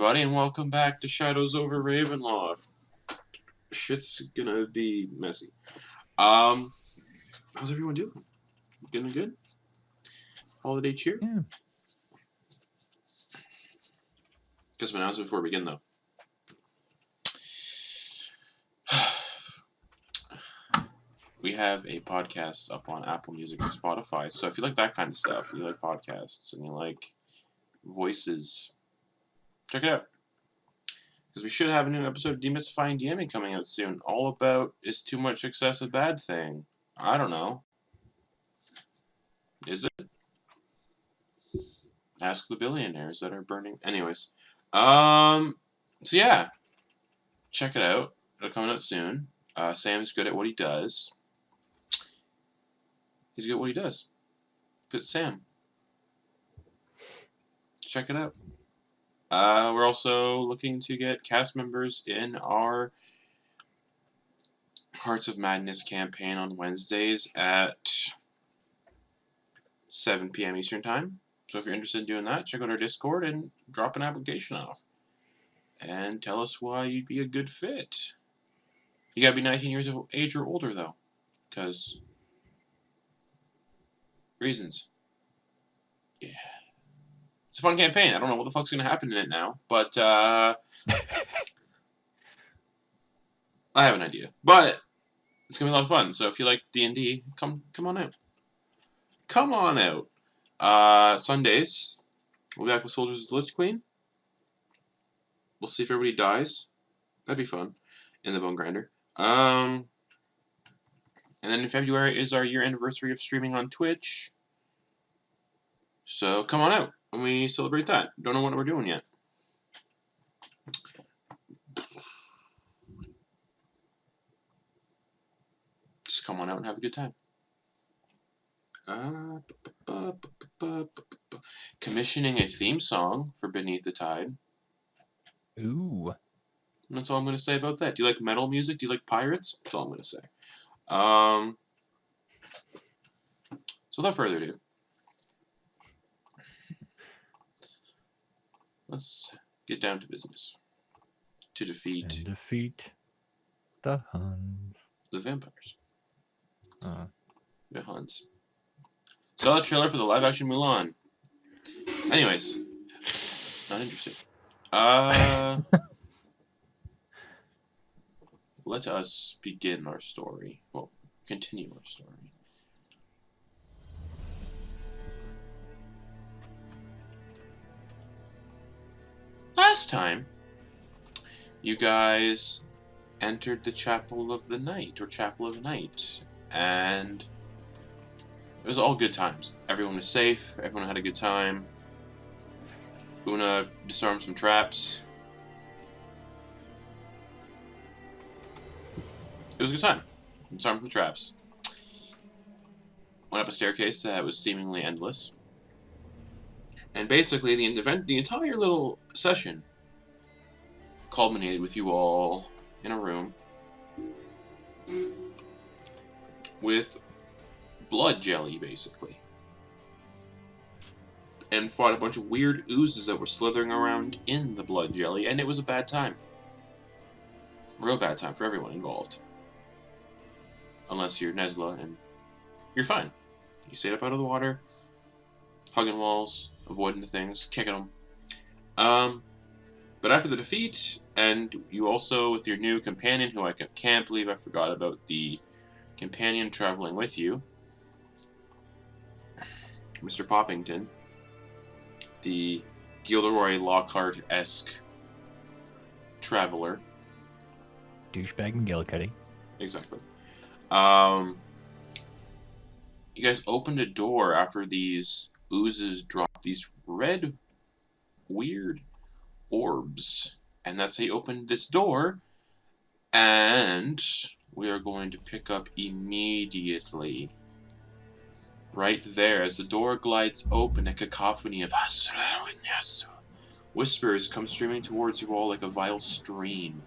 everybody, and welcome back to Shadows over Ravenloft. Shit's gonna be messy. How's everyone doing? Doing good? Holiday cheer? Yeah. Just an announcement before we begin, though. We have a podcast up on Apple Music and Spotify, so if you like that kind of stuff, you like podcasts, and you like voices, check it out. Because we should have a new episode of Demystifying DMing coming out soon, all about is too much success a bad thing? I don't know. Is it? Ask the billionaires that are burning. Anyways. So yeah. Check it out. It'll come out soon. Sam's good at what he does. He's good at what he does. But Sam. Check it out. We're also looking to get cast members in our Hearts of Madness campaign on Wednesdays at 7 p.m. Eastern Time. So if you're interested in doing that, check out our Discord and drop an application off. And tell us why you'd be a good fit. You gotta be 19 years of age or older, though. Because... reasons. Yeah. It's a fun campaign. I don't know what the fuck's gonna happen in it now. But, I have an idea. But, it's gonna be a lot of fun. So if you like D&D, come on out. Come on out. Sundays, we'll be back with Soldiers of the Lich Queen. We'll see if everybody dies. That'd be fun. In the Bone Grinder. And then in February is our year anniversary of streaming on Twitch. So come on out and we celebrate that. Don't know what we're doing yet. Just come on out and have a good time. Commissioning a theme song for Beneath the Tide. Ooh. That's all I'm going to say about that. Do you like metal music? Do you like pirates? That's all I'm going to say. So without further ado, let's get down to business. To defeat the Huns. The vampires. The Huns. Saw the trailer for the live-action Mulan. Anyways, not interested. Let us begin our story. Well, continue our story. Last time, you guys entered the Chapel of the Night, or Chapel of Night, and it was all good times. Everyone was safe, everyone had a good time. Una disarmed some traps. It was a good time. Disarmed some traps. Went up a staircase that was seemingly endless. And basically, the entire little session culminated with you all in a room with blood jelly, basically. And fought a bunch of weird oozes that were slithering around in the blood jelly, and it was a bad time. Real bad time for everyone involved. Unless you're Nesla, and you're fine. You stayed up out of the water, hugging walls, avoiding the things, kicking them. But after the defeat, and you also with your new companion, who I can't believe I forgot about the companion traveling with you, Mr. Poppington, the Gilderoy Lockhart-esque traveler. Douchebag McGillicuddy. Exactly. You guys opened a door after these oozes dropped these red, weird orbs. And that's how you opened this door. And we are going to pick up immediately. Right there, as the door glides open, a cacophony of whispers come streaming towards you all like a vile stream.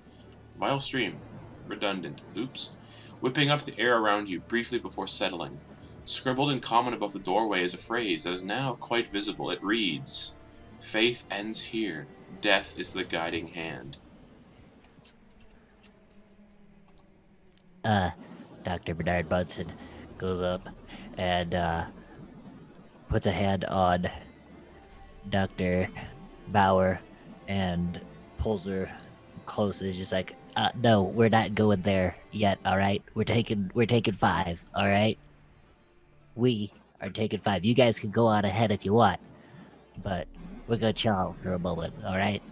Vile stream. Redundant. Oops. Whipping up the air around you briefly before settling. Scribbled in common above the doorway is a phrase that is now quite visible. It reads, "Faith ends here. Death is the guiding hand. Dr. Bernard Bunsen goes up and puts a hand on Dr. Bauer and pulls her close and is just like, no, we're not going there yet, alright? We're taking 5, alright? We are taking 5. You guys can go on ahead if you want, but we're gonna chill out for a moment, alright?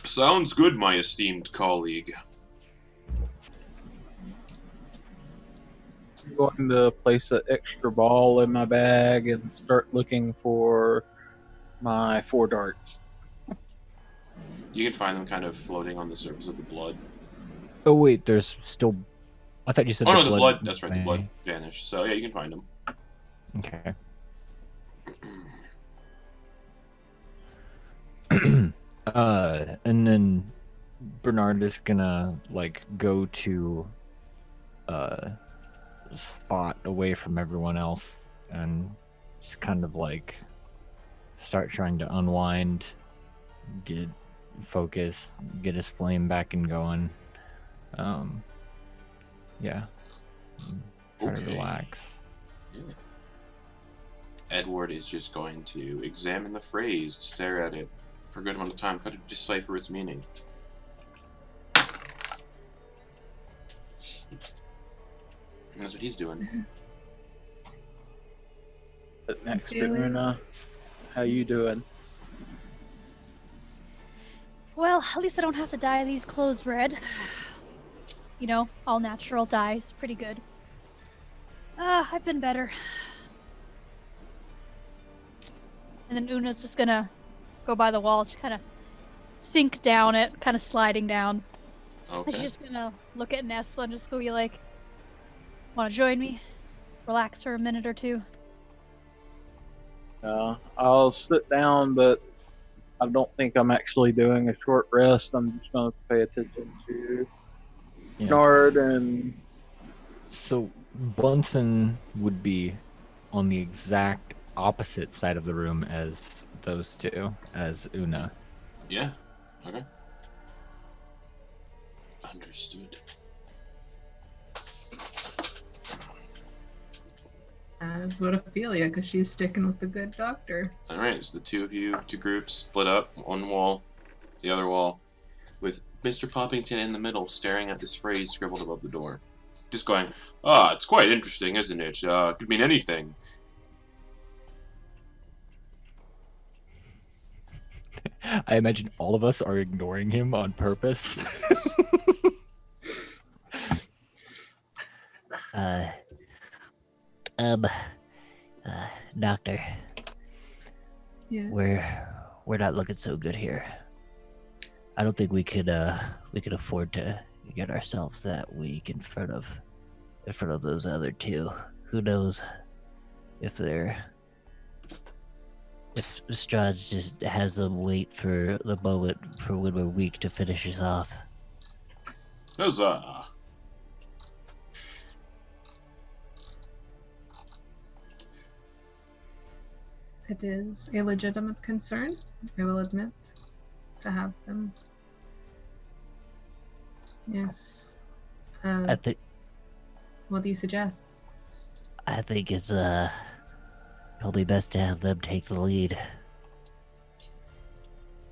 Sounds good, my esteemed colleague. I'm going to place an extra ball in my bag and start looking for my 4 darts. You can find them kind of floating on the surface of the blood. Oh wait, there's still. I thought you said. Oh no, the blood. That's right, the blood may- vanished. So yeah, you can find them. Okay. And then Bernard is gonna like go to a spot away from everyone else and just kind of like start trying to unwind, get focus, get his flame back and going. Yeah. Try to Okay. relax. Yeah. Edward is just going to examine the phrase, stare at it for a good amount of time, try to decipher its meaning. And that's what he's doing. But next to Really? Una, how you doing? Well, at least I don't have to dye these clothes red. You know, all natural dyes. Pretty good. I've been better. And then Una's just gonna go by the wall, just kind of sink down it, kind of sliding down. And she's Okay. just gonna look at Nesla and just go be like, wanna join me? Relax for a minute or two. I'll sit down, but I don't think I'm actually doing a short rest. I'm just going to pay attention to Yeah. Nard and So Bunsen would be on the exact opposite side of the room as those two, as Una. Yeah. Okay. Understood. As would Ophelia, because she's sticking with the good doctor. Alright, so the two of you, two groups, split up, one wall, the other wall, with Mr. Poppington in the middle staring at this phrase scribbled above the door. Just going, it's quite interesting, isn't it? Could mean anything. I imagine all of us are ignoring him on purpose. Doctor, Yes. we're not looking so good here. I don't think we could afford to get ourselves that weak in front of those other two. Who knows if Strahd just has them wait for the moment for when we're weak to finish us off. Huzzah! It is a legitimate concern, I will admit, to have them. Yes. I think What do you suggest? it's probably best to have them take the lead.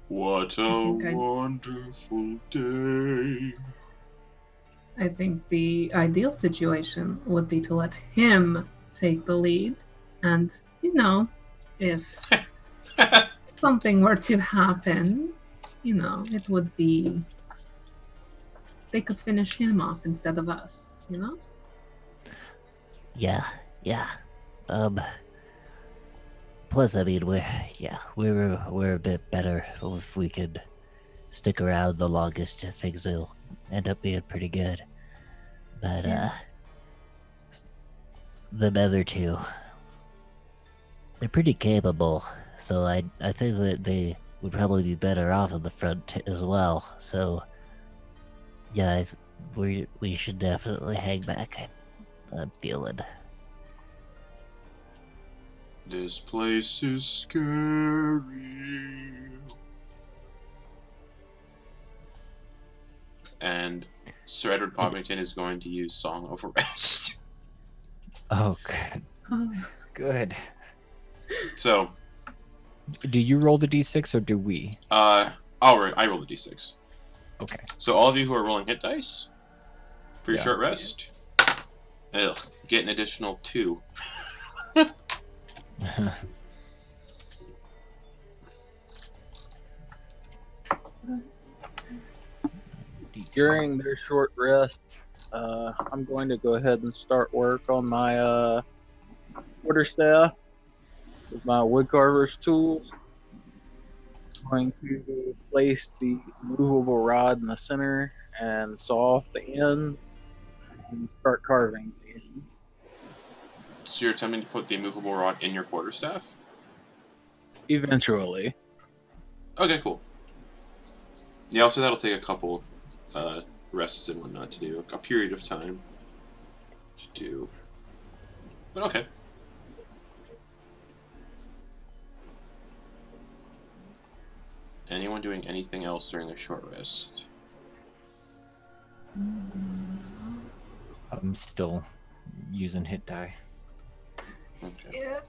What a think I- wonderful day. I think the ideal situation would be to let him take the lead, and, you know, if something were to happen, you know, it would be. They could finish him off instead of us, you know? Yeah. Plus, I mean, we're a bit better if we could stick around the longest. Things will end up being pretty good. But Yeah. the other two, they're pretty capable. So I think that they would probably be better off in the front as well. So yeah, we should definitely hang back. I'm feeling. This place is scary. And Sir Edward Poppington is going to use Song of Rest. Oh, good. Good. So, Do you roll the d6 or do we? I roll the d6. Okay. So all of you who are rolling hit dice for your Yeah. short rest, get an additional 2. During their short rest, I'm going to go ahead and start work on my quarterstaff with my woodcarver's tools. I'm going to place the movable rod in the center and saw off the ends and start carving the ends. So you're attempting to put the immovable rod in your quarterstaff? Eventually. Okay, cool. Yeah, also that'll take a couple rests and whatnot to do. A period of time to do. But okay. Anyone doing anything else during their short rest? I'm still using hit die. Okay. Yep.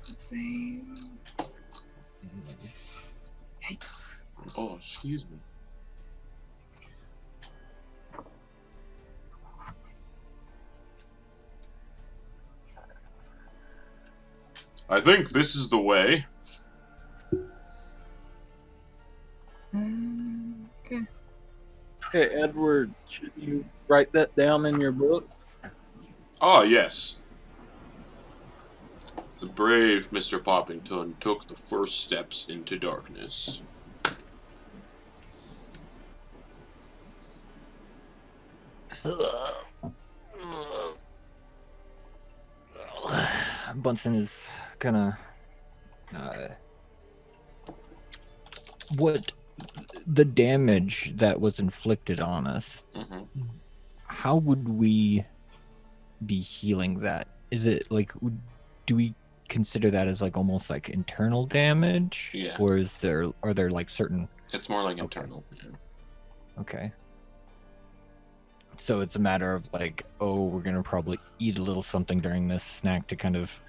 Same. Thanks. Oh, excuse me. I think this is the way. Okay. Hey, Edward, should you write that down in your book? Ah, yes. The brave Mr. Poppington took the first steps into darkness. Bunsen is gonna what the damage that was inflicted on us, Mm-hmm. how would we be healing that? Is it like, do we consider that as like almost like internal damage? Yeah. Or are there like certain, It's more like internal. Yeah. okay. So it's a matter of like, oh, we're gonna probably eat a little something during this snack to kind of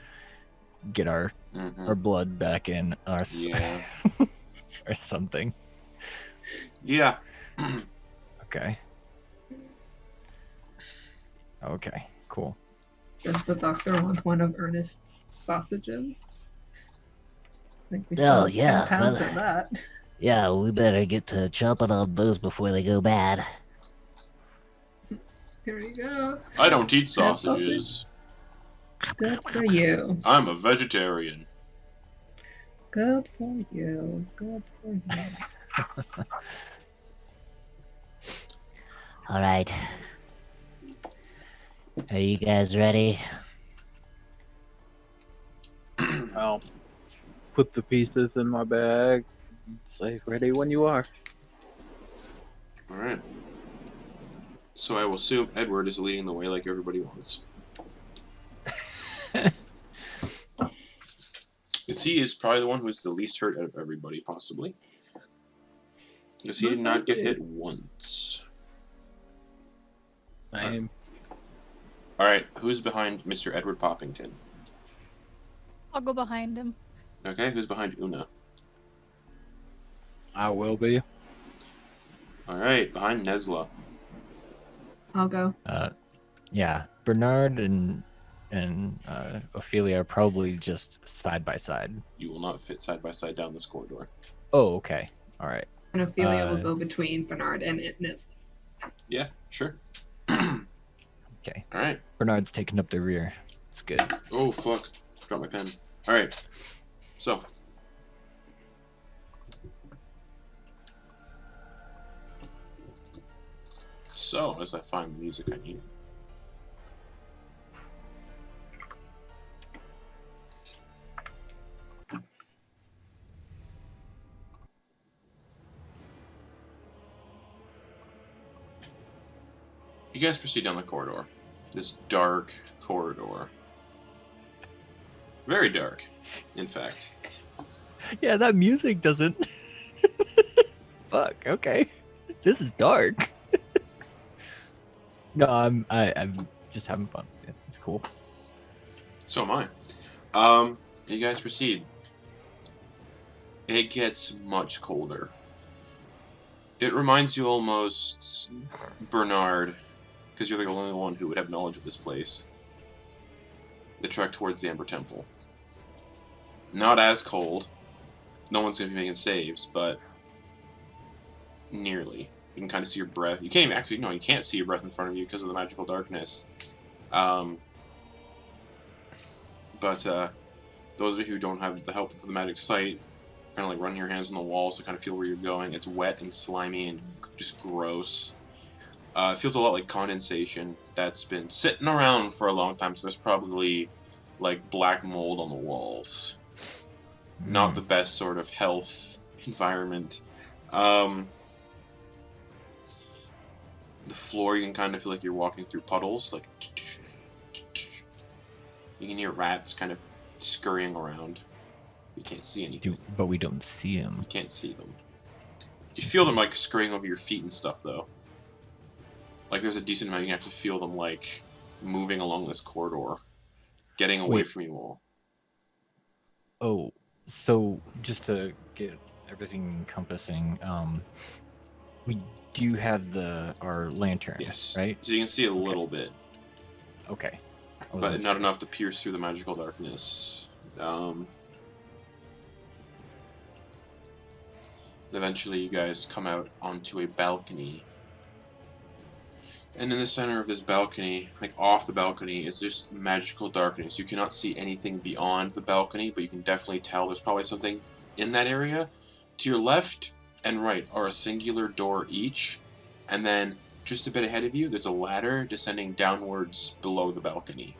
get our Mm-hmm. blood back in us, Yeah. or something. Yeah. Okay. Okay. Cool. Does the doctor want one of Ernest's sausages? I think we Oh, still yeah, 10 pounds that- of that. Yeah, we better get to chopping on those before they go bad. Here we go. I don't eat Have sausages. Good for you. I'm a vegetarian. Good for you. Good for you. All right. Are you guys ready? I'll put the pieces in my bag. Say, ready when you are. Alright. So I will assume Edward is leading the way like everybody wants. Because he is probably the one who's the least hurt out of everybody, possibly. Because he did Most not get likely. hit once. Same. Alright, who's behind Mr. Edward Poppington? I'll go behind him. Okay, who's behind Una? I will be. Alright, behind Nesla. I'll go. Yeah, Bernard and Ophelia are probably just side by side. You will not fit side by side down this corridor. Oh, okay. All right. And Ophelia will Uh, go between Bernard and Nesla. Yeah, sure. Okay. Alright. Bernard's taking up the rear. It's good. Oh, fuck. Forgot my pen. Alright. So. So, as I find the music I need. You guys proceed down the corridor. This dark corridor. Very dark, in fact. Yeah, that music doesn't. Fuck. Okay, this is dark. No, I'm just having fun. Yeah, it's cool. So am I. You guys proceed. It gets much colder. It reminds you almost Bernard, because you're the only one who would have knowledge of this place. The trek towards the Amber Temple. Not as cold. No one's going to be making saves, but nearly. You can kind of see your breath. You can't even actually, no, you can't see your breath in front of you because of the magical darkness. But those of you who don't have the help of the magic sight, kind of like run your hands on the walls to kind of feel where you're going. It's wet and slimy and just gross. It feels a lot like condensation that's been sitting around for a long time, so there's probably like black mold on the walls. Not the best sort of health environment. The floor, you can kind of feel like you're walking through puddles. Like you can hear rats kind of scurrying around. You can't see anything. But we don't see him. You can't see them. You feel them like scurrying over your feet and stuff, though. Like there's a decent amount. You can actually feel them like moving along this corridor, getting away from you all. Oh, so just to get everything encompassing, we do have our lantern. Yes. Right. So you can see a little bit. Okay. But not enough to pierce through the magical darkness. Eventually, you guys come out onto a balcony. And in the center of this balcony, like off the balcony, is just magical darkness. You cannot see anything beyond the balcony, but you can definitely tell there's probably something in that area. To your left and right are a singular door each, and then just a bit ahead of you, there's a ladder descending downwards below the balcony.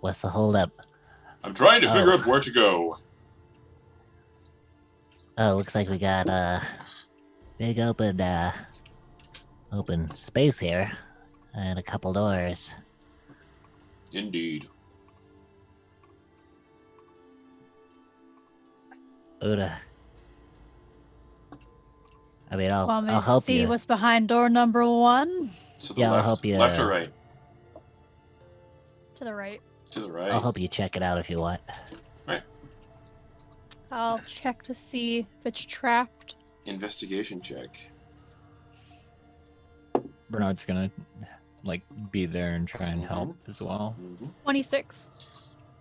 What's the holdup? I'm trying to figure out where to go. Oh, looks like we got a big open space here, and a couple doors. Indeed. Uda. I mean, Want me I'll to help see you. what's behind door number 1? So the Yeah, I'll left, help you, left or right? To the right. To the right. I'll help you check it out if you want. Right. I'll check to see if it's trapped. Investigation check. Bernard's gonna like be there and try and help as well. 26.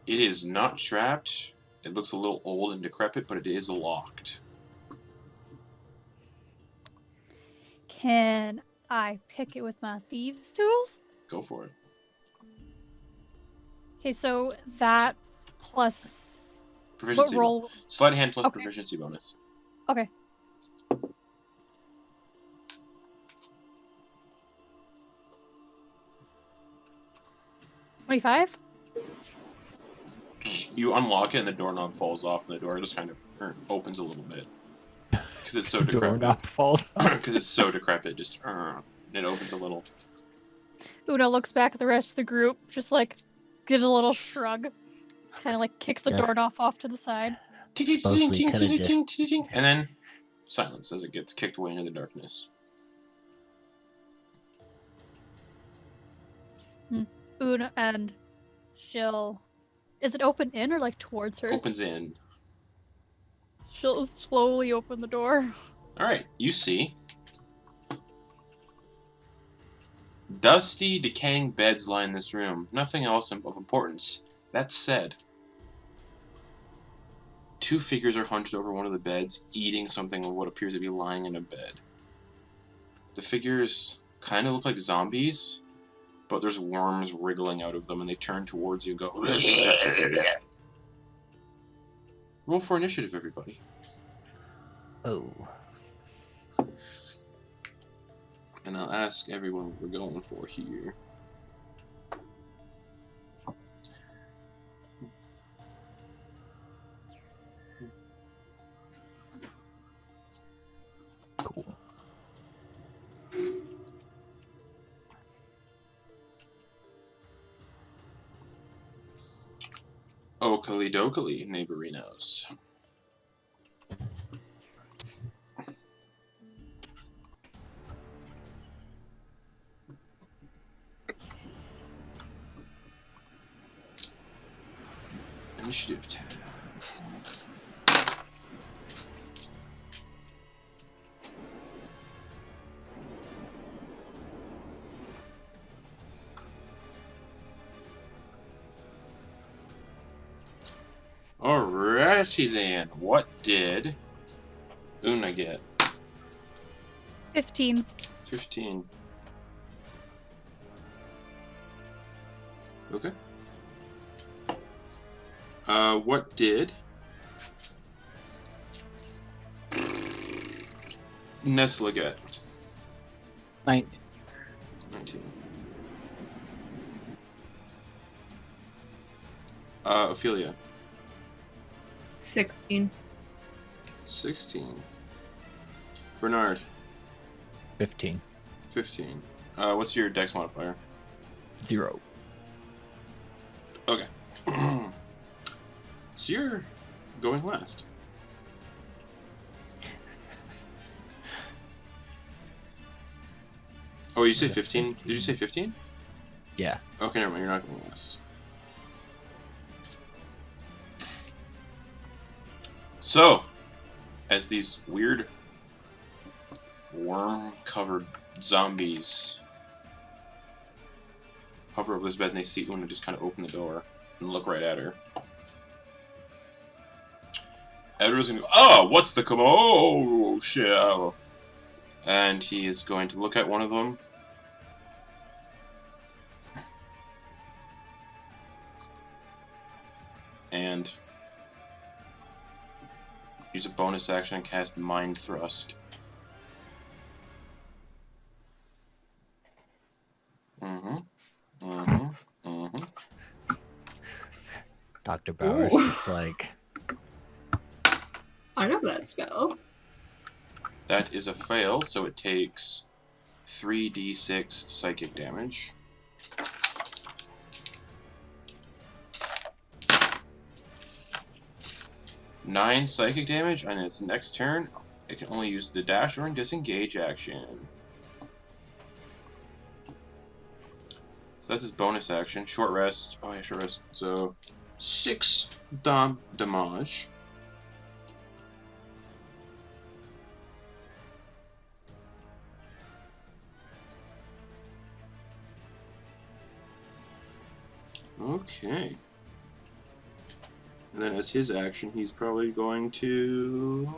It is not trapped. It looks a little old and decrepit, but it is locked. Can I pick it with my thieves' tools? Go for it. Okay, so that plus Proficiency. what roll? Sleight of hand plus Okay. proficiency bonus. Okay. $25? You unlock it and the doorknob falls off, and the door just kind of opens a little bit because it's so decrepit. Doorknob falls off. Because it's so decrepit, just it opens a little. Una looks back at the rest of the group, just like gives a little shrug, kind of like kicks the Yeah. doorknob off to the side. Ting, ting, Suppose ting, we ting, coulda ting, just- ting, ting, ting, and then silence as it gets kicked away into the darkness. Una and she'll. Is it open in or like towards her? Opens in. She'll slowly open the door. All right, you see. Dusty, decaying beds line this room. Nothing else of importance. That said, 2 figures are hunched over one of the beds, eating something of what appears to be lying in a bed. The figures kind of look like zombies, but there's worms wriggling out of them, and they turn towards you and go... Roll for initiative, everybody. Oh. And I'll ask everyone what we're going for here. Cool. Oakley dokley, neighborinos. Initiative tab. Alrighty then. What did Una get? 15. 15. Okay. What did Nesla get? 19. 19. Ophelia. 16. 16. Bernard. 15. 15. What's your dex modifier? 0. Okay. So you're going last. Oh, you say 15? Did you say 15? Yeah. Okay, never mind. You're not going last. So, as these weird worm-covered zombies hover over this bed and they see Una just kind of open the door and look right at her. Edward's gonna go, oh, what's the commotion? And he is going to look at one of them. And use a bonus action and cast Mind Thrust. Dr. Bauer's Ooh. just like, I know that spell. That is a fail, so it takes 3d6 psychic damage. Nine psychic damage, and its next turn, it can only use the dash or disengage action. So that's his bonus action. Short rest. Oh yeah, short rest. So 6 damage. Okay. And then as his action, he's probably going to...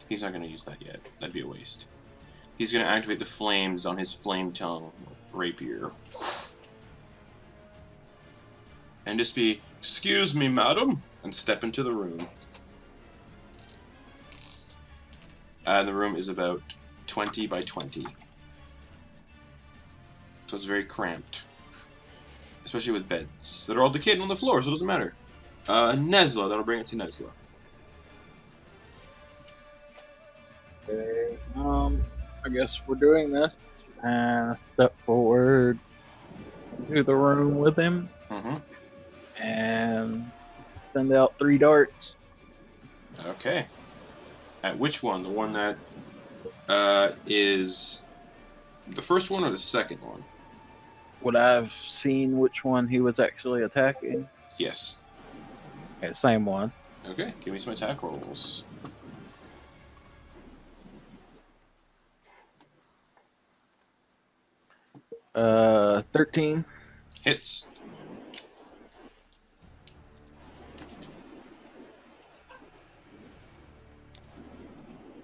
He's not going to use that yet. That'd be a waste. He's going to activate the flames on his flame tongue rapier. And just be, excuse me, madam, and step into the room. And the room is about 20 by 20. So it's very cramped. Especially with beds that are all decayed on the floor, so it doesn't matter. Nesla, that'll bring it to Nesla. Okay, I guess we're doing this. Step forward to the room with him and send out 3 darts. Okay. At which one? The one that is the first one or the second one? Would I have seen which one he was actually attacking? Yes. Okay, same one. Okay, give me some attack rolls. 13. Hits.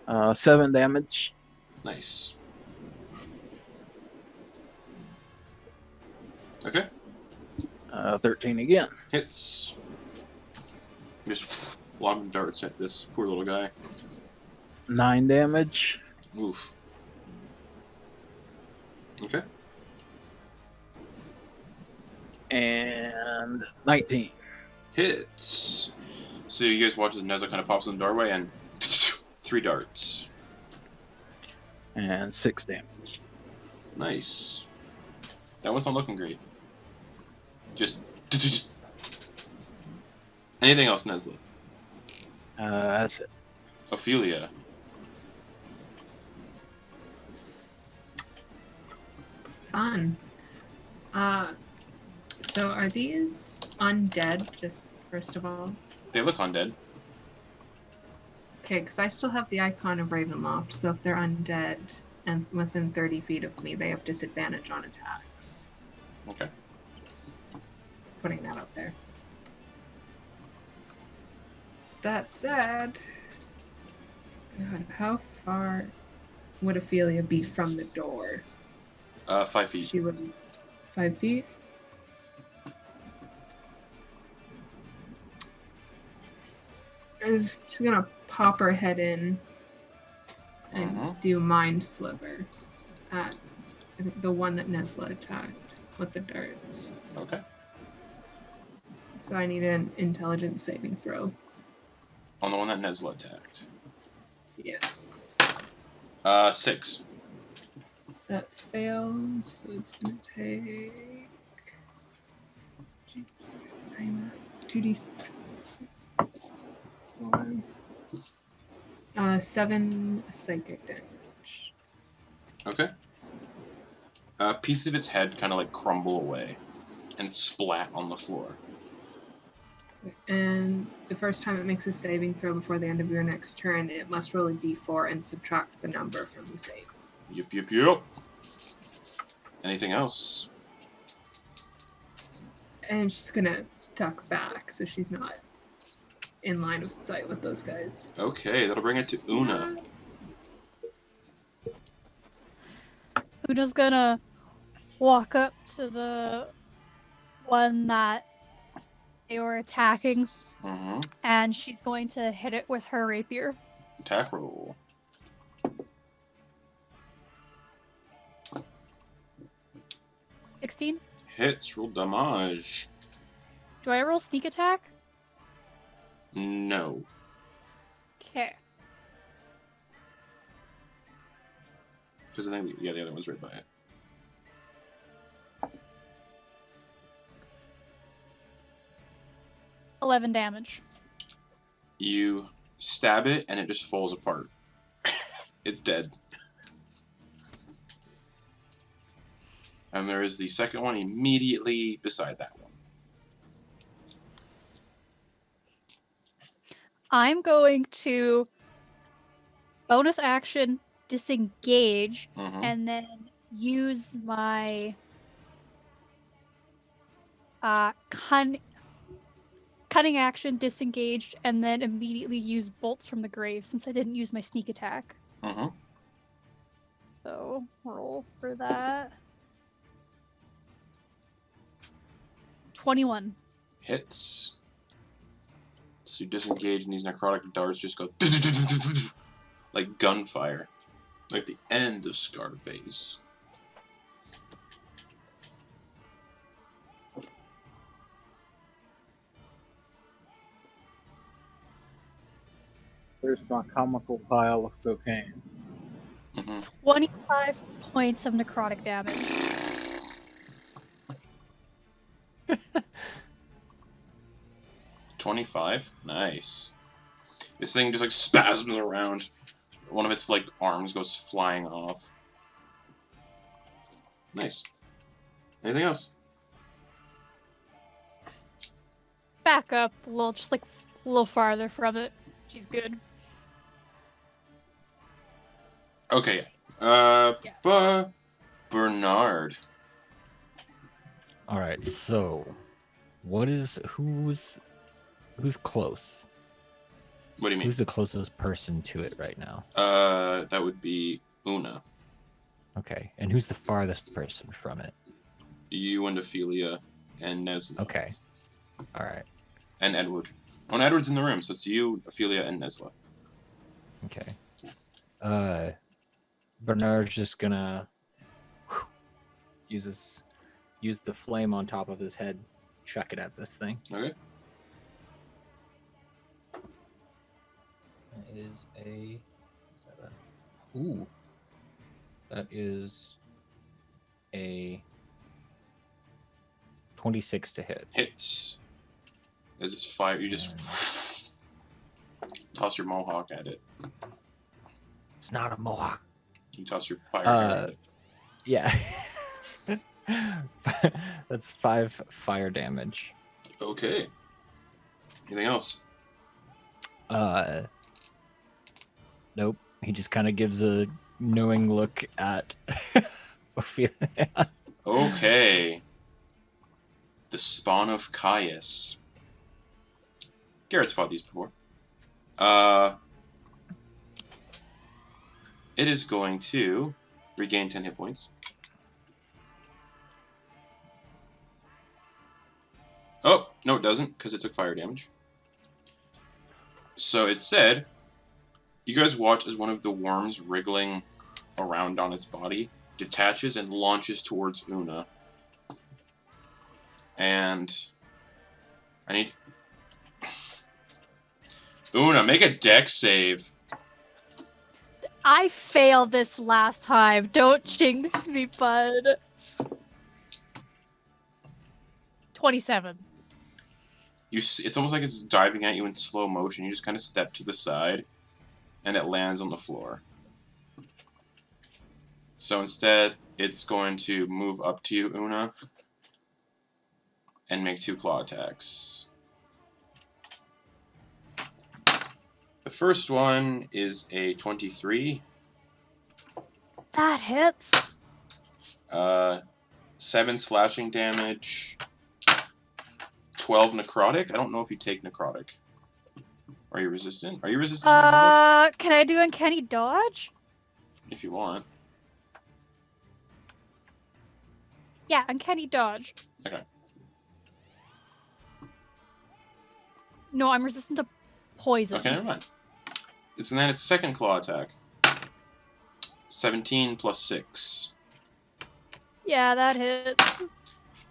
Uh, 7 damage. Nice. Okay. 13 again. Hits. Just lobbing darts at this poor little guy. 9 damage. Oof. Okay. And 19. Hits. So you guys watch as Nesla kind of pops in the doorway and 3 darts. and 6 damage. Nice. That one's not looking great. Just. Anything else, Nesla? That's it. Ophelia. Fun. So are these undead, just first of all? They look undead. Okay, because I still have the icon of Ravenloft, so if they're undead and within 30 feet of me, they have disadvantage on attacks. Okay. Just putting that out there. That said, God, how far would Ophelia be from the door? 5 feet. She would be 5 feet. She's gonna pop her head in and do Mind Sliver at I think the one that Nesla attacked with the darts. Okay. So I need an intelligence saving throw. On the one that Nesla attacked. Yes. 6. That fails, so it's gonna take 2d6. 7 psychic damage. Okay. A piece of its head kind of like crumble away and splat on the floor. And the first time it makes a saving throw before the end of your next turn, it must roll a d4 and subtract the number from the save. Yep. Anything else? And she's gonna duck back so she's not in line of sight with those guys. Okay, that'll bring it to Una. Una's gonna walk up to the one that they were attacking, and she's going to hit it with her rapier. Attack roll. $16. Hits, roll damage. Do I roll sneak attack? No. Okay. Because I think, the other one's right by it. $11 damage. You stab it, and it just falls apart. It's dead. And there is the second one immediately beside that one. I'm going to bonus action disengage and then use my cunning action disengaged and then immediately use bolts from the grave since I didn't use my sneak attack. So roll for that. 21. Hits. So you disengage, and these necrotic darts just go like gunfire, like the end of Scarface. There's my comical pile of cocaine. 25 points of necrotic damage. 25? Nice. This thing just like spasms around. One of its like arms goes flying off. Nice. Anything else? Back up a little, just like a little farther from it. She's good. Okay. Bernard. All right. So, who's close? What do you mean? Who's the closest person to it right now? That would be Una. Okay. And who's the farthest person from it? You and Ophelia and Nesla. Okay. All right. And Edward. Oh, and Edward's in the room, so it's you, Ophelia, and Nesla. Okay. Bernard's just gonna use the flame on top of his head, chuck it at this thing. Okay. That is a 7. Ooh. That is a 26 to hit. Hits. Is this fire? You just toss your mohawk at it. It's not a mohawk. You toss your fire arrow at it. Yeah. That's 5 fire damage. Okay. Anything else? Nope. He just kind of gives a knowing look at Ophelia. Okay. The spawn of Caius. Garrett's fought these before. It is going to regain 10 hit points. Oh, no it doesn't, because it took fire damage. So it said, you guys watch as one of the worms wriggling around on its body detaches and launches towards Una. And I need... Una, make a dex save. I failed this last time. Don't jinx me, bud. 27. It's almost like it's diving at you in slow motion. You just kind of step to the side, and it lands on the floor. So instead, it's going to move up to you, Una, and make 2 claw attacks. The first one is a 23. That hits. 7 slashing damage. 12 necrotic. I don't know if you take necrotic. Are you resistant? Are you resistant to necrotic? Can I do uncanny dodge? If you want. Yeah, uncanny dodge. Okay. No, I'm resistant to poison. Okay, never mind. It's then its second claw attack. 17 plus 6. Yeah, that hits.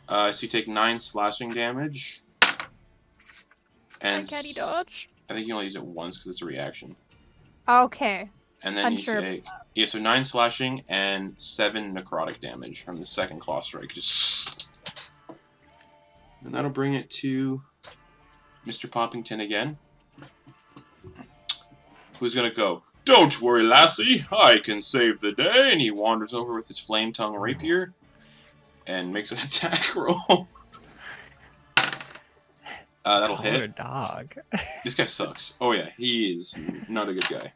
So you take 9 slashing damage. And Uncanny dodge? I think you only use it once because it's a reaction. Okay. And then Unsure. you take... Yeah, so 9 slashing and 7 necrotic damage from the second claw strike. Just... And that'll bring it to Mr. Poppington again. Who's gonna go, "Don't worry, lassie, I can save the day," and he wanders over with his flame tongue rapier and makes an attack roll. That'll Call her a hit. dog. This guy sucks. Oh yeah, he is not a good guy.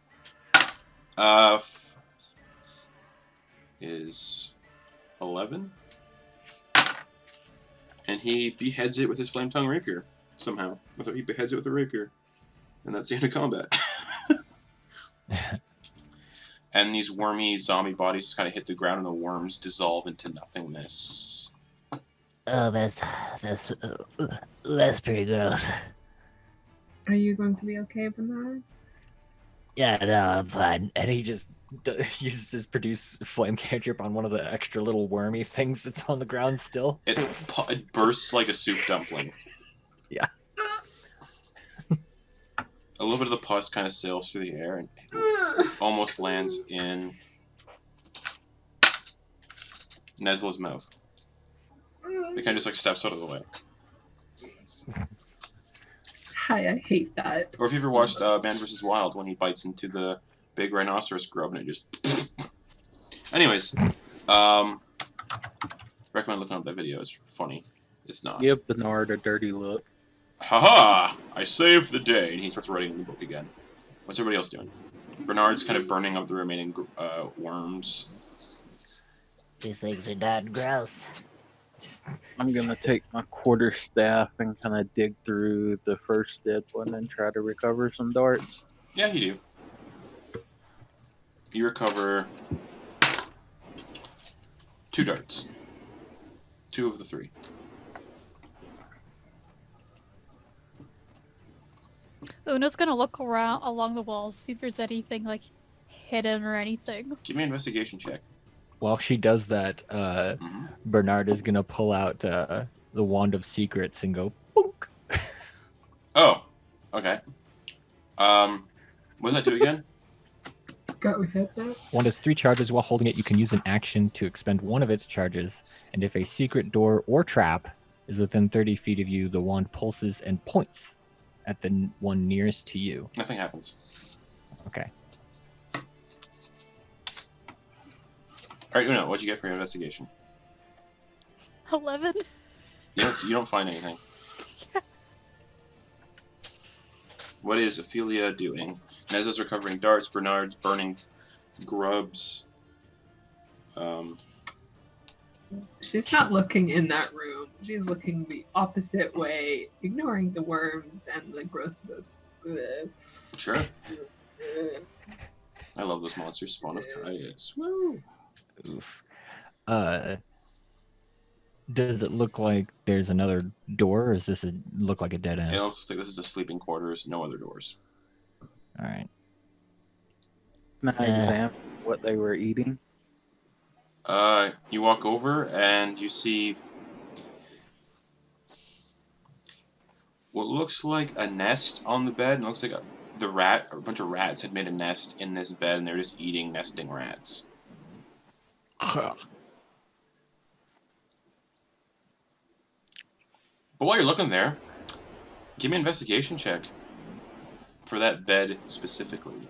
Is 11, and he beheads it with his flame tongue rapier somehow. He beheads it with a rapier, and that's the end of combat. And these wormy zombie bodies just kind of hit the ground, and the worms dissolve into nothingness. Oh, that's pretty gross. Are you going to be okay, Bernard? Yeah, no, I'm fine. And he just uses his produce flame cantrip on one of the extra little wormy things that's on the ground still. It bursts like a soup dumpling. Yeah. A little bit of the pus kind of sails through the air and almost lands in Nesla's mouth. It kind of just like steps out of the way. Hi, I hate that. Or if you ever watched Man vs. Wild, when he bites into the big rhinoceros grub and it just... Anyways, recommend looking up that video. It's funny. It's not. Give Bernard a dirty look. Haha! I saved the day, and he starts writing in the book again. What's everybody else doing? Bernard's kind of burning up the remaining worms. These things are not gross. I'm gonna take my quarterstaff and kind of dig through the first dead one and try to recover some darts. Yeah, you do. You recover 2 darts. 2 of the 3. Una's gonna look around along the walls, see if there's anything like hidden or anything. Give me an investigation check. While she does that, Bernard is gonna pull out the wand of secrets and go boonk. Oh, okay. What does that do again? Go ahead there. One has 3 charges. While holding it, you can use an action to expend one of its charges. And if a secret door or trap is within 30 feet of you, the wand pulses and points at the one nearest to you. Nothing happens. Okay. All right, Una, what'd you get for your investigation? 11. Yes, you don't find anything. What is Ophelia doing? Nesla's recovering darts. Bernard's burning grubs. She's not looking in that room. She's looking the opposite way, ignoring the worms and the grossness. Ugh. Sure. Ugh. I love those monsters. Spawn of Caius. Woo! Oof. Does it look like there's another door, or does this look like a dead end? I also think this is a sleeping quarters. No other doors. All right. Can I examine what they were eating? You walk over and you see what looks like a nest on the bed. It looks like a bunch of rats had made a nest in this bed, and they're just eating nesting rats. But while you're looking there, give me an investigation check for that bed specifically.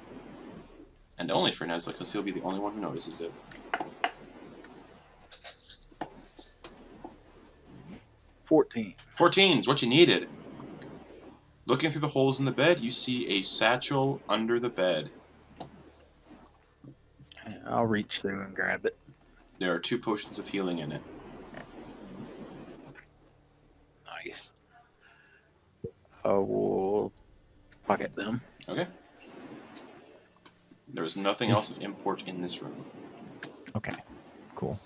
And only for Nesla, because he'll be the only one who notices it. 14. 14's what you needed. Looking through the holes in the bed, you see a satchel under the bed. I'll reach through and grab it. There are 2 potions of healing in it. Nice. I will pocket them. Okay. There is nothing else of import in this room. Okay. Cool.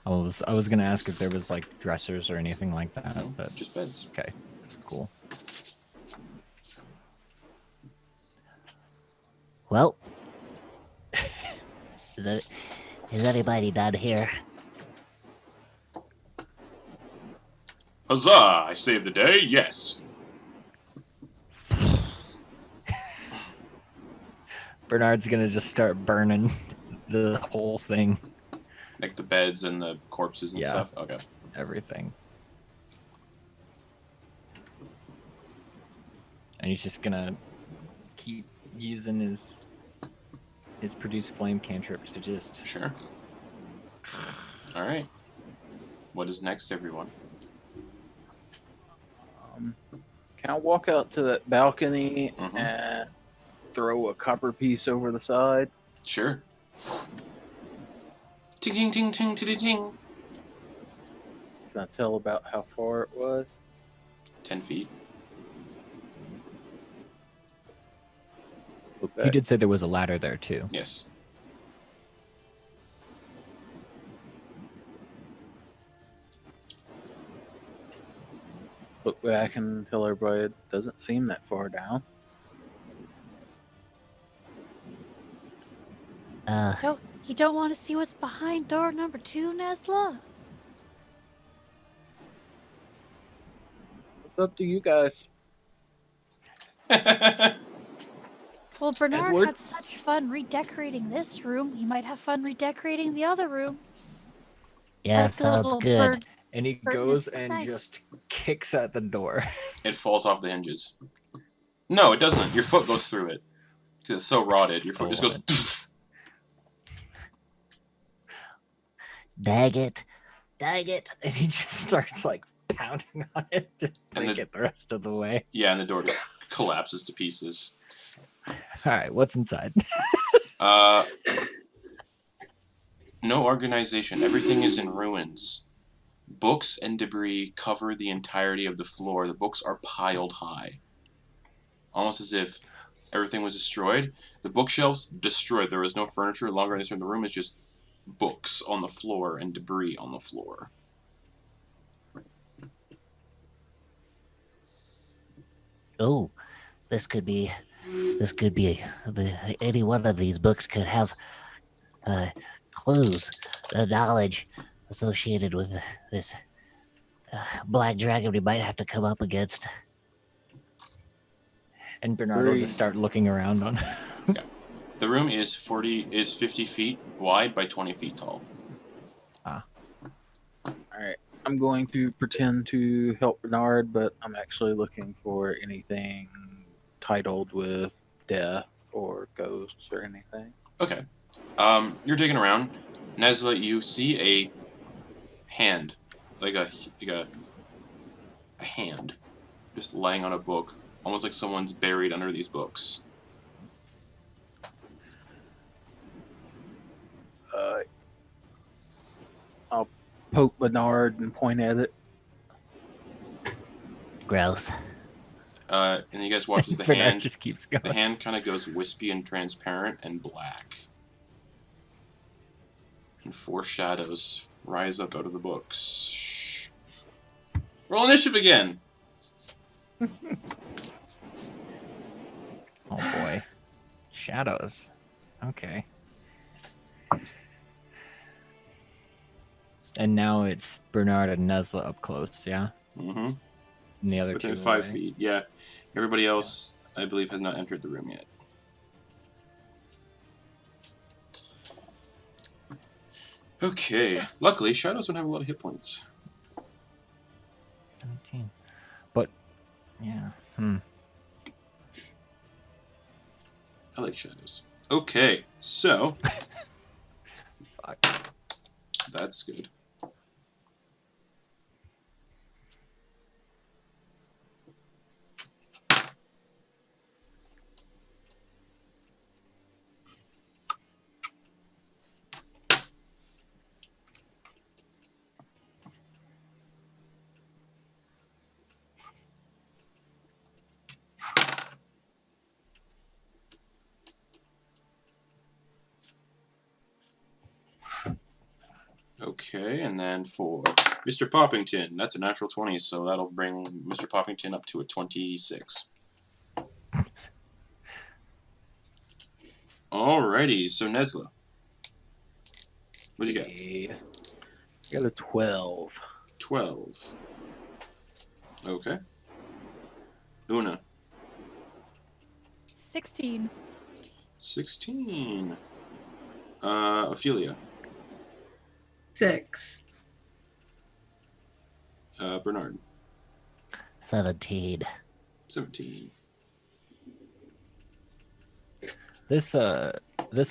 I was gonna ask if there was like dressers or anything like that, No, but just beds. okay. Cool. Well, is anybody done here? Huzzah! I saved the day, yes. Bernard's gonna just start burning the whole thing, Like the beds and the corpses and Yeah. stuff? Okay. everything. And he's just gonna keep using his produce flame cantrip to just Sure. Alright. What is next, everyone? Can I walk out to that balcony Mhm. and throw a copper piece over the side? Sure. Ting ting ting ting ting ting. Can I tell about how far it was? 10 feet. Look You back. did say there was a ladder there too. Yes. Look back and tell everybody it doesn't seem that far down. You don't want to see what's behind door number 2, Nesla? It's up to you guys. Well, Bernard Edward? had such fun redecorating this room. He might have fun redecorating the other room. Yeah, Like a sounds little good. bird. And he Burton goes is and nice. just kicks at the door. It falls off the hinges. No, it doesn't. Your foot goes through it. Because it's so rotted. Your foot just goes... Dang it. And he just starts like pounding on it to And take it the rest of the way. Yeah, and the door just collapses to pieces. All right, what's inside? No organization. Everything is in ruins. Books and debris cover the entirety of the floor. The books are piled high. Almost as if everything was destroyed. The bookshelves, destroyed. There is no furniture longer in this room. The room is just books on the floor and debris on the floor. Oh, this could be any one of these books could have clues, knowledge associated with this black dragon we might have to come up against. And Bernard will just start looking around on. The room is 50 feet wide by 20 feet tall. Alright. I'm going to pretend to help Bernard, but I'm actually looking for anything titled with death or ghosts or anything. Okay. You're digging around. Nesla, you see a hand. Like a hand. Just laying on a book. Almost like someone's buried under these books. I'll poke Bernard and point at it. Gross. And you guys watch as the Bernard hand... just keeps going. The hand kind of goes wispy and transparent and black. And 4 shadows rise up out of the books. Shh. Roll initiative again! Oh boy. Shadows. Okay. And now it's Bernard and Nesla up close, yeah? Mm-hmm. And the other Within two 5 away. feet, yeah. Everybody else, I believe, has not entered the room yet. Okay. Luckily, shadows don't have a lot of hit points. 17. But, yeah. I like shadows. Okay, so... Fuck. That's good. Okay, and then for Mr. Poppington, that's a natural 20, so that'll bring Mr. Poppington up to a 26. Alrighty, so Nesla. What'd you get? Yes. I got a 12. 12. Okay. Una. 16. 16. Ophelia. 6. Bernard. 17. 17. This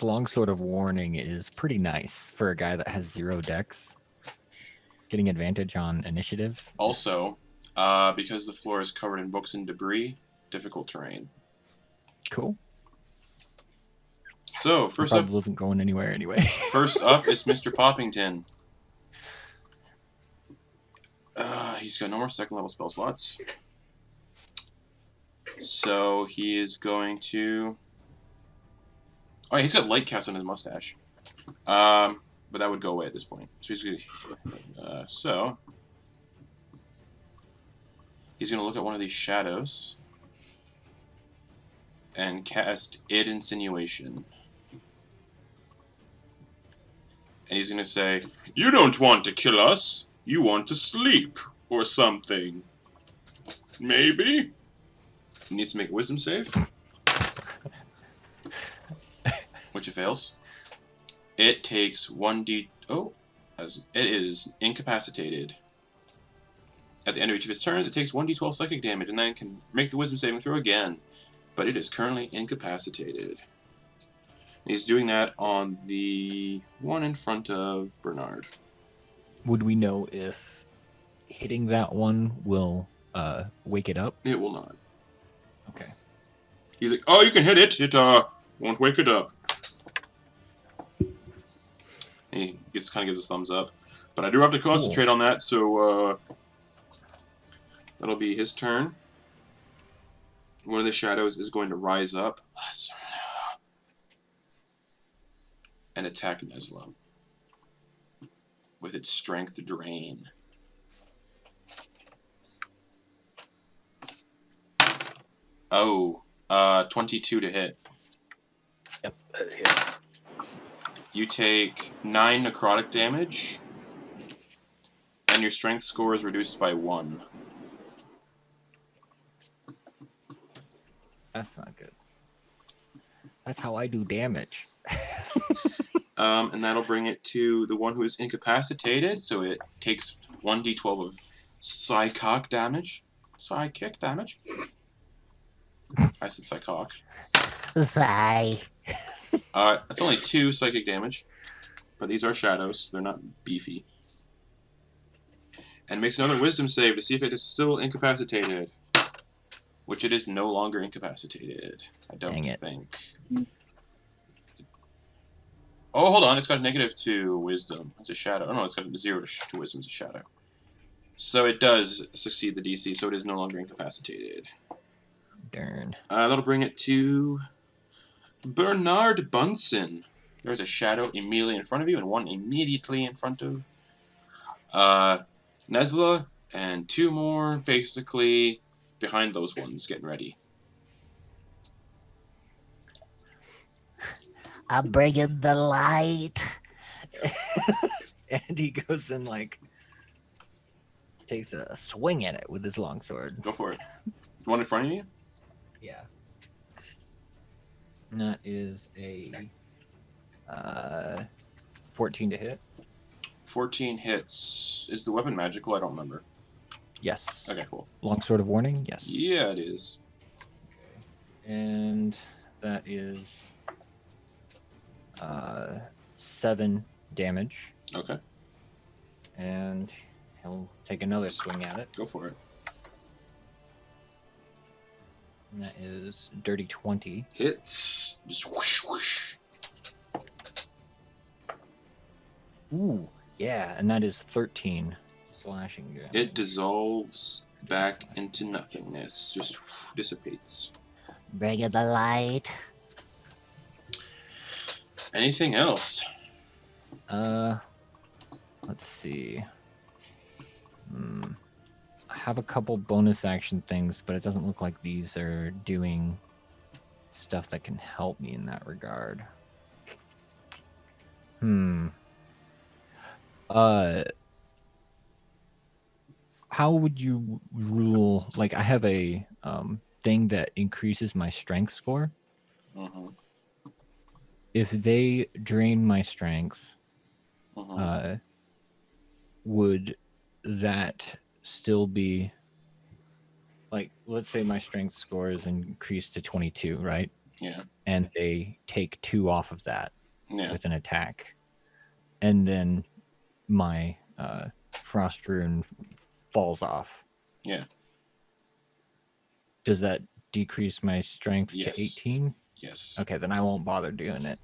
longsword of warning is pretty nice for a guy that has 0 dex. Getting advantage on initiative. Also, because the floor is covered in books and debris, difficult terrain. Cool. So, first Probably up, wasn't going anywhere anyway. first up is Mr. Poppington. He's got no more second level spell slots. So he is going to... Oh, he's got light cast on his mustache. But that would go away at this point. So he's gonna, he's going to look at one of these shadows and cast Id Insinuation. And he's going to say, "You don't want to kill us. You want to sleep. Or something. Maybe?" He needs to make a wisdom save. Which it fails. It takes 1d... Oh. As it is incapacitated. At the end of each of its turns, it takes 1d12 psychic damage, and then can make the wisdom saving throw again. But it is currently incapacitated. He's doing that on the one in front of Bernard. Would we know if hitting that one will wake it up? It will not. Okay. He's like, "Oh, you can hit it. It won't wake it up." And he kind of gives us thumbs up. But I do have to concentrate on that, so that'll be his turn. One of the shadows is going to rise up and attack Nesla with its strength drain. Oh, 22 to hit. Yep, that hits. You take 9 necrotic damage, and your strength score is reduced by 1. That's not good. That's how I do damage. And that'll bring it to the one who is incapacitated, so it takes 1d12 of psychic damage. Psychic damage? I said psychic. Sigh. It's only 2 psychic damage, but these are shadows. They're not beefy. And makes another wisdom save to see if it is still incapacitated. Which it is no longer incapacitated. I don't Dang it. think. Oh, hold on. It's got a -2 wisdom. It's a shadow. Oh, no, it's got a 0 to wisdom. It's a shadow. So it does succeed the DC, so it is no longer incapacitated. Darn. That'll bring it to Bernard Bunsen. There's a shadow immediately in front of you and one immediately in front of Nesla, and 2 more basically behind those ones getting ready. I'm bringing the light. And he goes and like takes a swing at it with his longsword. Go for it. The one in front of you? Yeah. And that is a 14 to hit. 14 hits. Is the weapon magical? I don't remember. Yes. Okay, cool. Longsword of warning. Yes. Yeah, it is. Okay. And that is 7 damage. Okay, And he'll take another swing at it. go for it. And that is dirty 20. Hits. Just whoosh, whoosh. Ooh, yeah, and that is 13 slashing damage. It dissolves back into nothingness. Just dissipates. Bringing the light. Anything else? Let's see. I have a couple bonus action things, but it doesn't look like these are doing stuff that can help me in that regard. How would you rule? Like, I have a thing that increases my strength score. Mm-hmm. If they drain my strength, Mm-hmm. would that still be like, let's say my strength score is increased to 22, right? Yeah. And they take 2 off of that Yeah. with an attack, and then my frost rune falls off. Yeah. Does that decrease my strength Yes. to 18? Yes. Okay, then I won't bother doing it.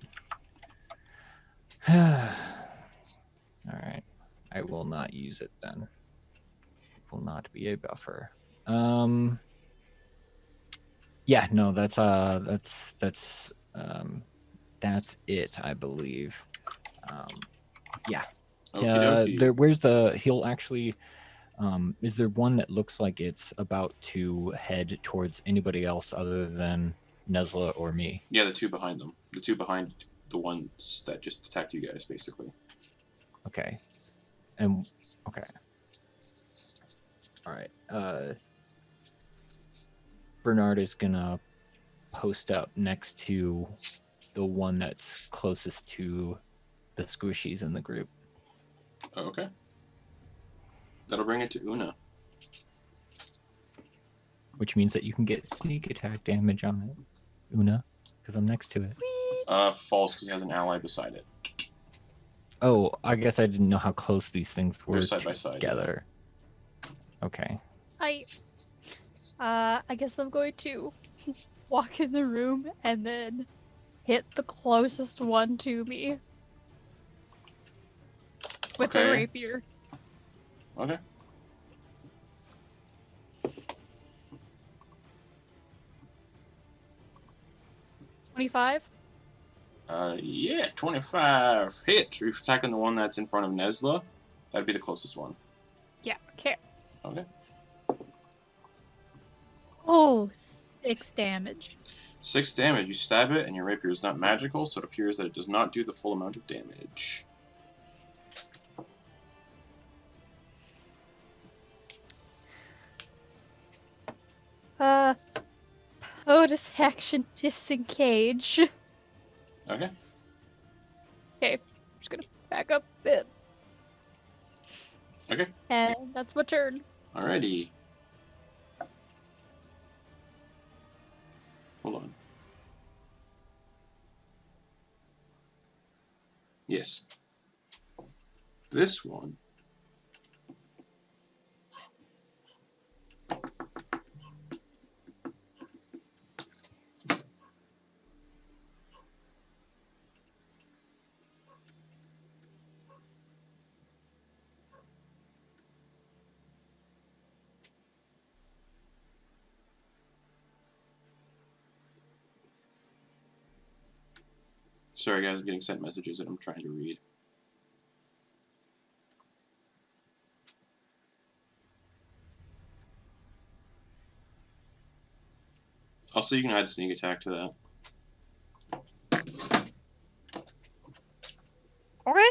All right, I will not use it then. It will not be a buffer. Yeah, no, that's it, I believe. Yeah. Okie dokie. Where's the? He'll actually. Is there one that looks like it's about to head towards anybody else other than Nesla or me? Yeah, the 2 behind them. The 2 behind the ones that just attacked you guys, basically. Okay. And okay. All right. Bernard is gonna post up next to the one that's closest to the squishies in the group. Okay. That'll bring it to Una. Which means that you can get sneak attack damage on it, Una, because I'm next to it. False because he has an ally beside it. Oh, I guess I didn't know how close these things were They're side by side. together. Okay. I guess I'm going to walk in the room and then hit the closest one to me with a Okay. rapier. Okay. $25. Yeah, 25 hit. You're attacking the one that's in front of Nesla. That'd be the closest one. Yeah, okay. Okay. Oh, 6 damage. 6 damage. You stab it, and your rapier is not magical, so it appears that it does not do the full amount of damage. Bonus action disengage. Okay. Okay, just gonna back up a bit. Okay. And that's my turn. Alrighty. Hold on. Yes. This one. Sorry, guys, I'm getting sent messages that I'm trying to read. Also, you can add sneak attack to that. Okay.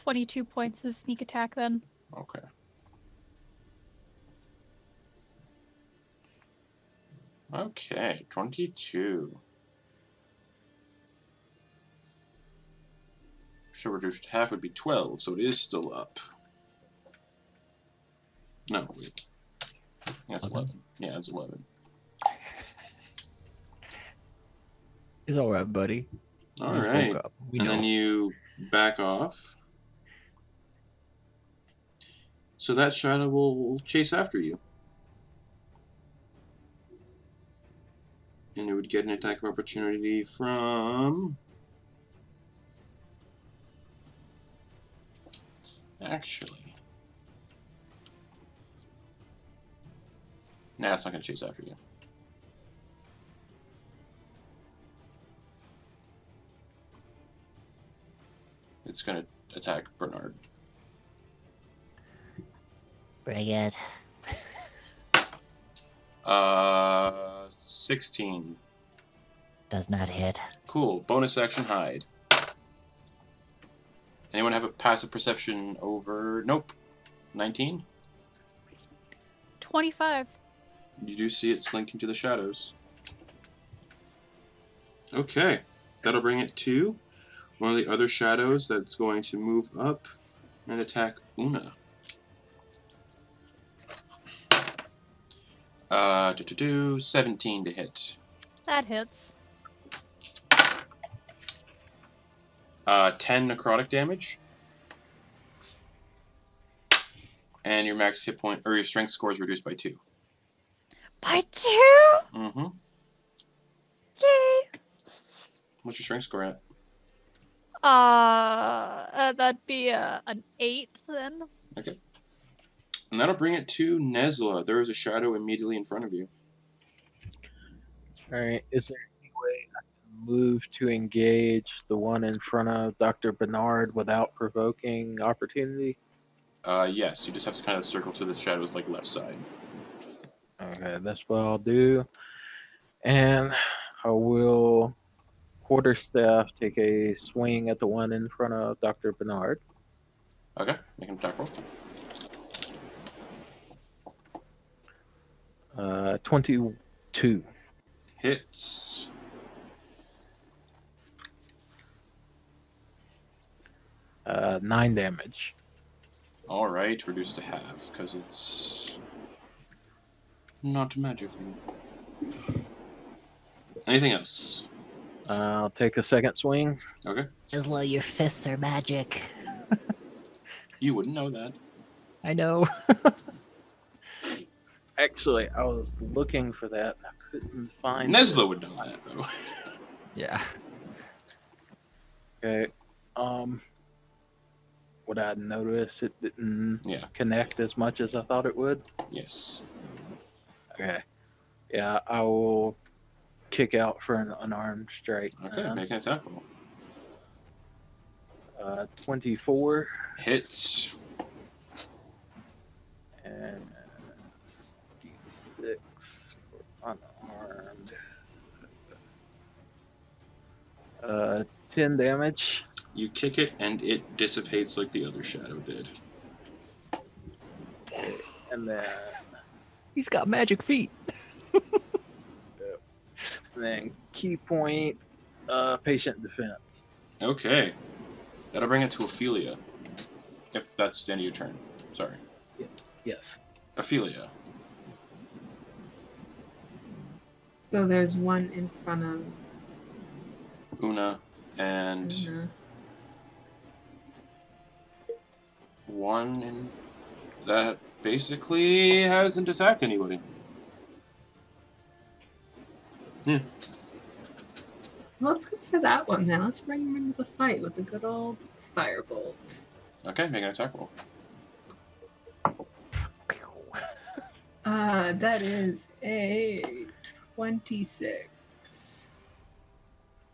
$22 points of sneak attack then. Okay. Okay, 22. So reduced to half would be 12, so it is still up. No, wait. That's 11. Yeah, that's 11. It's all right, buddy. You just Alright. woke up. We And know. then you back off. So that shadow will chase after you. And it would get an attack of opportunity from... Actually... Nah, it's not going to chase after you. It's going to attack Bernard. Bring it. 16. Does not hit. Cool. Bonus action hide. Anyone have a passive perception over... Nope. 19? 25. You do see it slink into the shadows. Okay. That'll bring it to one of the other shadows that's going to move up and attack Una. 17 to hit. That hits. 10 necrotic damage. And your max hit point, or your strength score is reduced by 2. By 2? Mm-hmm. Yay! What's your strength score at? That'd be an 8 then. Okay. And that'll bring it to Nesla. There is a shadow immediately in front of you. Alright, is there any way I can move to engage the one in front of Dr. Bernard without provoking opportunity? Yes, you just have to kind of circle to the shadow's like left side. Okay, that's what I'll do. And I will quarterstaff take a swing at the one in front of Dr. Bernard. Okay, make an attack roll. 22. Hits. Uh, 9 damage. Alright, reduced to half, because it's not magical. Anything else? I'll take a second swing. Okay. Nesla, your fists are magic. You wouldn't know that. I know. Actually, I was looking for that. I couldn't find Nesla it. would know that, though. Yeah. Okay. What I noticed, it didn't connect as much as I thought it would. Yes. Okay. Yeah, I will kick out for an unarmed strike. Okay, make an attack roll. 24. Hits. And D6 for unarmed. 10 damage. You kick it, and it dissipates like the other shadow did. And then, He's got magic feet. key point, patient defense. Okay. That'll bring it to Ophelia. If that's the end of your turn. Sorry. Yes. Ophelia. So there's one in front of Una and Una. one in that basically hasn't attacked anybody. Yeah. Let's go for that one then. Let's bring him into the fight with a good old firebolt. Okay, make an attack roll. That is a 26.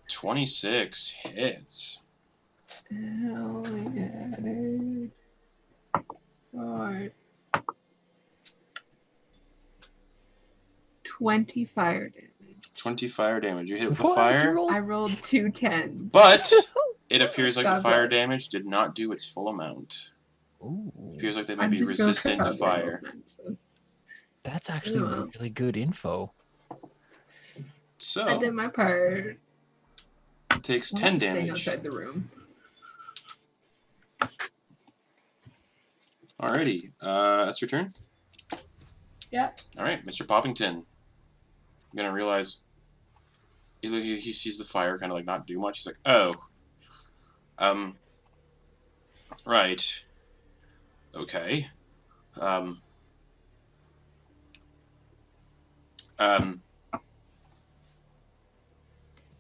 26 hits. Oh my god. 4. 20 fire damage. 20 fire damage. You hit it with the What? You fire, rolled- I rolled 2 10s. but it appears like the God fire bless. damage did not do its full amount. Ooh, It appears like they might I'm be just gonna resistant to cut out the fire. movement, so that's actually Yeah. really good info. I So, did my part. it takes I'll 10 have to stay damage. outside the room. Alrighty, that's your turn? Yeah. Alright, Mr. Poppington. I'm gonna realize he sees the fire kind of like not do much. He's like, oh. Right. Okay.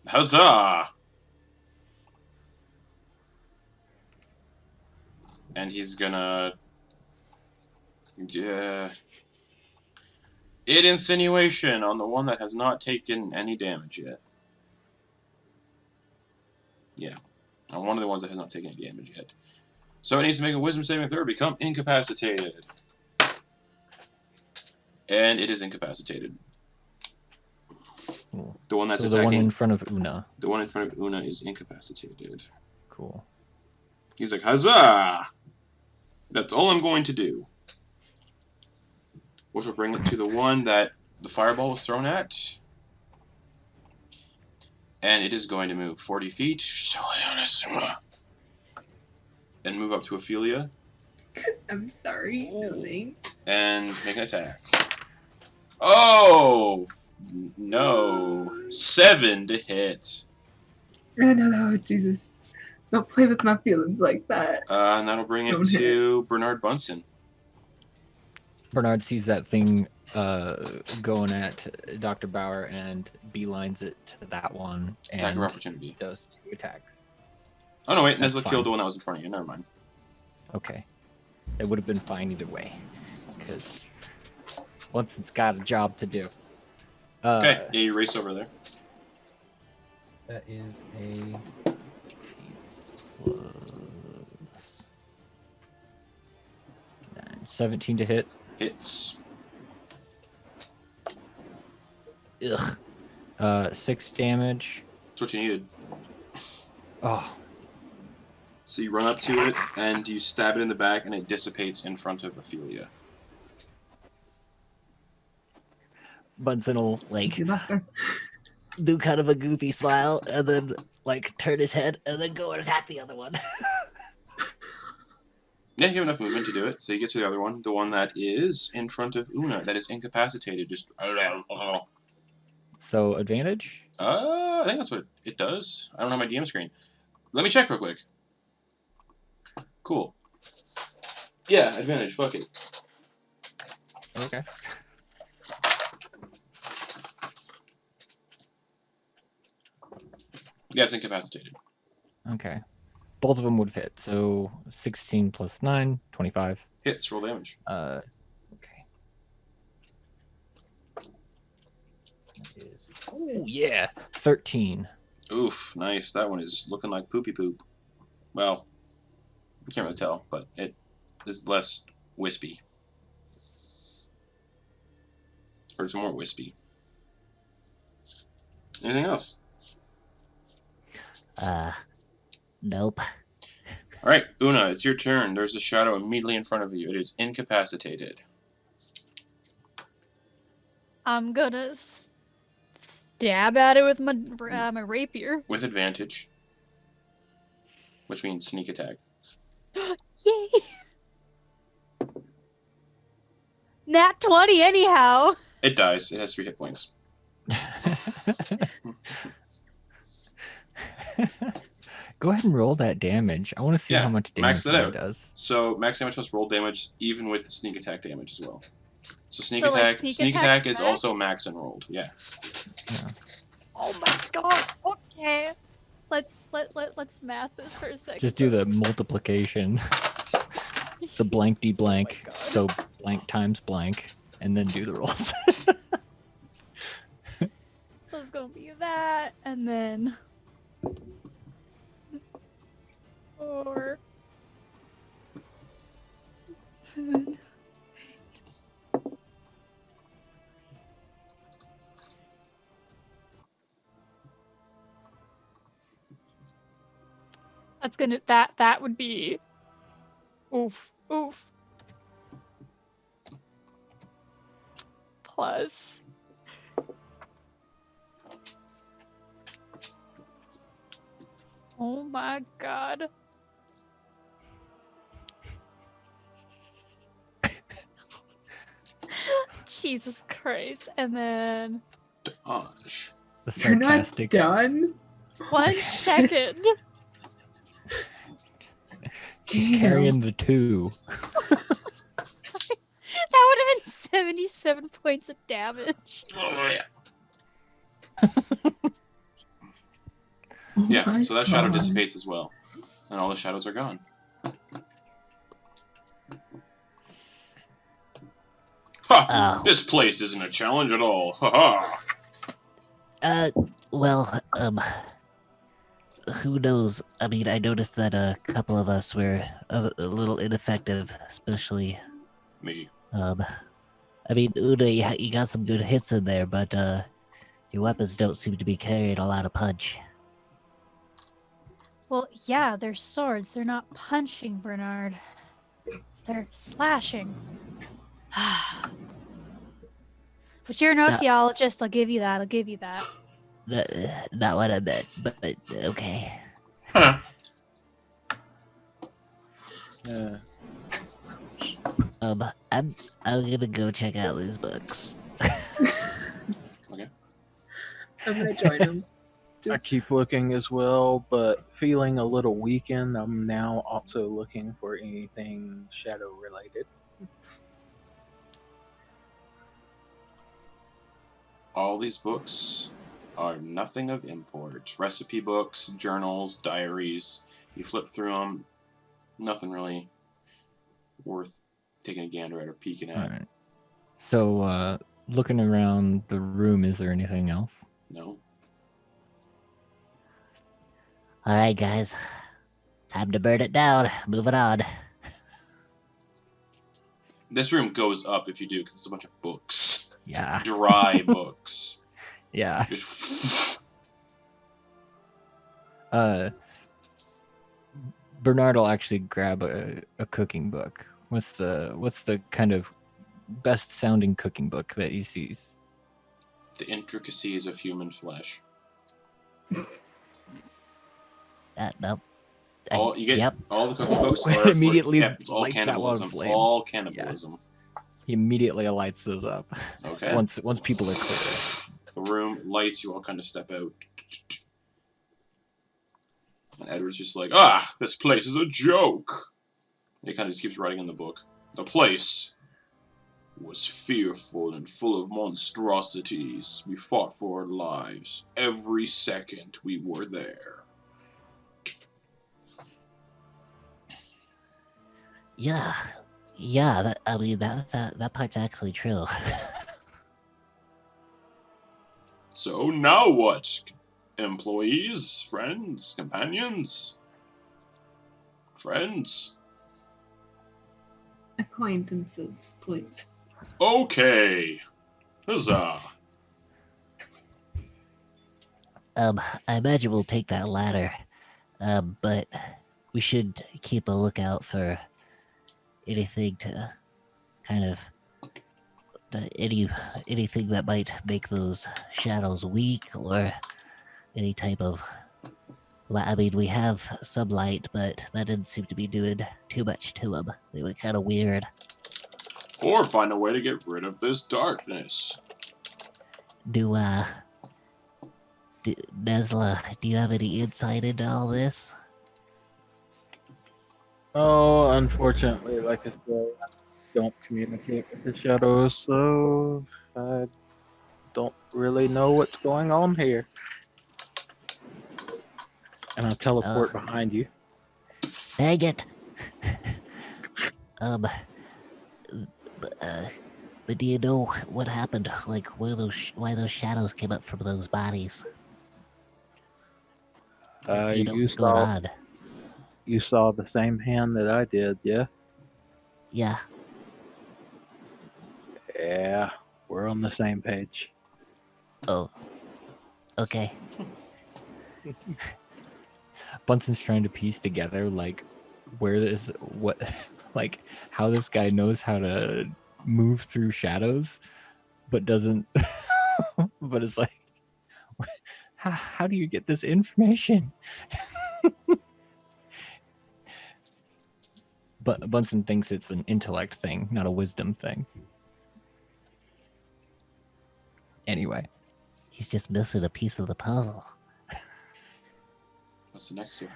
Huzzah! And he's gonna Id insinuation on the one that has not taken any damage yet. Yeah. On one of the ones that has not taken any damage yet. So it needs to make a wisdom saving throw, become incapacitated. And it is incapacitated. Cool. The one that's So the one attacking. in front of Una. The one in front of Una is incapacitated. Cool. He's like, huzzah! That's all I'm going to do. Which will bring it to the one that the fireball was thrown at. And it is going to move 40 feet. And move up to Ophelia. I'm sorry. No thanks. And make an attack. Oh! No. 7 to hit. No, Jesus. Don't play with my feelings like that. And that'll bring it Don't hit. to Bernard Bunsen. Bernard sees that thing going at Dr. Bauer and beelines it to that one. Attack And of opportunity. does 2 attacks. Oh no, wait. That's Nesla fine. killed the one that was in front of you. Never mind. Okay. It would have been fine either way. Because once it's got a job to do. Okay, yeah, you race over there. That is a plus 9. 17 to hit. Hits. Ugh. 6 damage. That's what you needed. Oh, So you run up to it, and you stab it in the back, and it dissipates in front of Ophelia. Bunsen will like You left her. do kind of a goofy smile and then like turn his head and then go and attack the other one. Yeah, you have enough movement to do it. So you get to the other one, the one that is in front of Una, that is incapacitated. Just so advantage? I think that's what it does. I don't have my DM screen. Let me check real quick. Cool. Yeah, advantage. Fuck it. Okay. Yeah, it's incapacitated. Okay. Both of them would fit. So 16 plus 9, 25. Hits. Roll damage. Okay. Oh yeah, 13. Oof, nice. That one is looking like poopy poop. Well, you can't really tell, but it is less wispy. Or it's more wispy. Anything else? Nope. All right, Una, it's your turn. There's a shadow immediately in front of you. It is incapacitated. I'm gonna stab at it with my my rapier. With advantage. Which means sneak attack. Yay! Nat 20 anyhow. It dies. It has 3 hit points. Go ahead and roll that damage. I want to see Yeah, how much max damage it it out. does. So max damage plus roll damage, even with the sneak attack damage as well. So sneak So, like, attack, sneak sneak attack's attack is max? also max and rolled. Yeah. Yeah. Oh my god. Okay. Let's math this for a second. Just do the multiplication. The blank d blank. Oh my So blank times blank. And then do the rolls. So it's gonna be that, and then 4, 7. That's gonna that would be oof. Plus oh my god. Jesus Christ. And then Dodge. The You're not sarcastic. done? 1 second. She's Damn. carrying the 2. That would have been 77 points of damage. Oh, yeah. Oh Yeah, my so that shadow God. dissipates as well. And all the shadows are gone. Ha! Oh. This place isn't a challenge at all. Ha ha! Well, who knows? I mean, I noticed that a couple of us were a little ineffective, especially, Me. I mean, Una, you got some good hits in there, but, your weapons don't seem to be carrying a lot of punch. Well, yeah, they're swords. They're not punching, Bernard. They're slashing. But you're an archaeologist. I'll give you that. Not what I meant, but okay. Huh. I'm gonna go check out these books. Okay. I'm gonna join him. I keep looking as well, but feeling a little weakened. I'm now also looking for anything shadow related. All these books are nothing of import. Recipe books, journals, diaries. You flip through them, nothing really worth taking a gander at or peeking at. Alright. So, looking around the room, is there anything else? No. Alright, guys. Time to burn it down. Moving on. This room goes up if you do, because it's a bunch of books. Yeah. Dry books. Yeah. Just Bernard will actually grab a cooking book. What's the kind of best sounding cooking book that he sees? The Intricacies of Human Flesh. Nope. All you get, Yep. all the cooking books are Immediately it's all lights that one cannibalism. flame. All cannibalism. He immediately lights those up. Okay. Once people are clear. The room lights, you all kind of step out. And Edward's just like, this place is a joke. And he kind of just keeps writing in the book. The place was fearful and full of monstrosities. We fought for our lives. Every second we were there. Yeah. That part's actually true. So now what? Employees? Friends? Companions? Friends? Acquaintances, please. Okay. Huzzah. I imagine we'll take that ladder But we should keep a lookout for anything to kind of anything that might make those shadows weak or any type of. I mean, we have some light, but that didn't seem to be doing too much to them. They were kind of weird. Or find a way to get rid of this darkness. Nesla, do you have any insight into all this? Oh, unfortunately, like I said, I don't communicate with the shadows, so I don't really know what's going on here. And I'll teleport behind you. Dang it! But do you know what happened? Like, why those shadows came up from those bodies? Do you know what's going on? You saw the same hand that I did, yeah? Yeah. Yeah, we're on the same page. Oh. Okay. Bunsen's trying to piece together like like how this guy knows how to move through shadows, but doesn't. But it's like, how do you get this information? But Bunsen thinks it's an intellect thing, not a wisdom thing. Anyway, he's just missing a piece of the puzzle. What's the next step?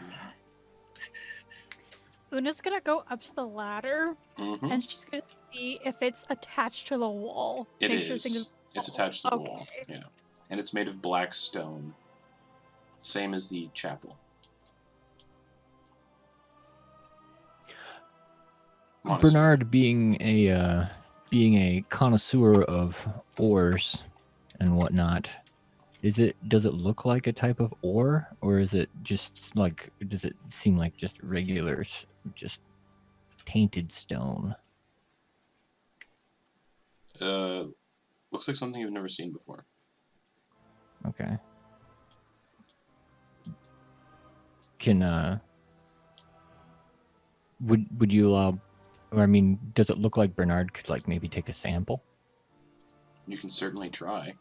Una's gonna go up to the ladder, and she's gonna see if it's attached to the wall. It is. It's attached to the wall. Yeah, and it's made of black stone, same as the chapel. Monastery. Bernard, being a connoisseur of ores and whatnot, does it look like a type of ore, or is it just like, does it seem like just regular, just tainted stone? Looks like something you've never seen before. Okay. Can would you allow, or I mean, does it look like Bernard could like maybe take a sample? You can certainly try.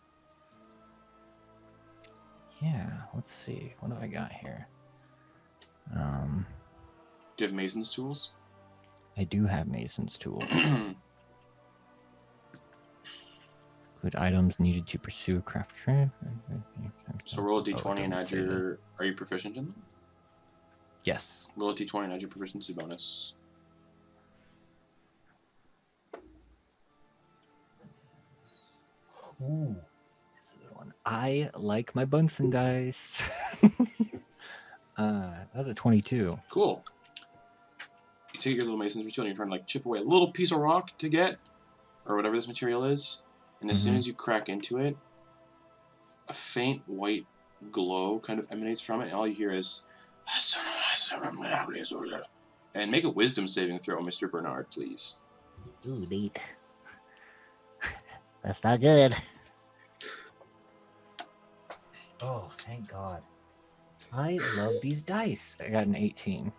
Yeah, let's see. What do I got here? Do you have Mason's tools? I do have Mason's tools. Good items needed to pursue a craft trade. So roll a d20 and add your... Are you proficient in them? Yes. Roll a d20 and add your proficiency bonus. Ooh. I like my Bunsen dice. That's a 22. Cool. You take your little mason's tool and you're trying to like chip away a little piece of rock to get, or whatever this material is, and as soon as you crack into it, a faint white glow kind of emanates from it, and all you hear is, and make a wisdom saving throw, Mr. Bernard, please. Ooh, neat. That's not good. Oh, thank God. I love these dice. I got an 18.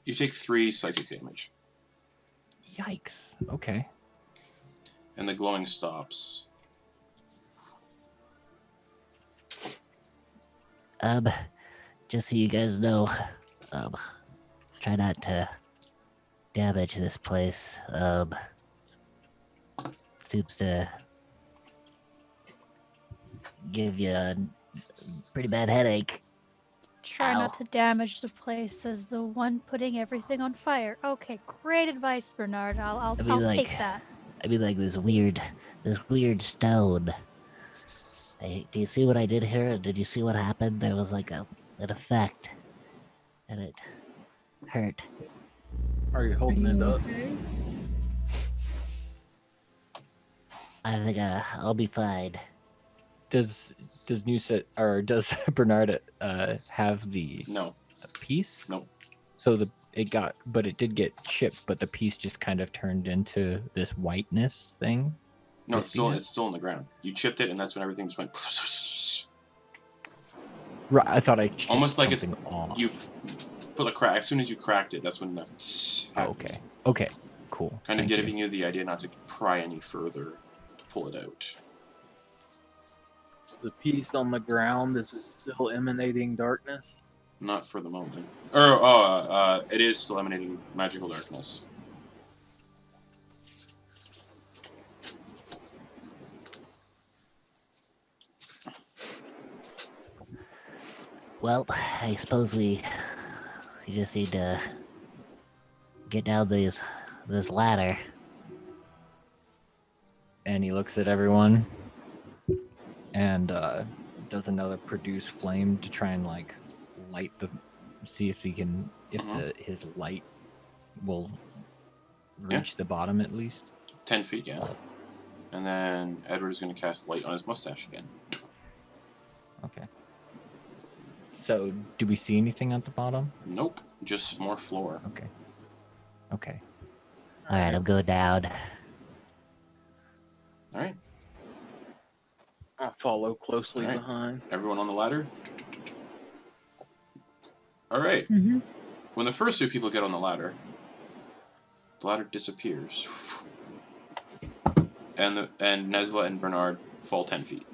You take 3 psychic damage. Yikes. Okay. And the glowing stops. Just so you guys know, try not to damage this place. Seems to give you a pretty bad headache. Try not to damage the place as the one putting everything on fire. Okay, great advice, Bernard. I'll take that. I mean, like this weird stone. Do you see what I did here? Did you see what happened? There was like an effect, and it hurt. Are you holding it up? I think I'll be fine. Does Bernard have the piece? No. So it did get chipped, but the piece just kind of turned into this whiteness thing. No, it's still in the ground. You chipped it, and that's when everything just went. Right, I thought I checked Almost like it's something off. you put a crack. As soon as you cracked it, that's when the Oh, happened. okay. Okay. Cool. Kind of Thank giving you the idea not to pry any further to pull it out. The piece on the ground, is it still emanating darkness? Not for the moment. It is still emanating magical darkness. Well, I suppose we just need to get down this ladder. And he looks at everyone and does another produce flame to try and like light the, see if he can, if his light will reach the bottom at least. 10 feet, yeah. And then Edward is going to cast light on his mustache again. Okay. So, do we see anything at the bottom? Nope, just more floor. Okay. Okay. All right, I'm going down. All right, I'll follow closely All right. behind. everyone on the ladder. All right. Mm-hmm. When the first two people get on the ladder disappears, and Nesla and Bernard fall 10 feet.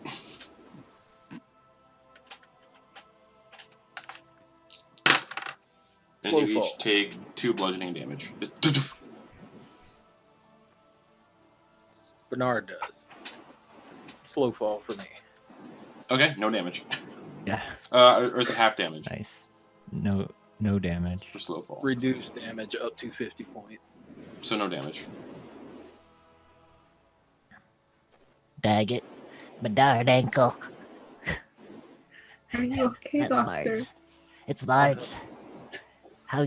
And Slow you fall. each take 2 bludgeoning damage. Bernard does. Slow fall for me. Okay, no damage. Yeah. Or is it half damage Nice. No damage. for slow fall? Reduce damage up to 50 points. So no damage. Dag it. Bernard ankle. Are you okay, That's Doctor? smarts. It's smarts. How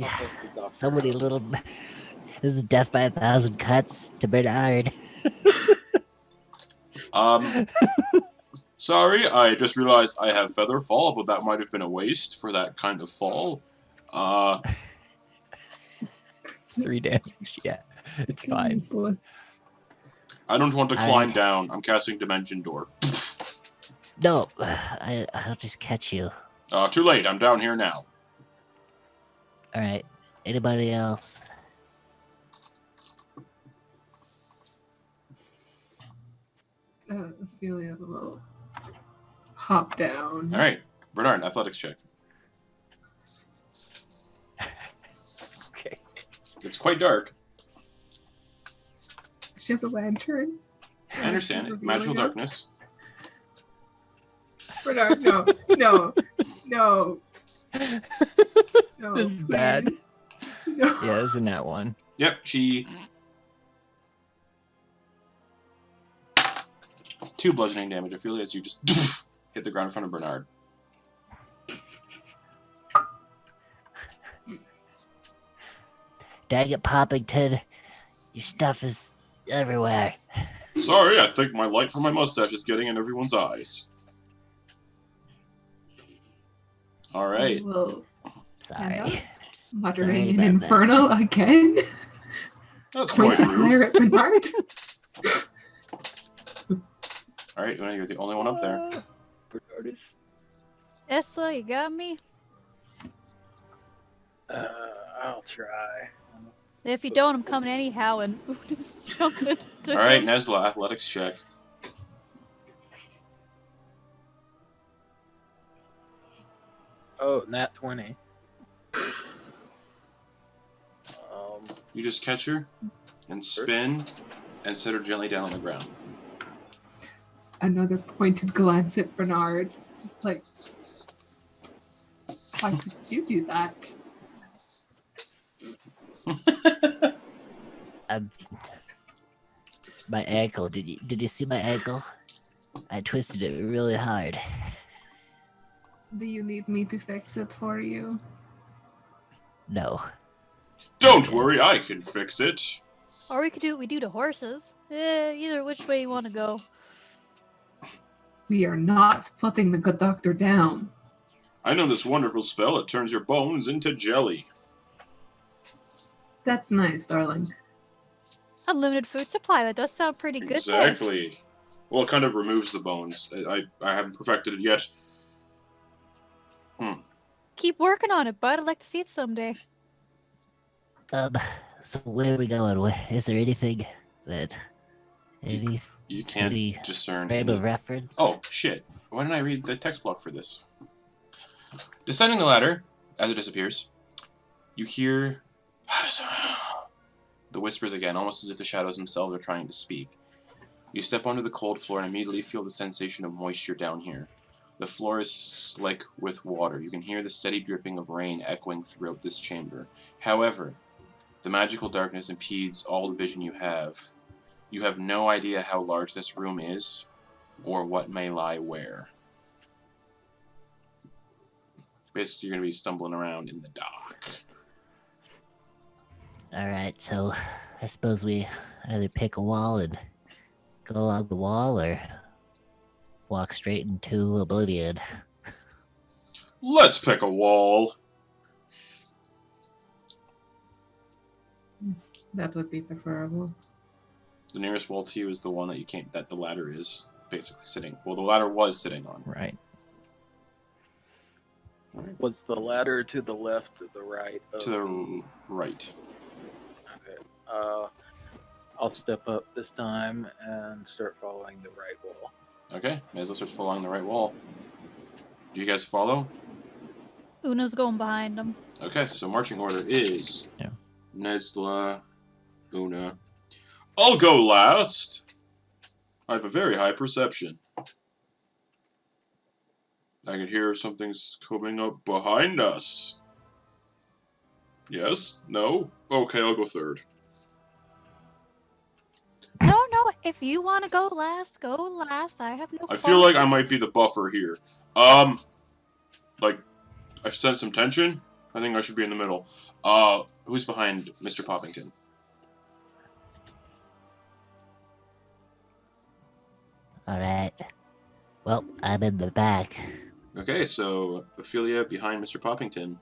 so many little. This is death by 1,000 cuts to Bernard. Sorry, I just realized I have feather fall, but that might have been a waste for that kind of fall. 3 damage. Yeah, it's fine. Useless. I don't want to I- climb down. I'm casting Dimension Door. No, I'll just catch you. Too late. I'm down here now. All right. Anybody else? Ophelia will hop down. All right, Bernard, athletics check. Okay. It's quite dark. She has a lantern. I understand it. Magical Revealing it. darkness. Bernard, no, no, no. No, This is please. bad. No. Yeah, isn't that one? Yep, she... 2 bludgeoning damage. Ophelia, as you just hit the ground in front of Bernard. Dang it, Poppington. Your stuff is everywhere. Sorry, I think my light from my mustache is getting in everyone's eyes. All right. Will stand up, Sorry. muttering Sorry in about that. Infernal again. That's Point quite to rude. glare at Bernard. All right, well, you're the only one up there. Bernard is. Nesla, you got me? I'll try. If you don't, I'm coming anyhow and just jumping into All right, him. Nesla, athletics check. Oh, nat 20. You just catch her and spin and set her gently down on the ground. Another pointed glance at Bernard. Just like, why could you do that? My ankle. Did you see my ankle? I twisted it really hard. Do you need me to fix it for you? No. Don't worry, I can fix it. Or we could do what we do to horses. Either which way you want to go. We are not putting the good doctor down. I know this wonderful spell. It turns your bones into jelly. That's nice, darling. Unlimited food supply. That does sound pretty good. There. Exactly. Well, it kind of removes the bones. I haven't perfected it yet. Keep working on it, bud. I'd like to see it someday. So where are we going? Is there anything that any You can't any discern frame any... of reference? Oh, shit. Why didn't I read the text block for this? Descending the ladder, as it disappears, you hear the whispers again, almost as if the shadows themselves are trying to speak. You step onto the cold floor and immediately feel the sensation of moisture down here. The floor is slick with water. You can hear the steady dripping of rain echoing throughout this chamber. However, the magical darkness impedes all the vision you have. You have no idea how large this room is, or what may lie where. Basically, you're going to be stumbling around in the dark. Alright, so I suppose we either pick a wall and go along the wall or walk straight into oblivion. Let's pick a wall. That would be preferable. The nearest wall to you is the one that you can't. That the ladder is basically sitting. Well, the ladder was sitting on. Right. Was the ladder to the left or the right? To the right. Okay. I'll step up this time and start following the right wall. Okay, Nesla starts following the right wall. Do you guys follow? Una's going behind him. Okay, so marching order is Yeah. Nesla, Una. I'll go last. I have a very high perception. I can hear something's coming up behind us. Yes? No? Okay, I'll go third. No, if you want to go last, go last. I have no I feel like I qualms. might be the buffer here. Like, I've sensed some tension. I think I should be in the middle. Who's behind Mr. Poppington? Alright. Well, I'm in the back. Okay, so Ophelia behind Mr. Poppington.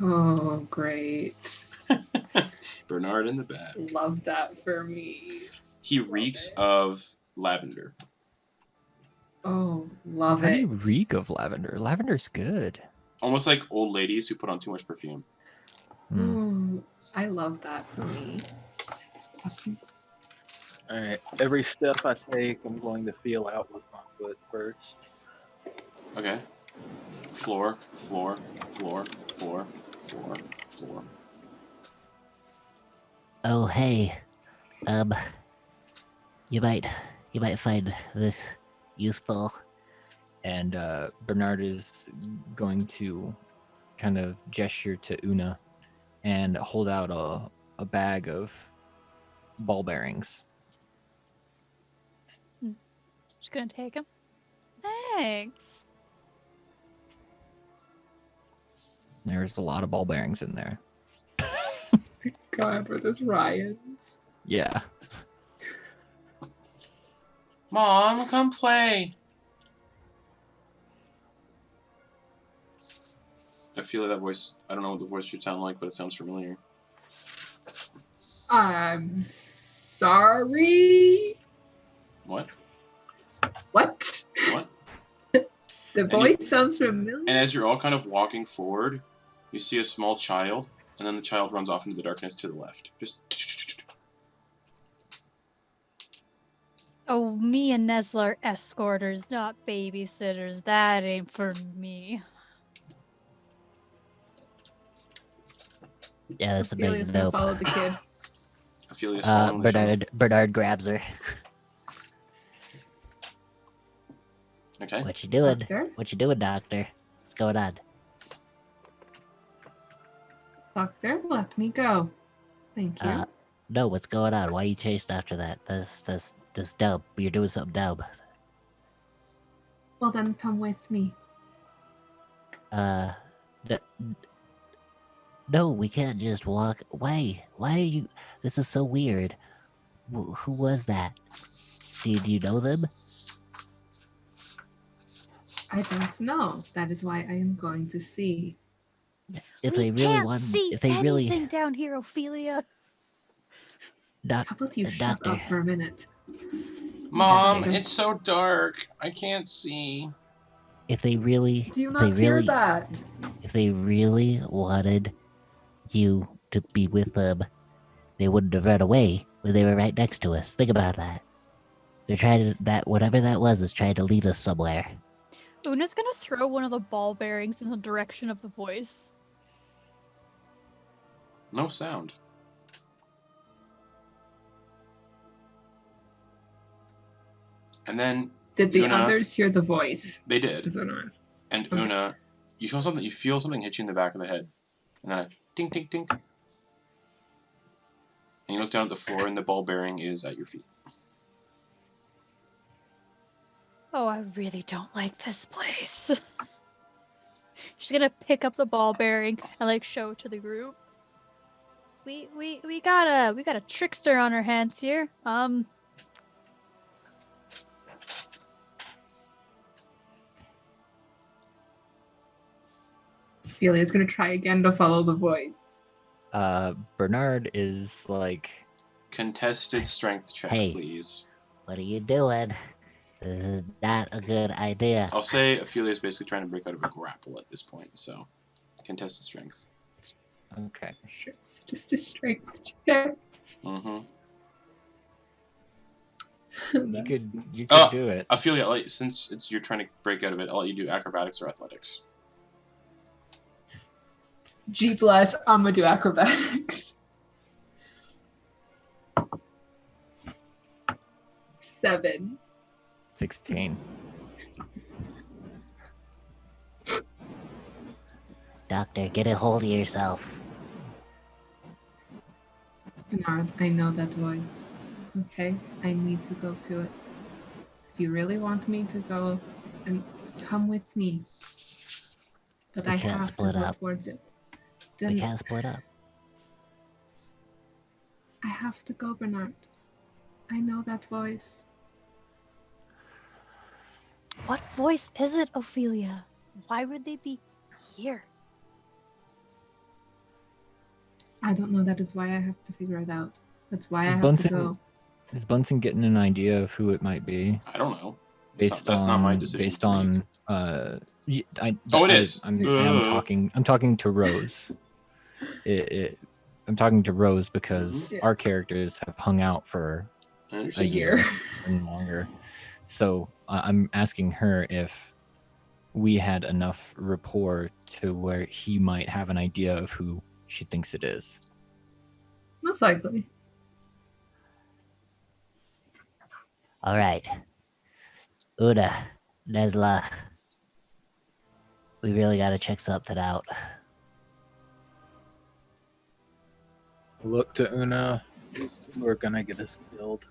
Oh, great. Bernard in the back. Love that for me. He reeks of lavender. Oh, love How do it. you reek of lavender? Lavender's good. Almost like old ladies who put on too much perfume. Mm. Ooh, I love that for me. Alright, every step I take, I'm going to feel out with my foot first. Okay. Floor, floor, floor, floor, floor, floor. Oh, hey. You might find this useful. And Bernard is going to kind of gesture to Una and hold out a bag of ball bearings. Just gonna take him. Thanks. There's a lot of ball bearings in there. God, for this Ryan's. Yeah. Mom, come play. I feel that voice. I don't know what the voice should sound like, but it sounds familiar. I'm sorry. What? What? What? The voice sounds familiar. And as you're all kind of walking forward, you see a small child, and then the child runs off into the darkness to the left. Just... Oh, me and Nesla are escorters, not babysitters. That ain't for me. Yeah, that's a big Ophelia's gonna nope. follow the kid. Ophelia's following the child. Bernard grabs her. Okay. What you doing? Doctor? What you doing, doctor? What's going on? Doctor, let me go. Thank you. No, what's going on? Why are you chasing after that? That's dumb. You're doing something dumb. Well, then come with me. No, we can't just walk. Why are you? This is so weird. Who was that? Do you know them? I don't know. That is why I am going to see. If we they really can't want, see if they anything really, down here, Ophelia. How about you shut doctor. up for a minute? Mom, Okay. it's so dark. I can't see. if they really, Do you if they not hear really, that? if they really wanted you to be with them, they wouldn't have run away when they were right next to us. Think about that. They're trying to, that whatever that was is trying to lead us somewhere. Una's gonna throw one of the ball bearings in the direction of the voice. No sound. And then Did the Una, others hear the voice? They did. Is what I'm asking. And Okay. Una, you feel something. You feel something hit you in the back of the head, and then a ding, ding, ding. And you look down at the floor, and the ball bearing is at your feet. Oh, I really don't like this place. She's gonna pick up the ball bearing and like show it to the group. We got a trickster on our hands here. Ophelia's gonna try again to follow the voice. Bernard is like, Contested strength check, Hey. please. What are you doing? This is not a good idea. I'll say Ophelia is basically trying to break out of a grapple at this point, so contested strength. okay. Sure, it's just a strength check. Mm-hmm. You could do it. Ophelia, since you're trying to break out of it, I'll let you do acrobatics or athletics. G bless, I'm gonna do acrobatics. 7. 16. Doctor, get a hold of yourself. Bernard, I know that voice. Okay? I need to go to it. If you really want me to go, then come with me. But We I can't have to split go up. towards it. We Then can't split up. I have to go, Bernard. I know that voice. What voice is it, Ophelia? Why would they be here? I don't know. That is why I have to figure it out. That's why I Is have Bunsen- to go. Is Bunsen getting an idea of who it might be? I don't know. That's not my decision. Based to on make. it is. I'm talking to Rose. I'm talking to Rose because Yeah. our characters have hung out for I a understand. year and longer. So I'm asking her if we had enough rapport to where he might have an idea of who she thinks it is. Most likely. All right. Una, Nesla, we really gotta check something out. Look to Una. We're gonna get us killed.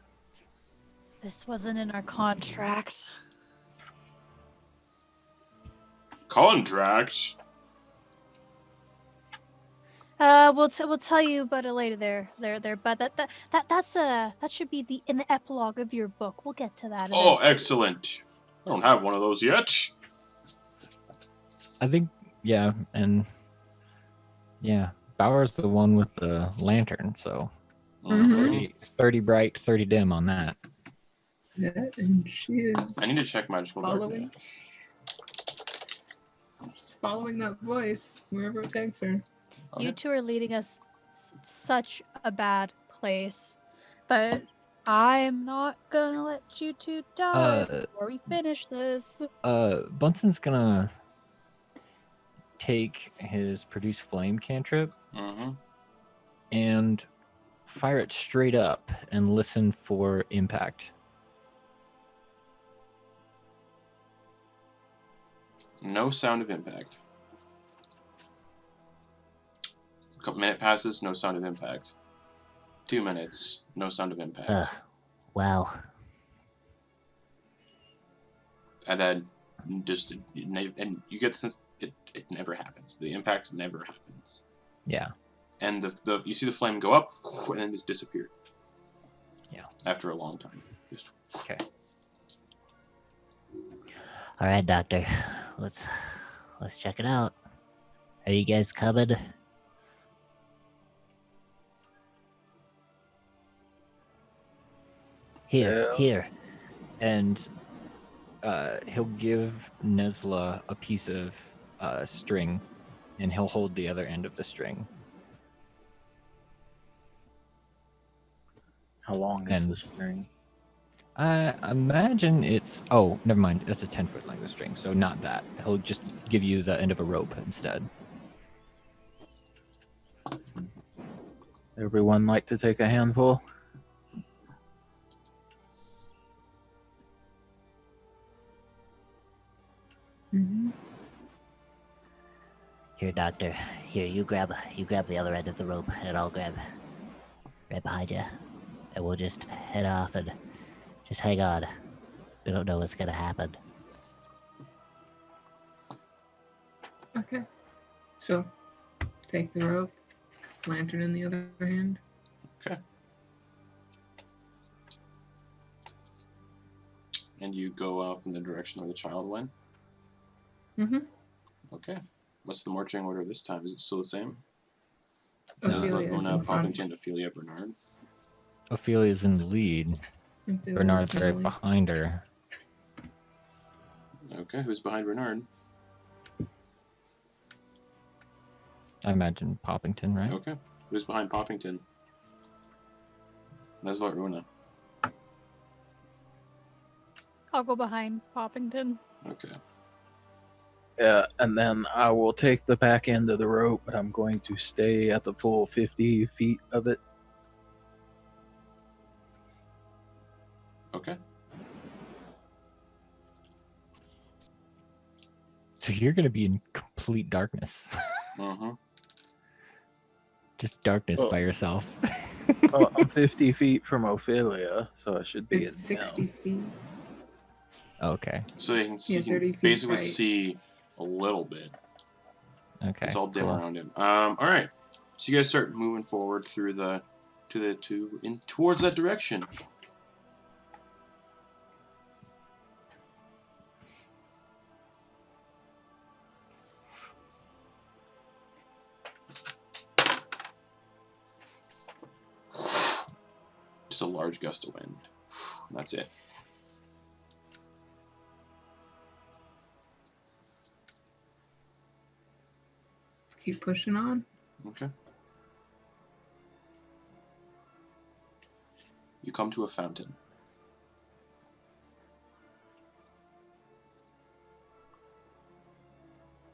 This wasn't in our contract. Contract. We'll tell you about it later. There. But that should be in the epilogue of your book. We'll get to that. Oh, eventually. excellent. I don't have one of those yet. I think, yeah, and yeah, Bauer's the one with the lantern, so Mhm. 30 bright, 30 dim on that. Yeah, and she is I need to check magical following. darkness. Just following that voice wherever it takes her. You Okay. two are leading us such a bad place, but I'm not gonna let you two die before we finish this. Bunsen's gonna take his produce flame cantrip Mm-hmm. and fire it straight up and listen for impact. No sound of impact. A couple minute passes, no sound of impact. 2 minutes, no sound of impact. Wow. And then just and you get the sense it never happens. The impact never happens. Yeah. And the you see the flame go up and then just disappear. Yeah. After a long time. Just Okay. All right, Doctor. Let's check it out. Are you guys coming? Yeah. Here. And he'll give Nesla a piece of string, and he'll hold the other end of the string. How long is the string? I imagine it's... Oh, never mind. It's a 10-foot length of string, so not that. He'll just give you the end of a rope instead. Everyone like to take a handful? Mm-hmm. Here, Doctor. Here, you grab the other end of the rope, and I'll grab right behind you, and we'll just head off and just hang on. We don't know what's gonna happen. Okay. So, take the rope, lantern in the other hand. Okay. And you go off in the direction where the child went? Mm-hmm. Okay. What's the marching order this time? Is it still the same? Ophelia is Nesla, in front. Poppington, Ophelia, Bernard. Ophelia's in the lead. Ophelia Bernard's is in the right lead. behind her. Okay, who's behind Bernard? I imagine Poppington, right? Okay. Who's behind Poppington? Nesla or Una? I'll go behind Poppington. Okay. Yeah, and then I will take the back end of the rope, but I'm going to stay at the full 50 feet of it. Okay. So you're going to be in complete darkness. Mm-hmm. Just darkness Oh. by yourself. Well, I'm 50 feet from Ophelia, so I should be It's in 60 feet. Okay. So you can, Yeah, you 30 can feet basically right. see a little bit. Okay. It's all dim cool. around him. All right. So you guys start moving forward through towards that direction. Just a large gust of wind. That's it. Keep pushing on. Okay. You come to a fountain.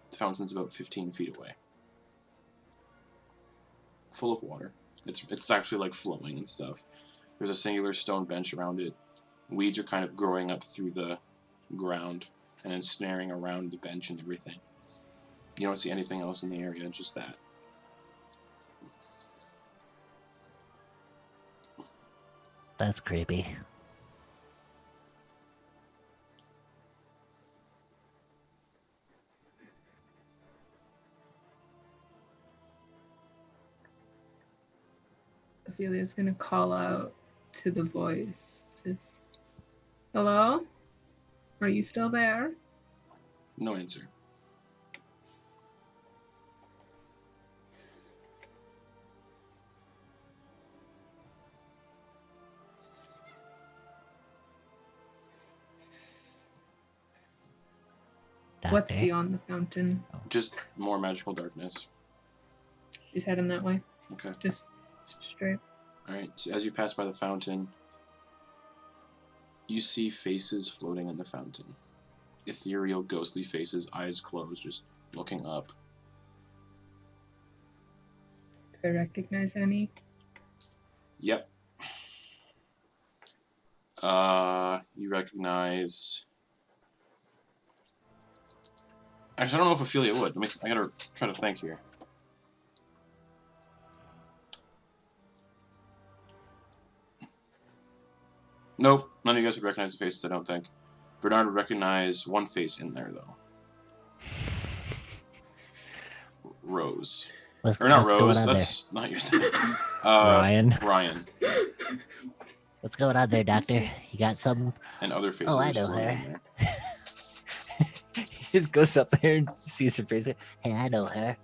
The fountain's about 15 feet away. Full of water. It's actually like flowing and stuff. There's a singular stone bench around it. Weeds are kind of growing up through the ground and ensnaring around the bench and everything. You don't see anything else in the area, just that. That's creepy. Ophelia's gonna call out to the voice. Just, hello? Are you still there? No answer. What's Doctor? beyond the fountain? Just more magical darkness. He's heading that way. Okay. Just straight. Alright, so as you pass by the fountain, you see faces floating in the fountain. Ethereal, ghostly faces, eyes closed, just looking up. Do I recognize any? Yep. You recognize... Actually, I don't know if Ophelia would. I gotta try to think here. Nope, none of you guys would recognize the faces, I don't think. Bernard would recognize one face in there, though. Rose. Or not Rose, that's not your name. Ryan. Ryan. What's going on there, Doctor? You got something? And other faces Oh, I just know floating her. in there. He just goes up there and sees her face. Hey, I know her.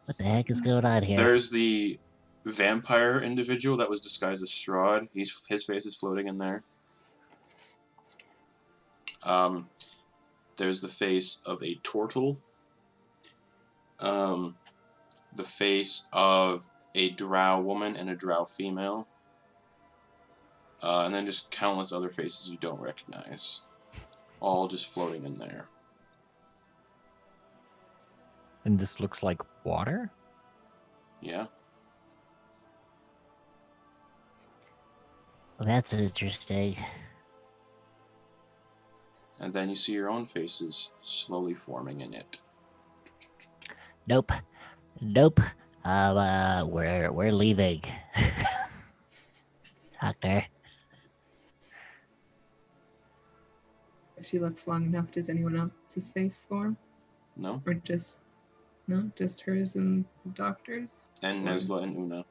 What the heck is going on here? There's the vampire individual that was disguised as Strahd. His face is floating in there. There's the face of a turtle. The face of a drow woman and a drow female. And then just countless other faces you don't recognize. All just floating in there. And this looks like water? Yeah. Well, that's interesting. And then you see your own faces slowly forming in it. Nope. Nope. We're leaving. Doctor. If she looks long enough, does anyone else's face form? No? Or just just hers and the doctor's? And Or Nesla and Una.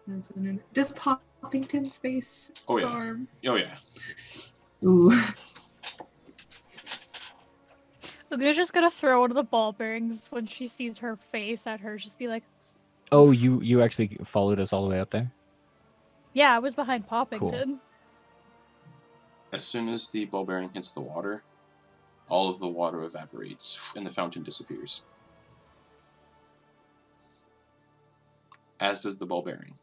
Nesla and Una. Does Poppington's face Oh, yeah. form? Oh, yeah. Ooh. Luna's just gonna throw one of the ball bearings when she sees her face at her. Just be like, Oh, you actually followed us all the way out there? yeah, I was behind Poppington. As soon as the ball bearing hits the water, all of the water evaporates and the fountain disappears. As does the ball bearing.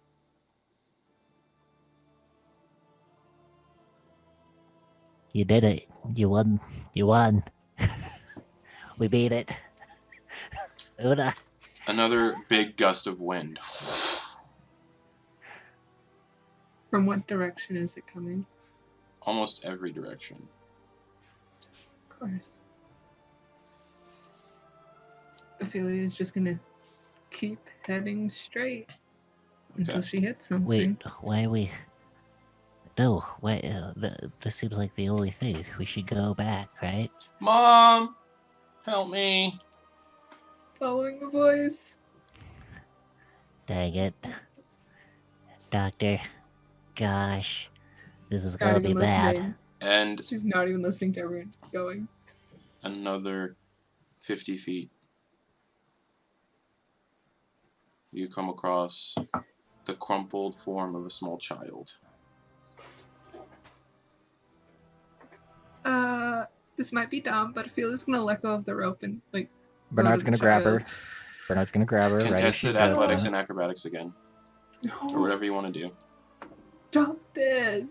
You did it. You won. You won. We beat it. Una. Another big gust of wind. From what direction is it coming? Almost every direction. Of course. Ophelia is just gonna keep heading straight until she hits something. Wait, why are we... No, why, this seems like the only thing. We should go back, right? Mom! Help me! Following the voice. Dang it. Doctor. Gosh. This is Not gonna be even bad. listening. And She's not even listening to everyone, just going. another 50 feet. You come across the crumpled form of a small child. This might be dumb, but Ophelia's gonna let go of the rope and Bernard's the gonna grab her. child. Bernard's gonna grab her right as she Contested does athletics that. and acrobatics again. No, Or whatever you want to do. stop this.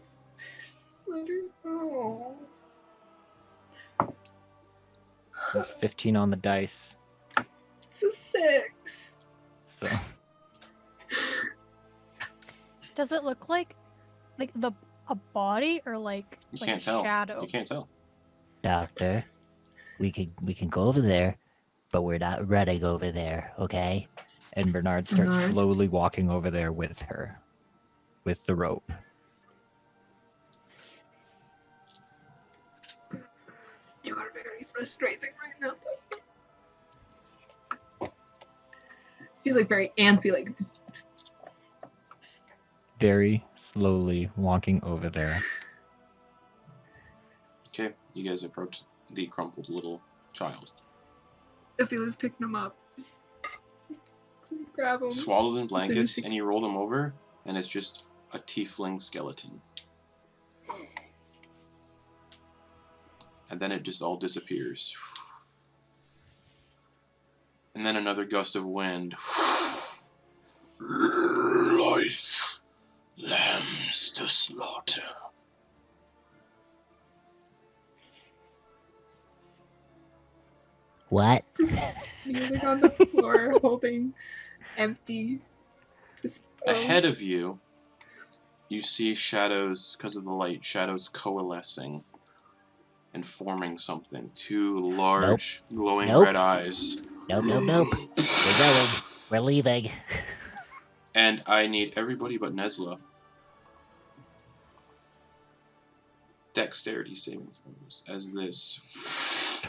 Let her go. 15 on the dice. It's a 6. So Does it look like a body or like You a can't tell. shadow? You can't tell. Doctor. We can go over there, but we're not running over there, okay? and Bernard starts Bernard. slowly walking over there with her. With the rope. You are very frustrating right now. She's very antsy, just Very slowly walking over there. Okay, you guys approach the crumpled little child. Ophelia's picking him up. Just grab him. Swaddled in blankets, she- and you roll him over, and it's just a tiefling skeleton. And then it just all disappears. And then another gust of wind. Like lambs to slaughter. What? Kneeling on the floor, holding empty. Ahead of you, you see shadows, because of the light, shadows coalescing and forming something. Two large, glowing Nope. red eyes. Nope. We're going. We're leaving. And I need everybody but Nesla. Dexterity saving throws as this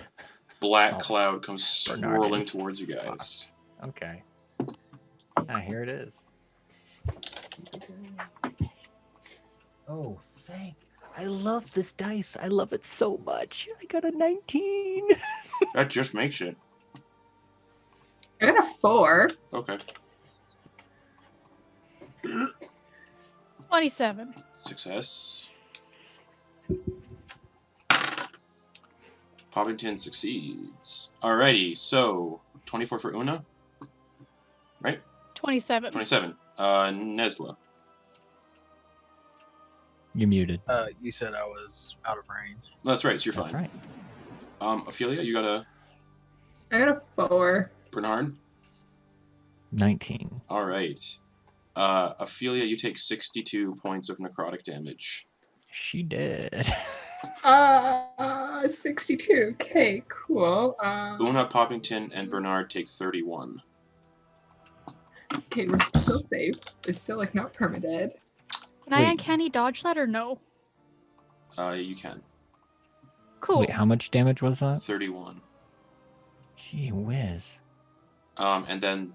black cloud comes Bernard swirling is towards you guys. Okay. Ah, here it is. Oh, thank. I love this dice. I love it so much. I got a 19. That just makes it. I got a 4. Okay. 27. Success. Poppington succeeds. Alrighty, so 24 for Una, right? 27. 27. Nesla. You're muted. You said I was out of range. That's right, so you're That's fine. right. Ophelia, you got a I got a 4. Bernard? 19. Alright. Ophelia, you take 62 points of necrotic damage. She did. 62. Okay, cool. Una, Poppington, and Bernard take 31. Okay, we're still safe. We're still like not permadead. Can I Wait. uncanny dodge that or no? You can. Cool. Wait, how much damage was that? 31. Gee whiz. And then,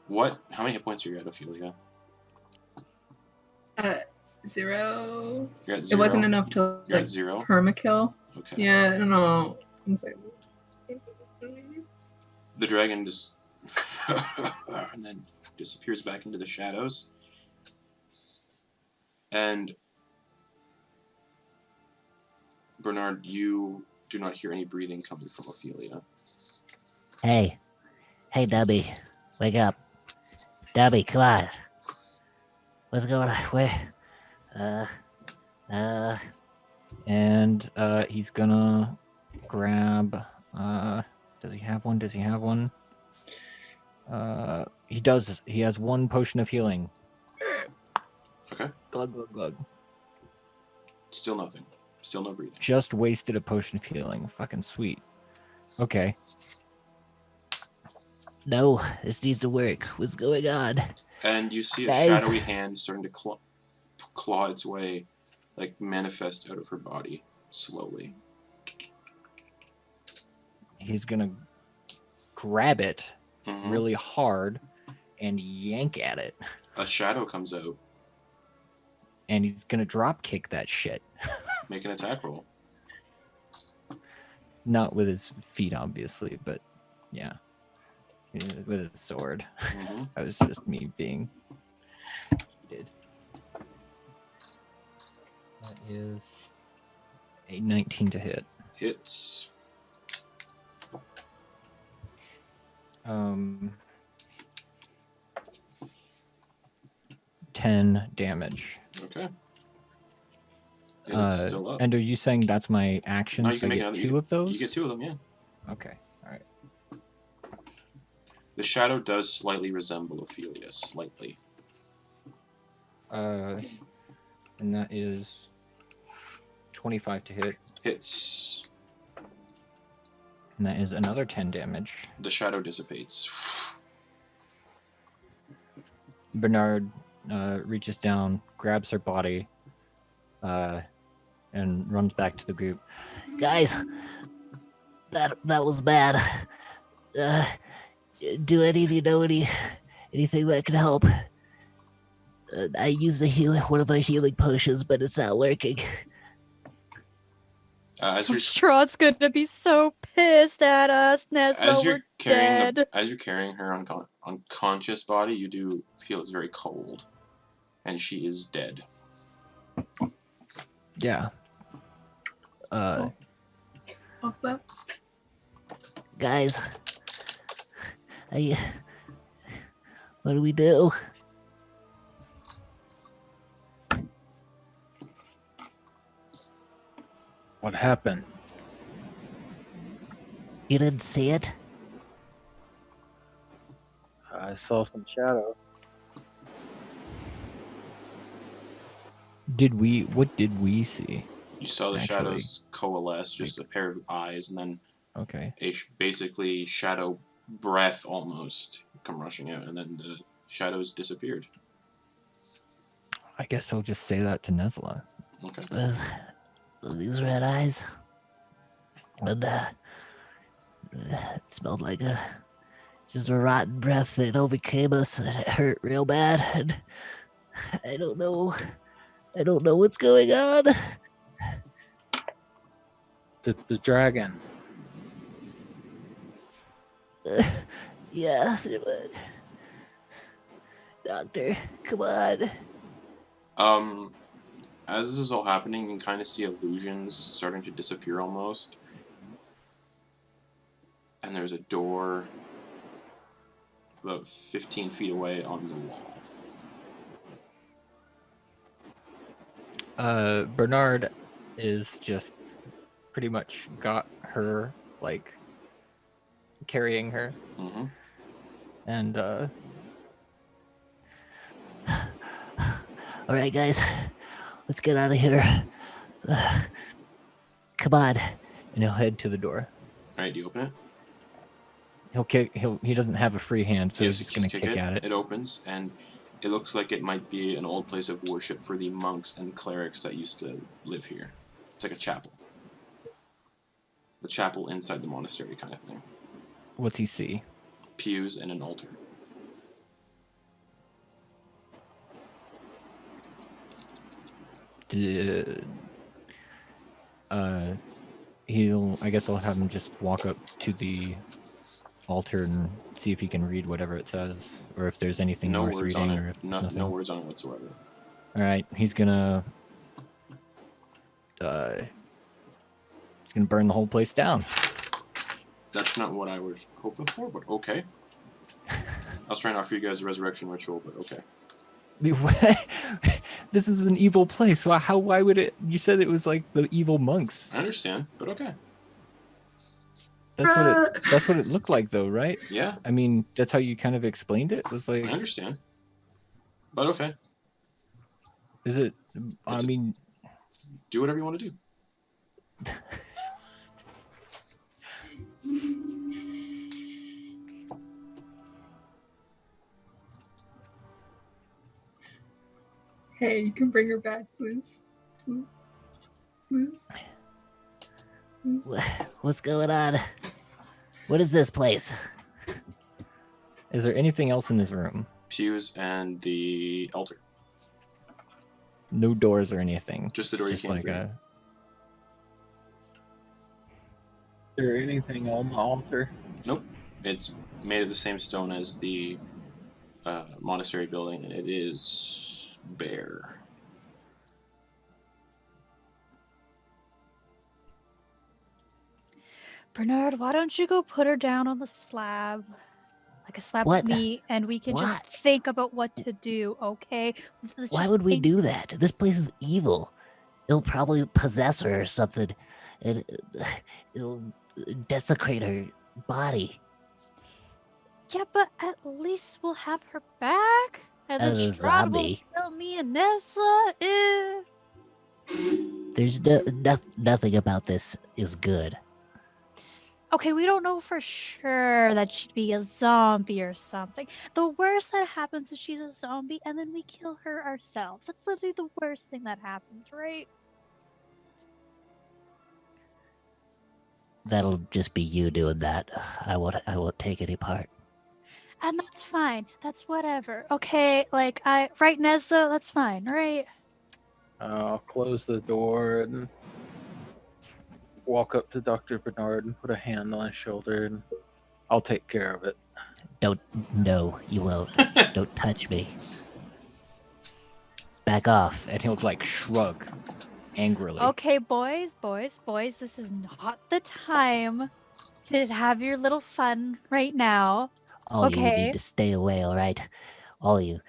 how many hit points are you at, Ophelia? 0. You're at It 0? wasn't enough to You're like at 0? permakill. Okay. Yeah, I don't know. The dragon just and then disappears back into the shadows. And Bernard, you do not hear any breathing coming from Ophelia. Hey, Dubby, wake up. Dubby, come on. What's going on? Where? And he's gonna grab. Does he have one? He does. He has one potion of healing. Okay. Glug glug glug. Still nothing. Still no breathing. Just wasted a potion of healing. Fucking sweet. Okay. No, this needs to work. What's going on? And you see a Guys. shadowy hand starting to claw its way, like manifest out of her body slowly. He's gonna grab it Mhm. really hard and yank at it, A shadow comes out. and he's gonna drop kick that shit. Make an attack roll. Not with his feet, obviously, but yeah, with his sword. Mhm. That was just me being heated. That is a 19 to hit. Hits. 10 damage. Okay. It is still up. And are you saying that's my action? No, you So can I make get another. two of those? You get 2 of them, yeah. Okay. All right. The shadow does slightly resemble Ophelia, slightly. And that is 25 to hit. Hits. And that is another 10 damage. The shadow dissipates. Bernard reaches down, grabs her body, and runs back to the group. Guys, that was bad. Do any of you know anything that can help? I used one of our healing potions, but it's not working. As you're Strahd's gonna be so pissed at us, Nesla. We're dead. as you're carrying her unconscious body, you do feel it's very cold, and she is dead. Yeah. Off that. Guys, what do we do? What happened? You didn't see it? I saw some shadow. What did we see? You saw the Actually. shadows coalesce, just a pair of eyes, and then Okay. basically shadow breath almost come rushing out, and then the shadows disappeared. I guess I'll just say that to Nesla. Okay. These red eyes. And it smelled like just a rotten breath that overcame us, and it hurt real bad. And I don't know what's going on. The dragon. Yeah, but Doctor, come on. As this is all happening, you can kind of see illusions starting to disappear almost. And there's a door about 15 feet away on the wall. Bernard is just pretty much got her, like, carrying her. Mm-hmm. And, All right, guys, let's get out of here. Come on. and he'll head to the door. Alright, do you open it? He doesn't have a free hand, so Yes, he's just you gonna kick kick it. at it. It opens, and it looks like it might be an old place of worship for the monks and clerics that used to live here. It's like a chapel. The chapel inside the monastery kind of thing. What's he see? Pews and an altar. I guess I'll have him just walk up to the altar and see if he can read whatever it says, or if there's anything No worth words reading, on or it. if there's nothing. No words on it whatsoever. All right, he's gonna burn the whole place down. That's not what I was hoping for, but okay. I was trying to offer you guys a resurrection ritual, but okay. This is an evil place. Why would it? You said it was like the evil monks. I understand, but okay. That's what it looked like, though, right? Yeah. I mean, that's how you kind of explained it. It was like, I understand, but okay. Is it? I mean, do whatever you want to do. Hey, you can bring her back, please. Please. Please. Please. What's going on? What is this place? is there anything else in this room? Pews and the altar. No doors or anything. Just the door you Just came like through. Is there anything on the altar? Nope. It's made of the same stone as the monastery building, and it is bare. Bernard, why don't you go put her down on the slab? Like a slab What? of meat, and we can What? just think about what to do, okay? Let's Why just would we think- do that? This place is evil. It'll probably possess her or something. And it'll desecrate her body. Yeah, but at least we'll have her back. And then As a Strahd will zombie. kill me and Nesla. There's nothing about this is good. Okay, we don't know for sure that she'd be a zombie or something. The worst that happens is she's a zombie and then we kill her ourselves. That's literally the worst thing that happens, right? That'll just be you doing that. I won't take any part. And that's fine. That's whatever. Okay, like right, Nesla, that's fine, right? I'll close the door and walk up to Dr. Bernard and put a hand on his shoulder, and I'll take care of it. No, you won't. Don't touch me. Back off. And he'll like shrug angrily. Okay, boys, this is not the time to have your little fun right now. All you Okay. need to stay away, all right? All you.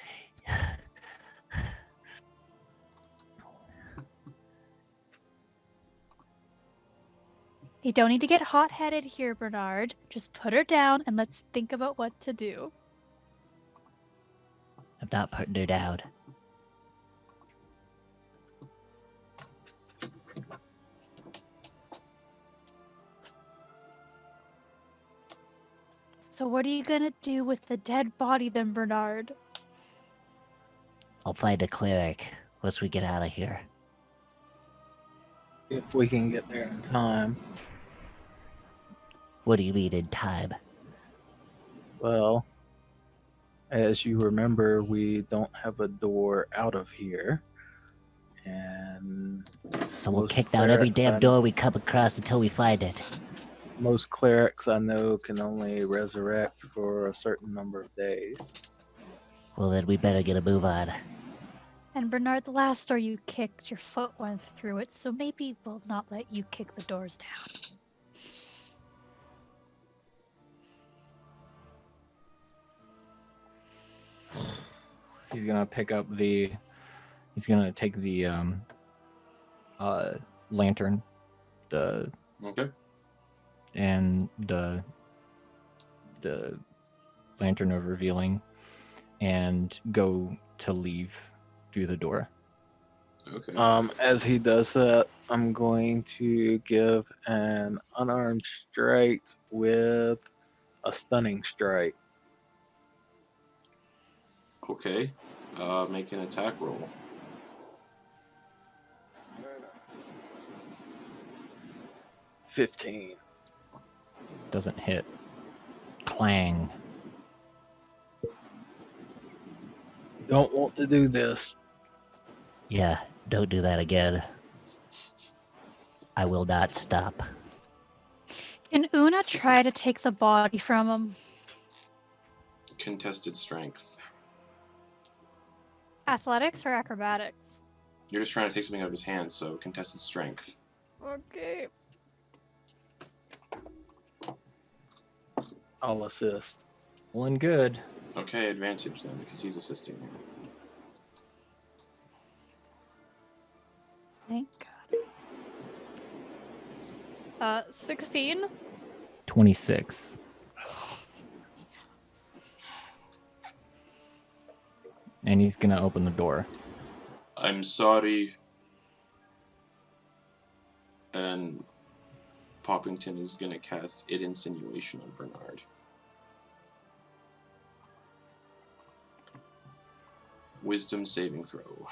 You don't need to get hot-headed here, Bernard. Just put her down and let's think about what to do. I'm not putting her down. So what are you gonna do with the dead body then, Bernard? I'll find a cleric once we get out of here. If we can get there in time. What do you mean in time? Well, as you remember, we don't have a door out of here. And So we'll most kick down every clerics damn door we come across until we find it. most clerics I know can only resurrect for a certain number of days. Well, then we better get a move on. And Bernard, the last door you kicked, your foot went through it, so maybe we'll not let you kick the doors down. he's gonna pick up the. He's gonna take the lantern, Okay. and the lantern of revealing, and go to leave through the door. Okay. As he does that, I'm going to give an unarmed strike with a stunning strike. Okay. Make an attack roll. $15. Doesn't hit. Clang. Don't want to do this. Yeah, don't do that again. I will not stop. Can Una try to take the body from him? Contested strength. Athletics or acrobatics? You're just trying to take something out of his hands, so contested strength. Okay. I'll assist. Well and good. Okay, advantage then, because he's assisting you. Thank God. 16? 26. And he's gonna open the door. I'm sorry. And Poppington is gonna cast Id Insinuation on Bernard. Wisdom saving throw.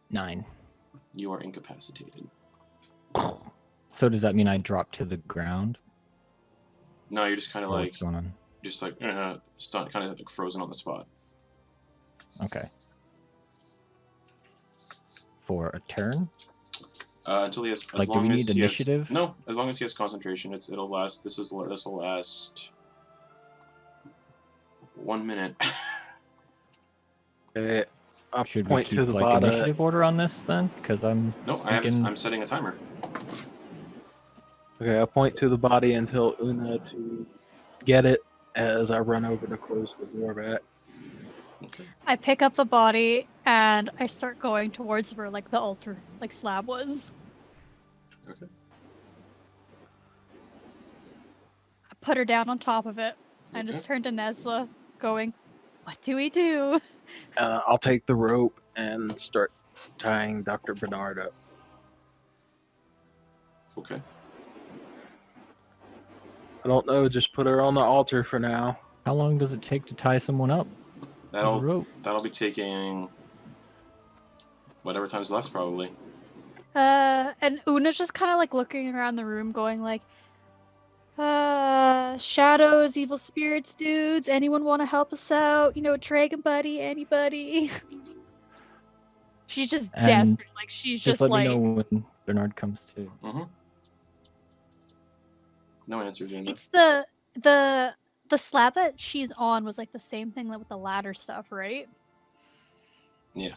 Nine. You are incapacitated. So does that mean I drop to the ground? No, you're just kind of Or like, what's going on? stunned, kind of like frozen on the spot. Okay. For a turn? Until he has, as Like, do long we need as he initiative? Has, no, as long as he has concentration, it'll last. This will last 1 minute. I'll Should we point keep to the like bottom. initiative order on this then? Because I'm No, thinking... I'm setting a timer. Okay, I point to the body and tell Una to get it as I run over to close the door back. Okay. I pick up the body and I start going towards where like the altar like slab was. Okay. I put her down on top of it and Okay. just turn to Nesla, going, "What do we do?" I'll take the rope and start tying Dr. Bernard up. Okay. I don't know, just put her on the altar for now. How long does it take to tie someone up? with a rope? That'll be taking whatever time's left, probably. And Una's just kind of like looking around the room, going like, shadows, evil spirits, dudes. Anyone want to help us out? You know, dragon buddy, anybody? She's just And desperate. Like she's Just just let like, me know when Bernard comes to. Mm-hmm. No answer, Jane. it's the slab that she's on was like the same thing with the ladder stuff, right? Yeah.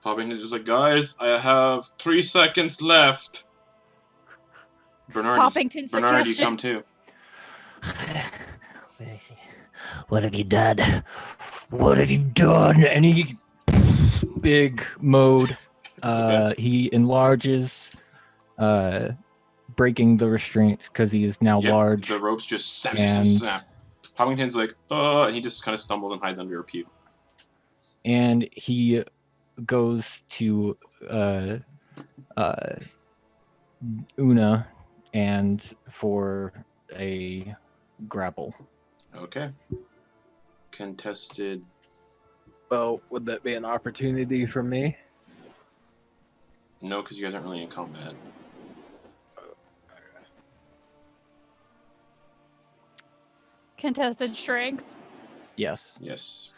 Poppington's just like, guys, I have 3 seconds left. Bernard, Poppington's Bernard, you suggestion. come too. What have you done? What have you Done any big mode. Okay. He enlarges, breaking the restraints because he is now Yeah, large. the ropes just snap, and- snap. Poppington's like, and he just kind of stumbles and hides under a pew. And he goes to Una and for a grapple. Okay. Contested. Well, would that be an opportunity for me? No, because you guys aren't really in combat. Contested strength. Yes. Yes.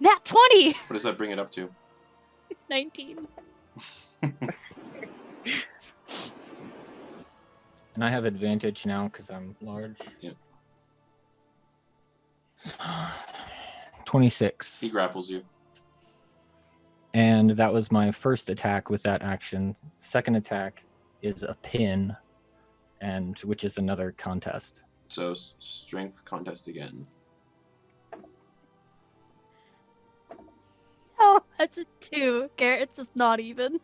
Nat 20! What does that bring it up to? 19. And I have advantage now because I'm large. Yep. 26. He grapples you. And that was my first attack with that action. Second attack is a pin, and which is another contest. So strength contest again. Oh, that's a 2. Garrett's just not even.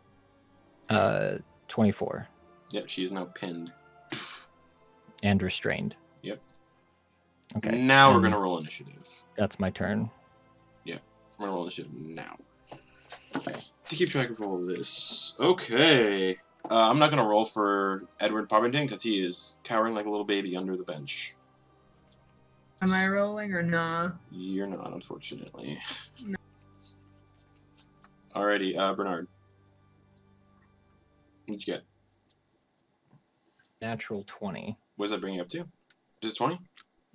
24. Yep, she's now pinned. And restrained. Yep. Okay. Now we're and gonna roll initiative. That's my turn. Yeah, we're gonna roll initiative now. To keep track of all of this. Okay. I'm not gonna roll for Edward Parvington because he is cowering like a little baby under the bench. Am I rolling or nah? You're not, unfortunately. No. Alrighty, Bernard. What'd you get? Natural 20. What does that bring you up to? Is it 20?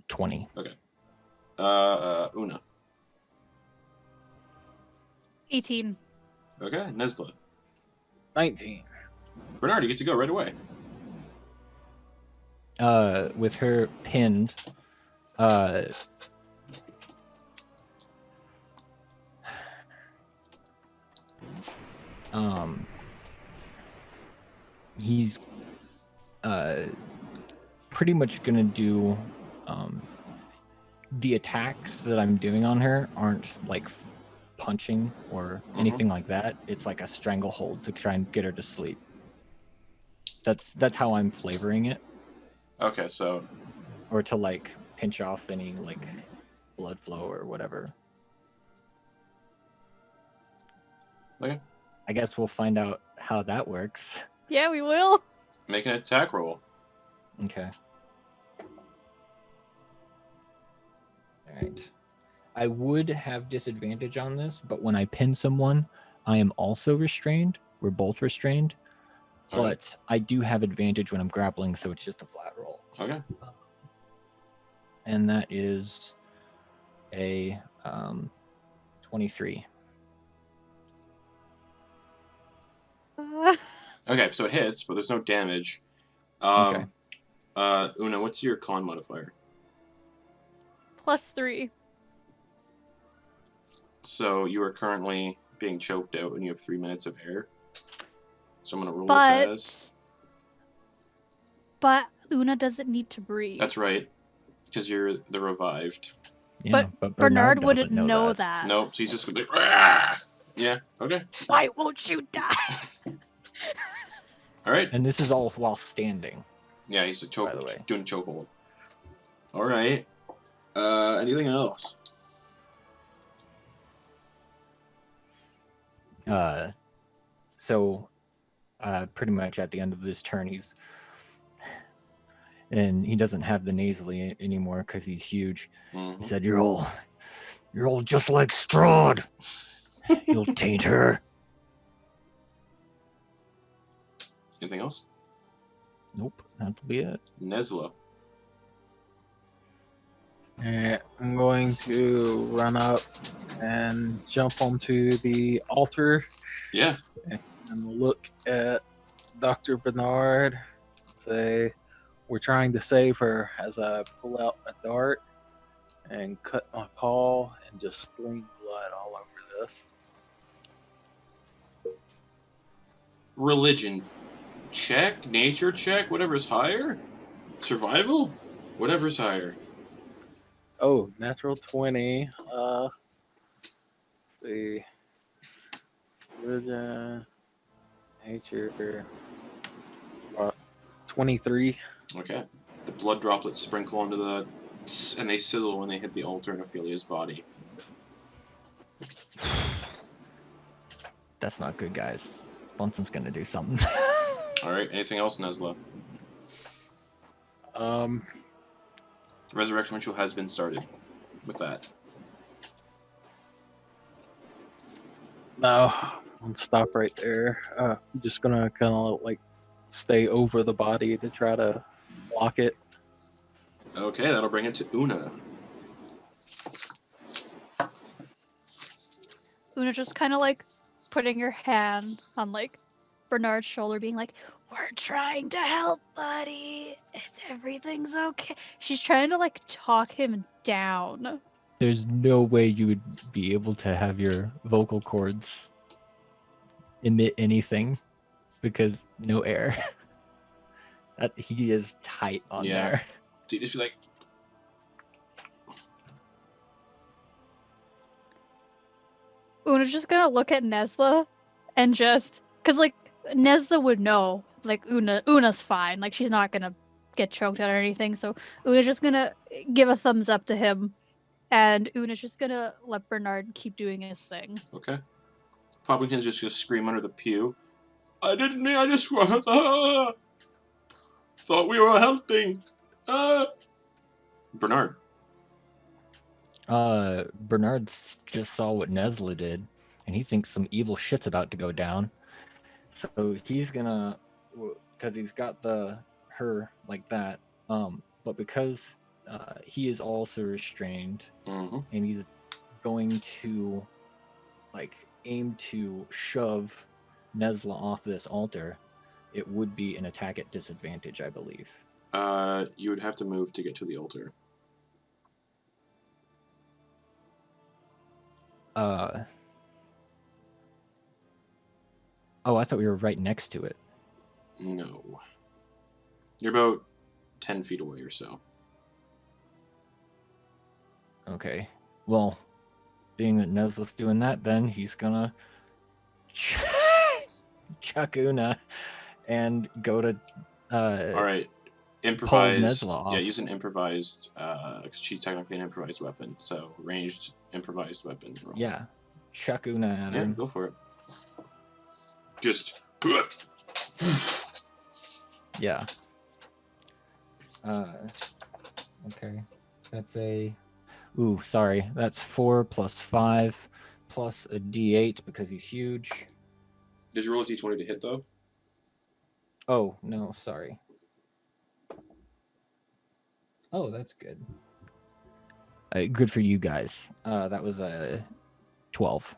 20. Okay. Una. 18. Okay, Nesla. 19. Bernard, you get to go right away. With her pinned, he's pretty much gonna do the attacks that I'm doing on her aren't like punching or anything like that. It's like a stranglehold to try and get her to sleep. That's how I'm flavoring it. Okay, so Or to like pinch off any like blood flow or whatever. Okay. I guess we'll find out how that works. Yeah, we will. make an attack roll. Okay. Alright. I would have disadvantage on this, but when I pin someone, I am also restrained. We're both restrained. Okay. But I do have advantage when I'm grappling, so it's just a flat roll. Okay. And that is a 23. Okay, so it hits, but there's no damage. Okay. Una, what's your con modifier? +3. So you are currently being choked out and you have 3 minutes of air. So I'm going to roll this as... But Una doesn't need to breathe. That's right, because you're the revived. Yeah, But but Bernard doesn't wouldn't know that. Nope, so he's just going to be like... "Rah!" Yeah, okay. Why won't you die? Alright. And this is all while standing. Yeah, he's a By the way. doing chokehold. Alright. Anything else? So pretty much at the end of this turn, and he doesn't have the nasally anymore because he's huge. Mm-hmm. He said, you're all just like Strahd. You'll taint her. Anything else? Nope, that'll be it. Nesla. I'm going to run up and jump onto the altar Yeah. and look at Dr. Bernard. Say, we're trying to save her, as I pull out a dart and cut my paw and just stream blood all over this. Religion check, nature check, whatever's higher. Survival, whatever's higher. Oh, natural 20. Let's see. Religion, nature, 23. Okay. The blood droplets sprinkle onto the... and they sizzle when they hit the altar in Ophelia's body. That's not good, guys. Bunson's gonna do something. Alright, anything else, Nesla? Resurrection ritual has been started with that. No, I'll stop right there. I'm just gonna kind of like stay over the body to try to block it. Okay, that'll bring it to Una. Una just kind of like putting her hand on like Bernard's shoulder, being like, "We're trying to help, buddy. Everything's okay." She's trying to like talk him down. There's no way you would be able to have your vocal cords emit anything because no air. He is tight on there. So you just be like, Una's just gonna look at Nesla and just, cause like Nesla would know, like Una's fine, like she's not gonna get choked out or anything. So Una's just gonna give a thumbs up to him, and Una's just gonna let Bernard keep doing his thing. okay. Poppington's just gonna scream under the pew. I didn't mean. I just thought we were helping. Bernard. Bernard just saw what Nesla did, and he thinks some evil shit's about to go down. So he's gonna, because he's got her like that. But because he is also restrained, Mm-hmm. and he's going to like aim to shove Nesla off this altar, it would be an attack at disadvantage, I believe. You would have to move to get to the altar. Oh, I thought we were right next to it. No. You're about 10 feet away or so. Okay. Well, being that Nesla's doing that, then he's gonna chuck Una and go to Alright. Improvised. Nesla off. Yeah, use an improvised. She's technically an improvised weapon, so ranged improvised weapon roll. Yeah. Chuck Una at Yeah, him. go for it. Just. Yeah. Okay. That's a. Ooh, sorry. That's 4 plus 5 plus a D8 because he's huge. Did you roll a d20 to hit though? Oh, no, sorry. Oh, that's good. Good for you guys. That was a 12.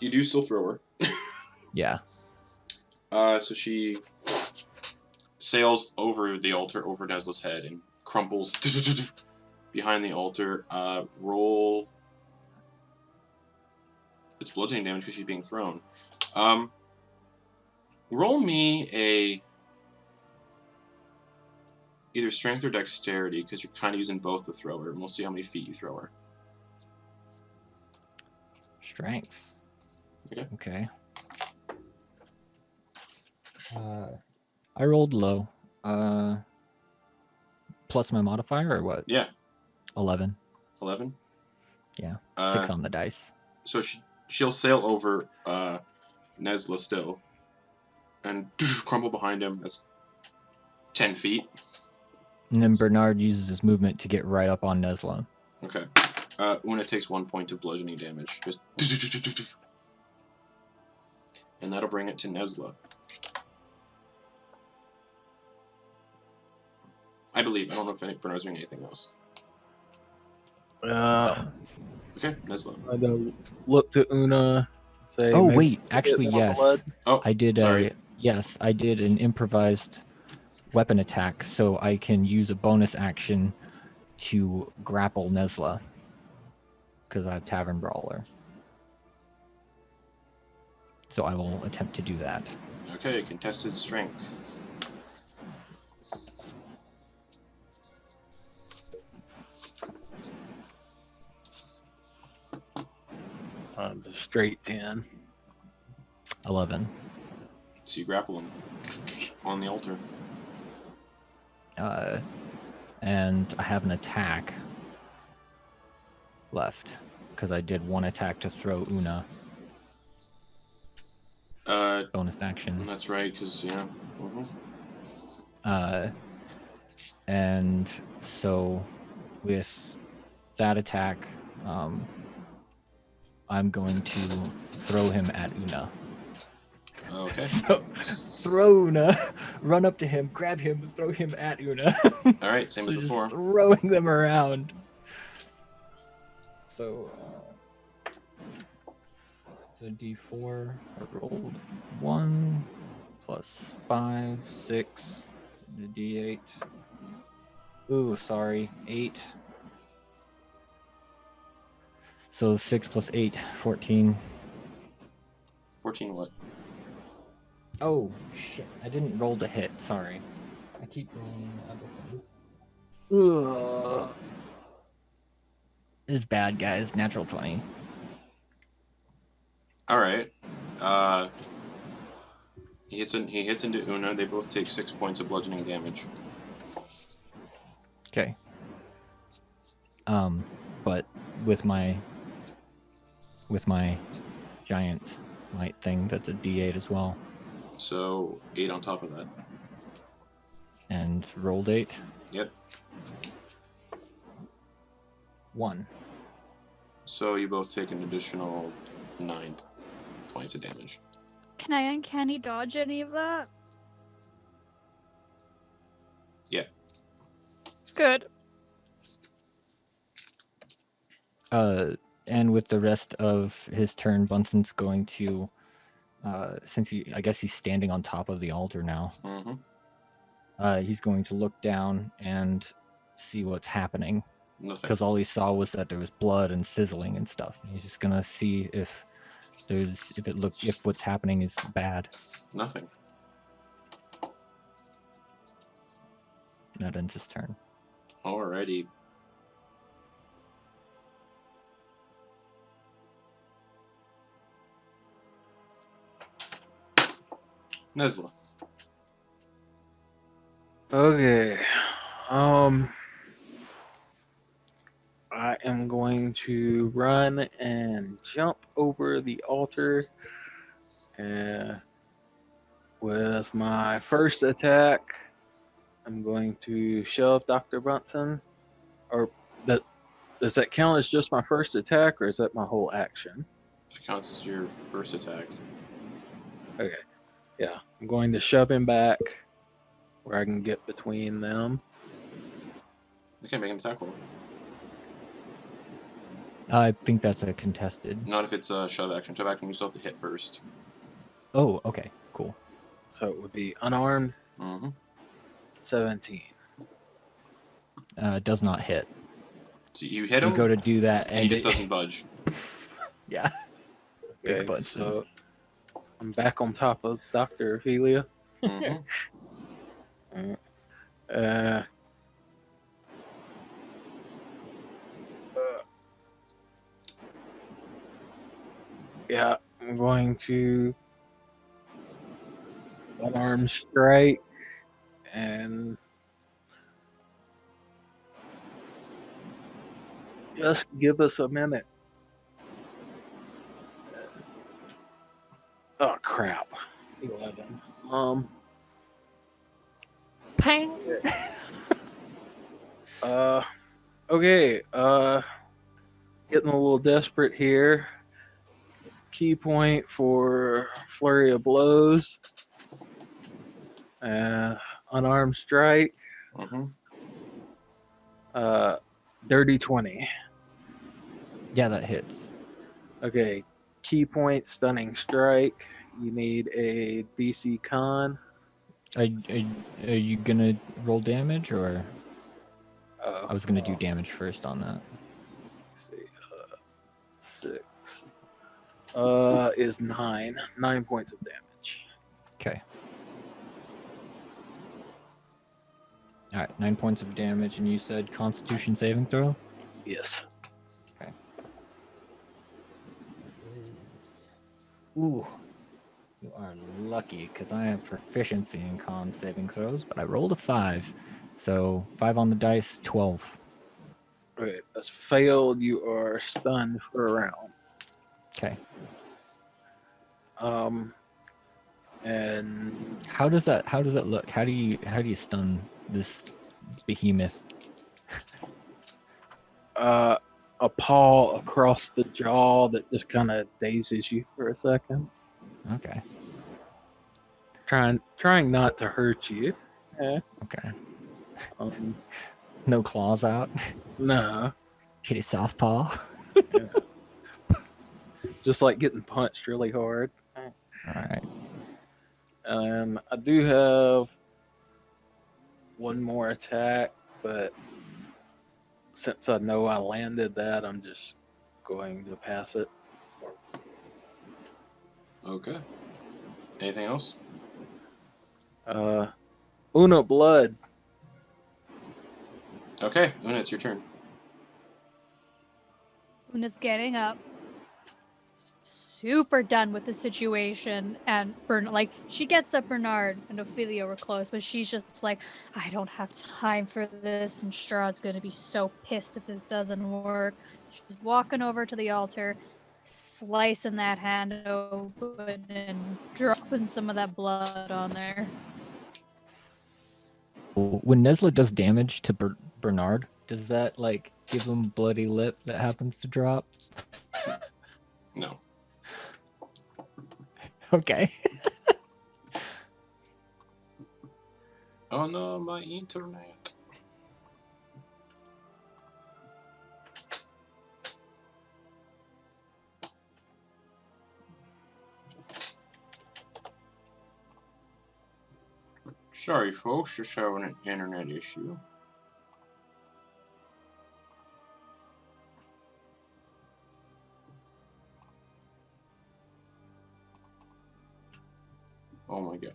You do still throw her. Yeah. So she sails over the altar, over Nesla's head, and crumples behind the altar. Roll. It's bludgeoning damage because she's being thrown. Roll me a either strength or dexterity because you're kind of using both to throw her, and we'll see how many feet you throw her. Strength. Okay. Okay. I rolled low. Plus my modifier or what? Yeah. 11. 11? Yeah. 6 on the dice. So she'll sail over Nesla still and crumple behind him. That's 10 feet. And then Bernard uses his movement to get right up on Nesla. Okay. Una takes 1 point of bludgeoning damage. Just and that'll bring it to Nesla. I believe. I don't know if Bernard's doing anything else. Okay, Nesla. I'd look to Una. Say, Oh maybe wait, actually get on the yes. lead. Oh, I did sorry. I did an improvised weapon attack, so I can use a bonus action to grapple Nesla because I have Tavern Brawler. So I will attempt to do that. Okay, contested strength. It's a straight 10. 11. So you grapple him on the altar. And I have an attack left because I did one attack to throw Una. Bonus action. That's right, because, yeah. And so with that attack, I'm going to throw him at Una. Okay. So throw Una, run up to him, grab him, throw him at Una. Alright, same So as just before. throwing them around. So, it's a D4. I rolled 1 plus 5, 6, a D8. Ooh, sorry, 8. So 6 plus 8, 14. 14 what? Oh, shit. I didn't roll to hit. Sorry. I keep rolling other things. Ugh. This is bad, guys. Natural 20. Alright. He hits into Una. They both take 6 points of bludgeoning damage. Okay. But with my giant might thing, that's a D8 as well. So 8 on top of that. And rolled 8. Yep. 1. So you both take an additional 9 points of damage. Can I uncanny dodge any of that? Yeah. Good. And with the rest of his turn, Bunsen's going to, since I guess he's standing on top of the altar now. Mm-hmm. He's going to look down and see what's happening. Nothing. Because all he saw was that there was blood and sizzling and stuff. He's just gonna see if what's happening is bad. Nothing. That ends his turn. Alrighty. Nesla. Okay. I am going to run and jump over the altar. With my first attack, I'm going to shove Dr. Bunsen. Or does that count as just my first attack, or is that my whole action? It counts as your first attack. Okay. Yeah. I'm going to shove him back where I can get between them. Okay, make an attack roll. I think that's a contested. Not if it's a shove action. Shove action, you still have to hit first. Oh, okay, cool. So it would be unarmed. Mm-hmm. 17. Does not hit. So you hit him, You go to do that, and he just doesn't budge. Yeah. Big Okay, Bunsen. so I'm back on top of Dr. Ophelia. Mm-hmm. Yeah, I'm going to unarmed strike and just give us a minute. Oh crap. 11. Pang. Okay, getting a little desperate here. Key point for flurry of blows. Unarmed strike. Mm-hmm. Dirty 20. Yeah, that hits. Okay, key point stunning strike. You need a DC con. Are you gonna roll damage, or I was gonna do damage first on that. Let's see, 6. Is 9. 9 points of damage. Okay. All right, 9 points of damage, and you said Constitution saving throw. Yes. Okay. Ooh, you are lucky because I have proficiency in con saving throws, but I rolled a 5, so 5 on the dice, 12. Okay, that's failed. You are stunned for a round. Okay. And How does that look? How do you stun this behemoth? a paw across the jaw that just kind of dazes you for a second. Okay. Trying not to hurt you. Okay. Um, No claws out. no. Kitty soft paw. Yeah. Just like getting punched really hard. All right. I do have one more attack, but since I know I landed that, I'm just going to pass it. Okay. Anything else? Una blood. Okay, Una, it's your turn. Una's getting up, super done with the situation, and she gets that Bernard and Ophelia were close, but she's just like, I don't have time for this, and Strahd's gonna be so pissed if this doesn't work. She's walking over to the altar, slicing that hand open and dropping some of that blood on there. When Nesla does damage to Bernard, does that like give him bloody lip that happens to drop? No. Okay. Oh no, my internet. Sorry, folks, just having an internet issue. Oh my god.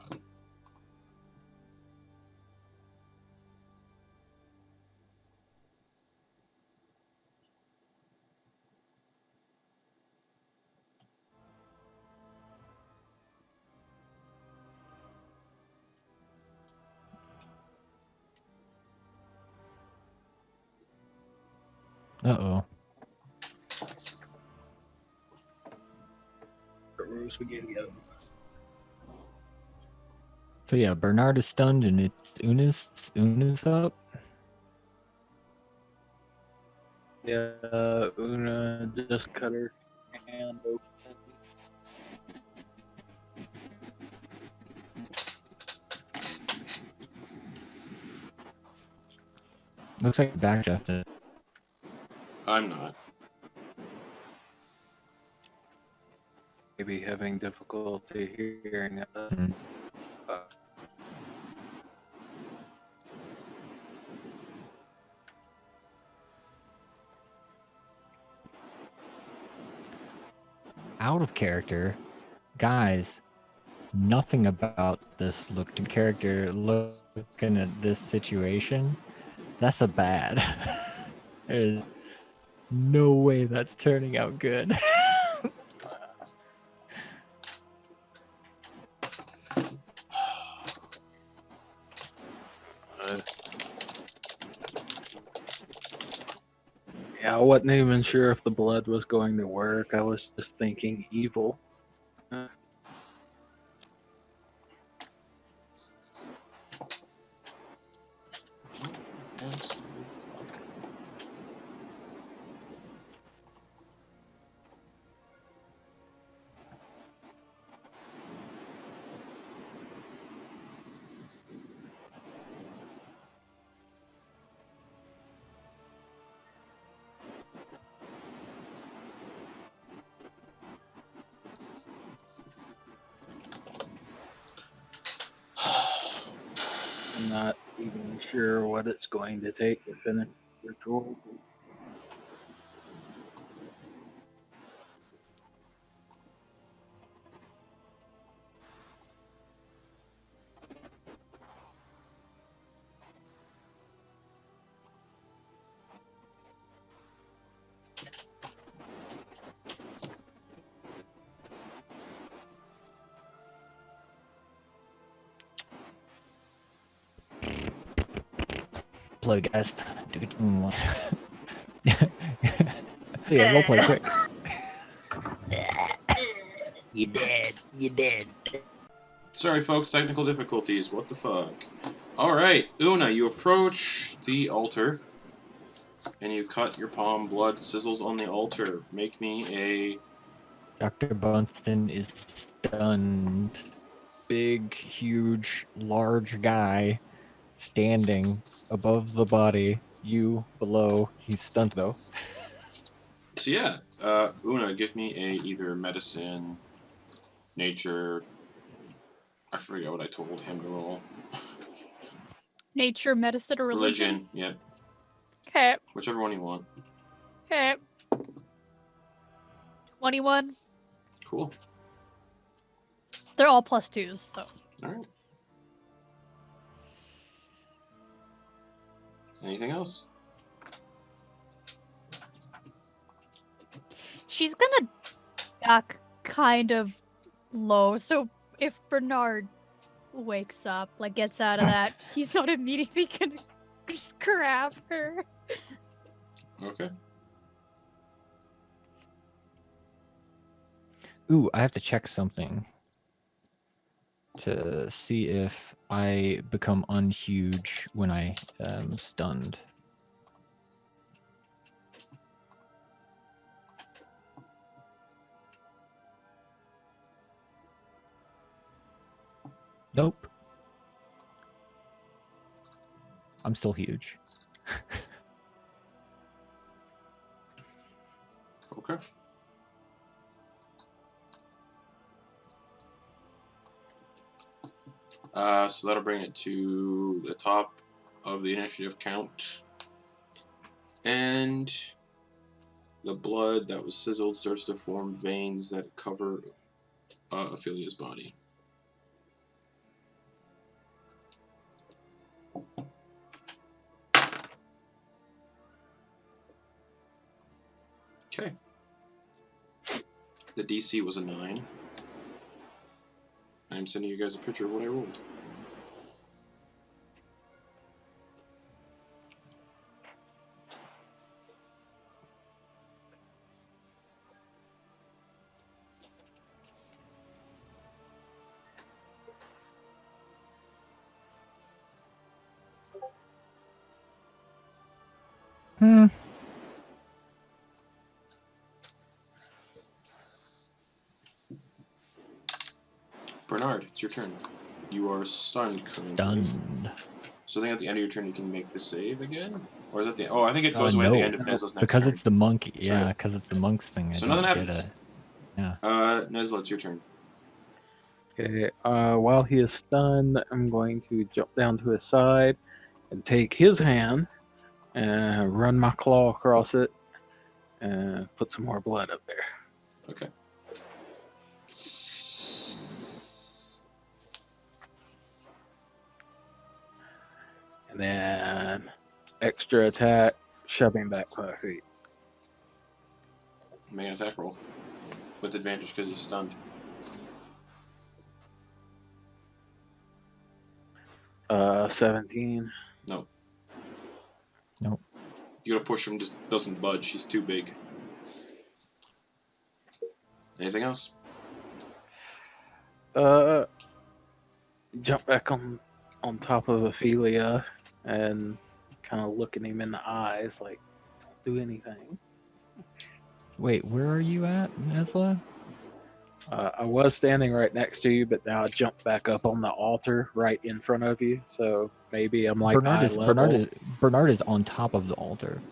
Uh-oh. So yeah, Bernard is stunned and it's Una's up. Yeah, Una just cut her hand open. Looks like back Justin. I'm not. Maybe having difficulty hearing us. Mhm. Out of character, guys. Nothing about this looked in character. Looking at this situation, that's a bad. There's no way that's turning out good. Yeah, I wasn't even sure if the blood was going to work. I was just thinking evil. I'm not even sure what it's going to take to finish the ritual. Play, guys. Yeah, roll play quick. You did. You did. Sorry, folks, technical difficulties. What the fuck? Alright, Una, you approach the altar, and you cut your palm. Blood sizzles on the altar. Make me a... Dr. Bunston is stunned. Big, huge, large guy standing above the body. You below. He's stunned though. So yeah, Una, give me a either medicine, nature... I forget what I told him to roll. Nature, medicine, or religion? Yep. Okay. Whichever one you want. Okay. 21. Cool. They're all +2s, so. Alright. Anything else? She's gonna duck kind of low, so if Bernard wakes up, like gets out of that, he's not immediately gonna just grab her. Okay. Ooh, I have to check something to see if I become unhuge when I am stunned. Nope. I'm still huge. Okay. So that'll bring it to the top of the initiative count. And the blood that was sizzled starts to form veins that cover Ophelia's body. Okay. The DC was a 9. I'm sending you guys a picture of what I rolled. Hmm. Bernard, it's your turn. You are stunned currently. Stunned. So I think at the end of your turn you can make the save again? Or is that the... Oh, I think it goes away at the No. end of Nesla's next Because turn. it's the monkey. That's Yeah, right. because it's the monks thing. So I nothing don't happens. get yeah. Nesla, it's your turn. Okay, while he is stunned, I'm going to jump down to his side and take his hand and run my claw across it and put some more blood up there. Okay. And then extra attack, shove him back 5 feet. Make an attack roll. With advantage because he's stunned. 17. No. Nope. You gotta push him, just doesn't budge. He's too big. Anything else? Jump back on top of Ophelia and kind of looking him in the eyes like, don't do anything. Wait, where are you at, Nesla? I was standing right next to you, but now I jumped back up on the altar right in front of you. So maybe I'm like eye level. Bernard is on top of the altar.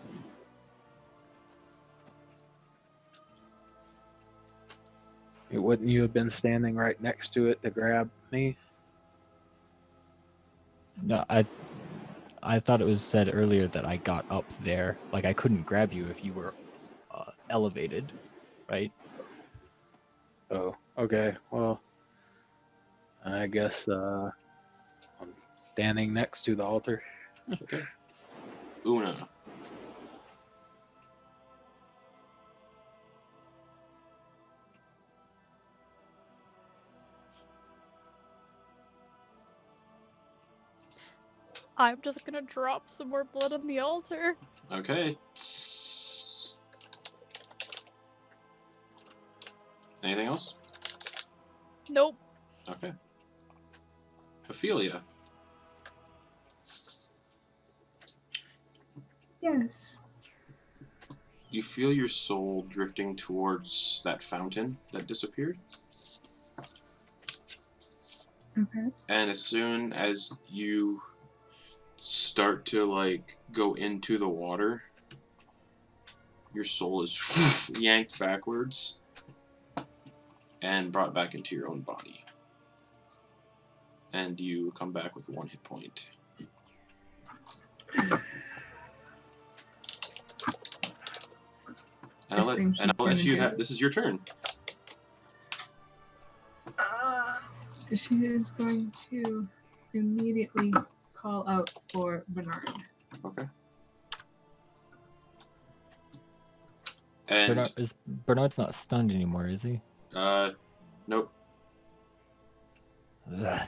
Wouldn't you have been standing right next to it to grab me? No, I thought it was said earlier that I got up there. Like I couldn't grab you if you were elevated, right? Oh, okay. Well, I guess I'm standing next to the altar. Okay. Una. I'm just gonna drop some more blood on the altar. Okay. Anything else? Nope. Okay. Ophelia. Yes. You feel your soul drifting towards that fountain that disappeared. Okay. And as soon as you start to, like, go into the water, your soul is yanked backwards and brought back into your own body. And you come back with 1 hit point. And I'll let you have. This is your turn. She is going to immediately call out for Bernard. Okay. And Bernard's not stunned anymore, is he? Nope. Ugh.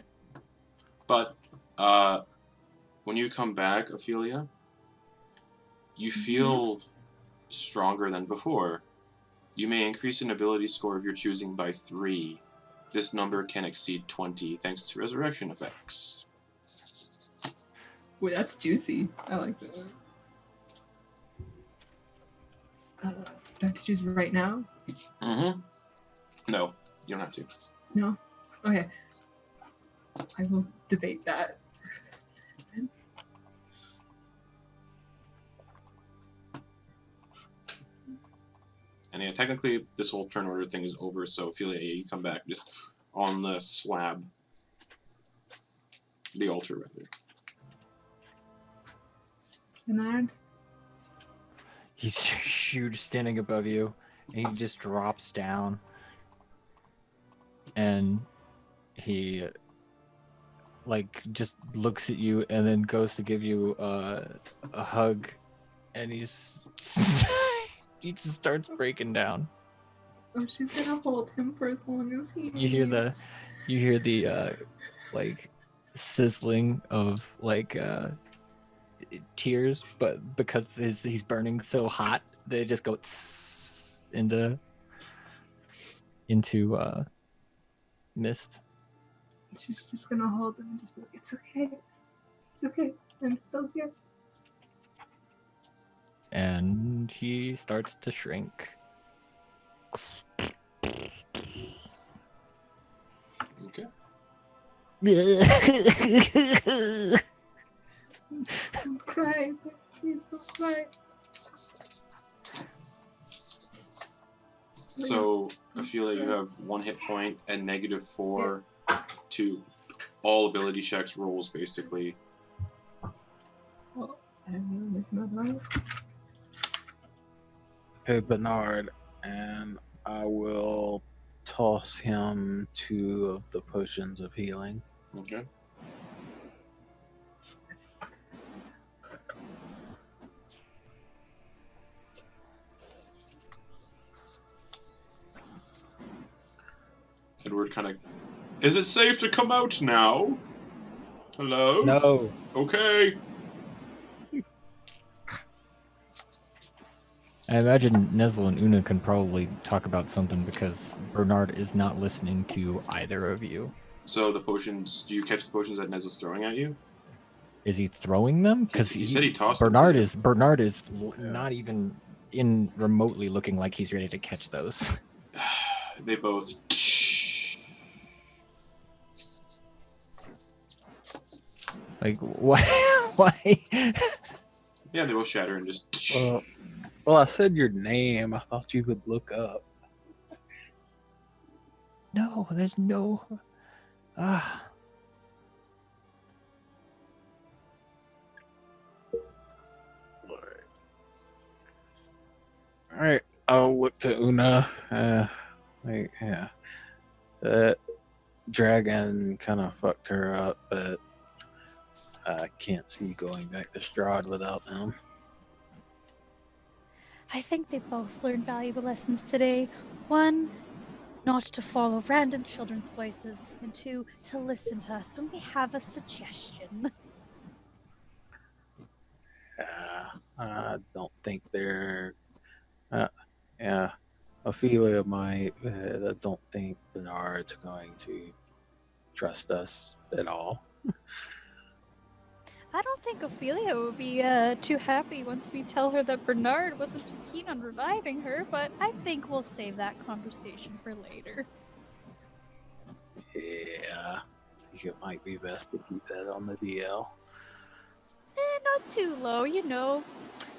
But when you come back, Ophelia, you feel stronger than before. You may increase an ability score of your choosing by 3. This number can exceed 20 thanks to resurrection effects. Wait, that's juicy. I like that. Do I have to choose right now? Mm-hmm. No, you don't have to. No? Okay. I will debate that. And yeah, technically, this whole turn order thing is over, so Ophelia, you come back just on the slab. The altar, rather. Bernard? He's huge, standing above you, and he just drops down. And he, like, just looks at you and then goes to give you a hug, and he's he just starts breaking down. Oh, she's gonna hold him for as long as he You hear needs. the like sizzling of like tears, but because he's burning so hot, they just go tss into mist. She's just gonna hold him and just be like, it's okay. It's okay. I'm still here. And he starts to shrink. Okay. Don't cry. Please don't cry. So, Ophelia, you have 1 hit point and -4 to all ability checks rolls, basically. Well, I will make another. Hey, Bernard, and I will toss him 2 of the potions of healing. Okay. Edward kind of... Is it safe to come out now? Hello? No. Okay. I imagine Nesla and Una can probably talk about something because Bernard is not listening to either of you. So the potions... Do you catch the potions that Nesla's throwing at you? Is he throwing them? Because He said he tossed them Bernard to you. is Bernard is not even in remotely looking like he's ready to catch those. They both... Like why? Why? Yeah, they both shatter and just... Well, I said your name. I thought you would look up. No, there's no. Ah. All right, I'll look to Una. Yeah, that dragon kind of fucked her up, but I can't see going back to Strahd without them. I think they both learned valuable lessons today. 1, not to follow random children's voices, and 2, to listen to us when we have a suggestion. I don't think they're. Yeah, Ophelia might. I don't think Bernard's going to trust us at all. I don't think Ophelia would be too happy once we tell her that Bernard wasn't too keen on reviving her, but I think we'll save that conversation for later. Yeah, I think it might be best to keep that on the DL. Not too low, you know.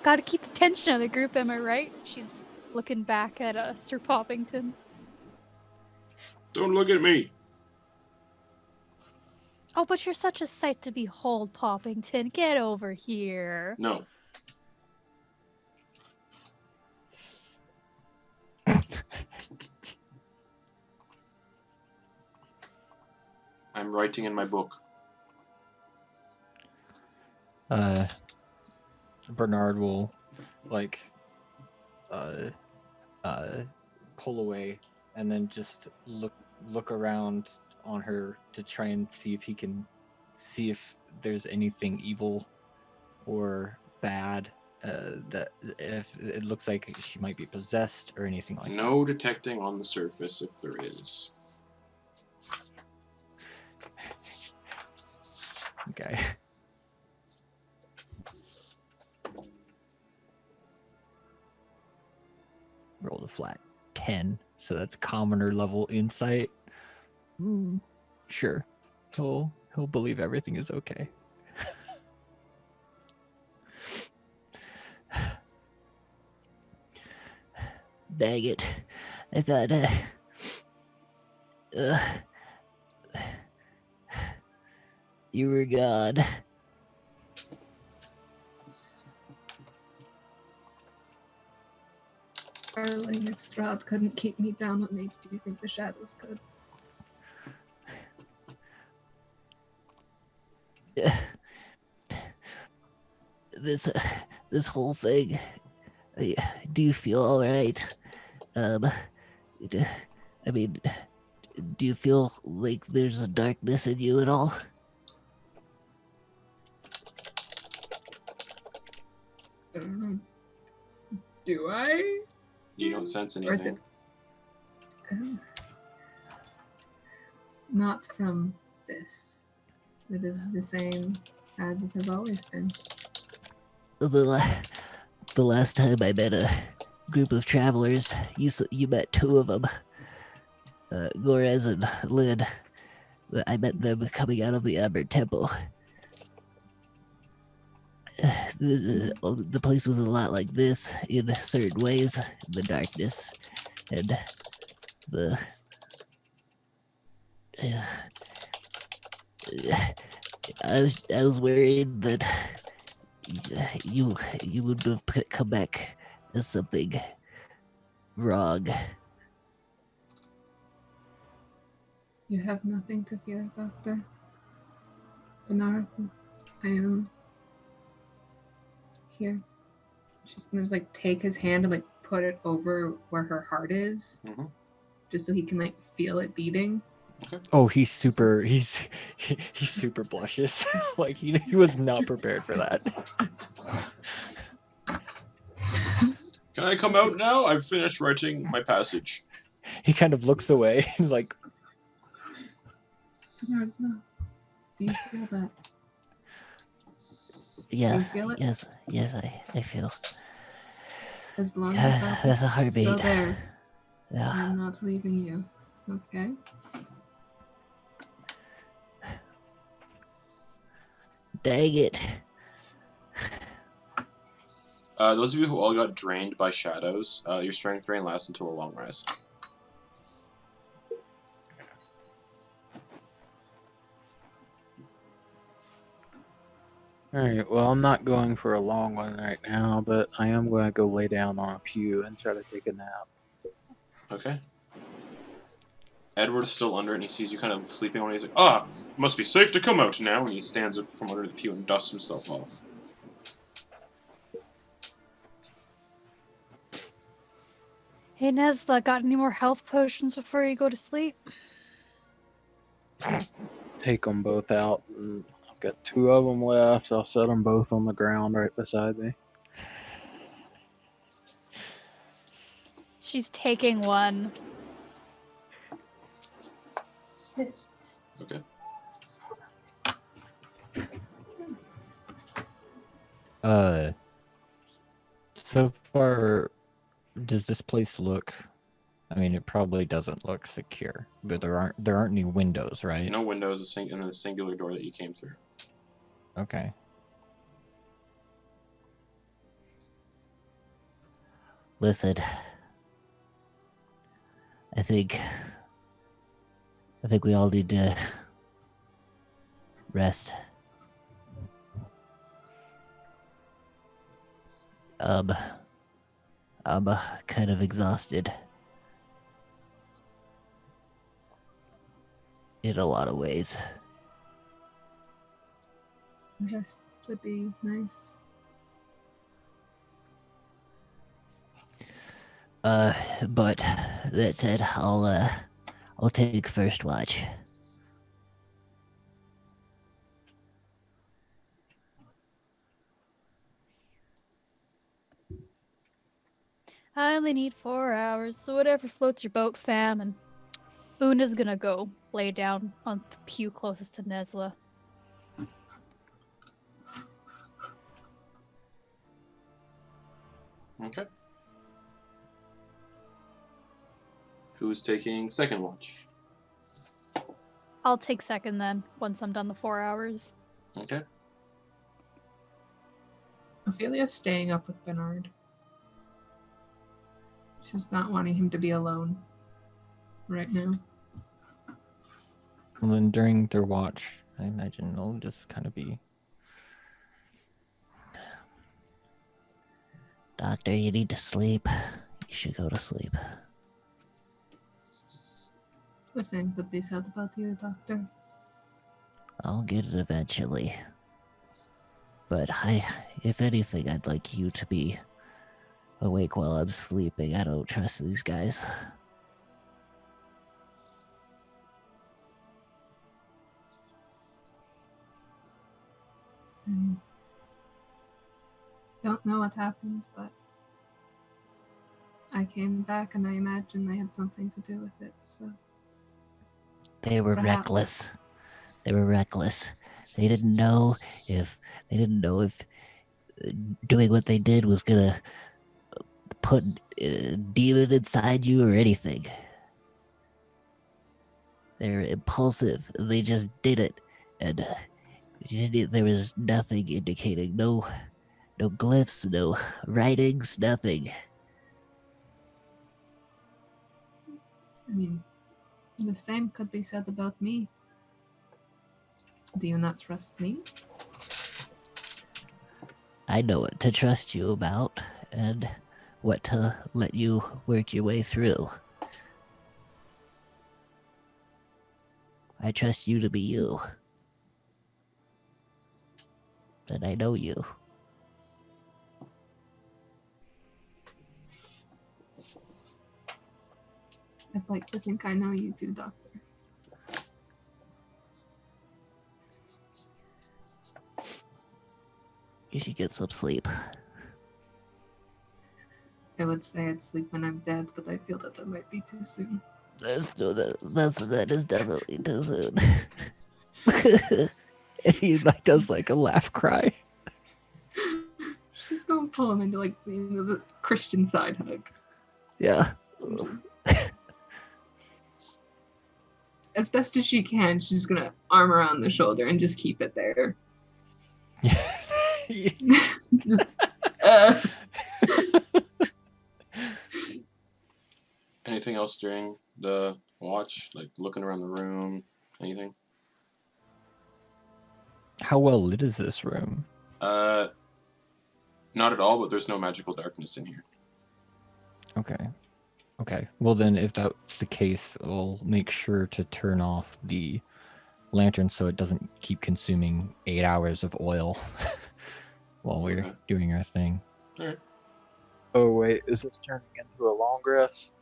Gotta keep the tension of the group, am I right? She's looking back at Sir Poppington. Don't look at me. Oh, but you're such a sight to behold, Poppington. Get over here. No. writing in my book. Bernard will pull away and then just look around on her to try and see if he can see if there's anything evil or bad, that if it looks like she might be possessed or anything like that. No detecting on the surface if there is. Okay. Rolled a flat 10, so that's commoner level insight. Sure, he'll believe everything is okay. Dang it. I thought, you were gone. Darling, if Strahd couldn't keep me down, what made you think the shadows could? This whole thing. Do you feel all right? I mean, do you feel like there's a darkness in you at all? I don't know. Do I? You don't sense Or is anything. Not from this. It is the same as it has always been. The last time I met a group of travelers, you met two of them, Gorez and Lynn. I met them coming out of the Amber Temple. The place was a lot like this in certain ways, the darkness, and the I was worried that you would have come back as something wrong. You have nothing to fear, Doctor. Bernard, I am here. She's gonna just like take his hand and like put it over where her heart is, just so he can like feel it beating. Oh, he's super blushes. Like he was not prepared for that. Can I come out now? I've finished writing my passage. He kind of looks away and like, Bernard, no. Do you feel that? Yes, Do you feel it? yes, I feel. As long Yeah, as that that's a is heartbeat. still there, Yeah. I'm not leaving you. Okay? Dang it. Those of you who all got drained by shadows, your strength drain lasts until a long rest. Alright, well, I'm not going for a long one right now, but I am going to go lay down on a pew and try to take a nap. Okay. Edward's still under it, and he sees you kind of sleeping on it. He's like, "Ah, must be safe to come out now." And he stands up from under the pew and dusts himself off. Hey, Nesla, got any more health potions before you go to sleep? Take them both out. And I've got 2 of them left. I'll set them both on the ground right beside me. She's taking one. Okay. So far, does this place look? I mean, it probably doesn't look secure, but there aren't any windows, right? No windows, and the singular door that you came through. Okay. Listen, I think we all need to rest. I'm kind of exhausted. In a lot of ways. Rest would be nice. But that said, I'll take first watch. I only need 4 hours, so whatever floats your boat, fam. And Una's gonna go lay down on the pew closest to Nesla. Okay. Who's taking second watch? I'll take second then, once I'm done the 4 hours. Okay. Ophelia's staying up with Bernard. She's not wanting him to be alone right now. Well, then during their watch, I imagine they'll just kind of be. Doctor, you need to sleep. You should go to sleep. The same could be said about you, Doctor. I'll get it eventually. But if anything, I'd like you to be awake while I'm sleeping. I don't trust these guys. Don't know what happened, but I came back and I imagine they had something to do with it, so... They were Perhaps. reckless. They were reckless. They didn't know if doing what they did was gonna put a demon inside you or anything. They're impulsive. They just did it, and there was nothing indicating, no glyphs, no writings, nothing. I mean, the same could be said about me. Do you not trust me? I know what to trust you about, and what to let you work your way through. I trust you to be you. And I know you. I'd like to think I know you too, Doctor. You should get some sleep. I would say I'd sleep when I'm dead, but I feel that might be too soon. That is definitely too soon. And he does a laugh cry. She's gonna pull him into the Christian side hug. Yeah. As best as she can, she's gonna arm around the shoulder and just keep it there. Just, Anything else during the watch? Like looking around the room? Anything? How well lit is this room? Not at all, but there's no magical darkness in here. Okay. Okay. Well, then, if that's the case, I'll make sure to turn off the lantern so it doesn't keep consuming 8 hours of oil while we're doing our thing. All right. Oh, wait. Is this turning into a long rest?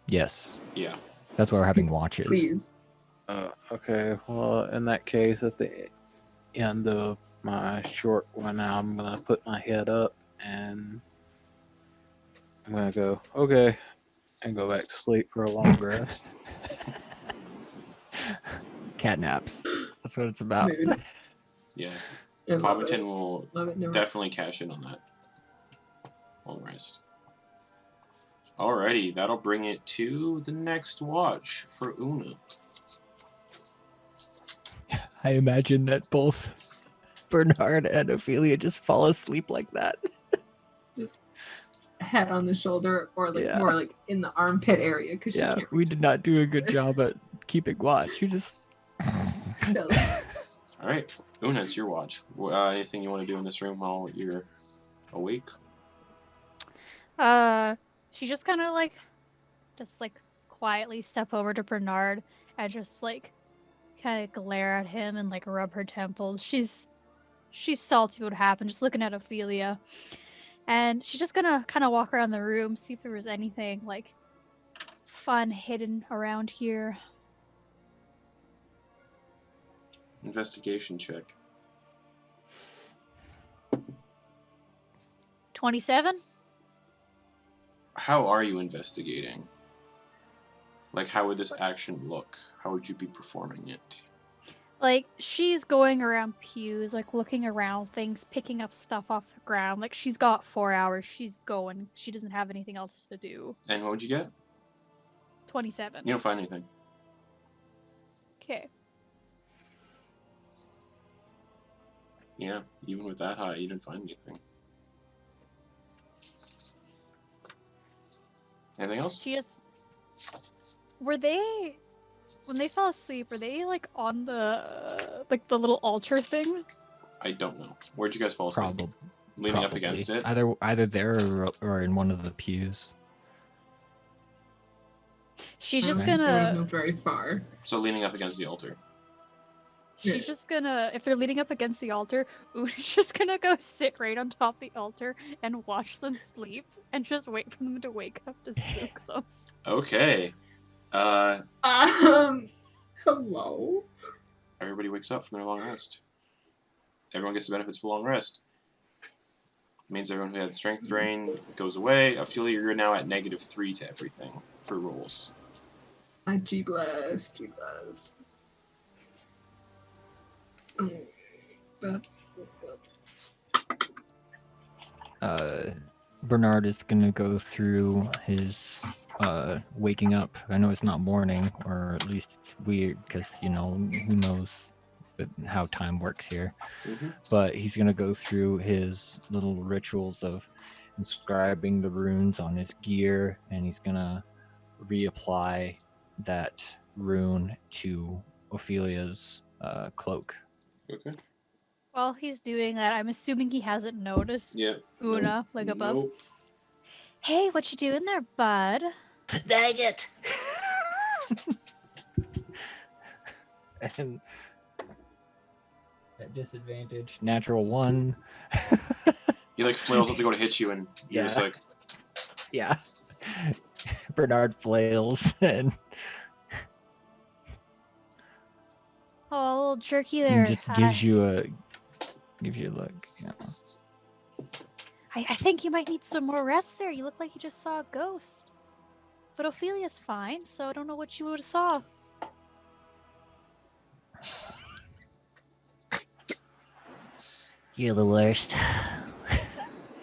Yes. Yeah. That's why we're having watches. Please. Okay. Well, in that case, at the end of my short one, I'm going to put my head up and I'm going to go, okay, and go back to sleep for a long rest. Cat naps. That's what it's about. Mood. Yeah. I love Poppington it. will Love it. Never. definitely cash in on that. Long rest. Alrighty, that'll bring it to the next watch for Una. I imagine that both Bernard and Ophelia just fall asleep like that. Just head on the shoulder or Yeah. more in the armpit area because she Yeah, can't we reach did his not do a shoulder. good job at keeping watch. You just... Still. Alright, Una, it's your watch. Anything you want to do in this room while you're awake? She just kind of quietly step over to Bernard and just kind of glare at him and rub her temples. She's she's salty what happened, just looking at Ophelia. And she's just gonna kind of walk around the room, see if there was anything, like, fun hidden around here. Investigation check. 27? How are you investigating? Like, how would this action look? How would you be performing it? Like, she's going around pews, like, looking around things, picking up stuff off the ground. Like, she's got 4 hours. She's going. She doesn't have anything else to do. And what would you get? 27. You don't find anything. Okay. Yeah, even with that high, you didn't find anything. Anything else? She just... Were they... When they fell asleep, were they, like, on the... Like, the little altar thing? I don't know. Where'd you guys fall asleep? Probably. Leaning up against it? Either there or in one of the pews. She's just Right. They wouldn't gonna... move very far. So leaning up against the altar. She's just gonna... If they're leaning up against the altar, Una's just gonna go sit right on top of the altar and watch them sleep and just wait for them to wake up to spook them. Okay. Hello? Everybody wakes up from their long rest. Everyone gets the benefits of a long rest. It means everyone who had strength drain goes away. Ophelia, you're now at -3 to everything for rolls. G bless, G bless. Bernard is gonna go through his waking up. I know it's not morning, or at least it's weird because, you know, who knows how time works here. Mm-hmm. But he's gonna go through his little rituals of inscribing the runes on his gear, and he's gonna reapply that rune to Ophelia's cloak. Okay. While he's doing that, I'm assuming he hasn't noticed Yeah. Una, like above. Nope. Hey, what you doing there, bud? Dang it! And at disadvantage, natural 1. He like flails up to go to hit you, and you're just Yeah. like, Yeah. Bernard flails and Oh, a little jerky there. just gives you a look. You know. I think you might need some more rest there. You look like you just saw a ghost. But Ophelia's fine, so I don't know what you would have saw. You're the worst.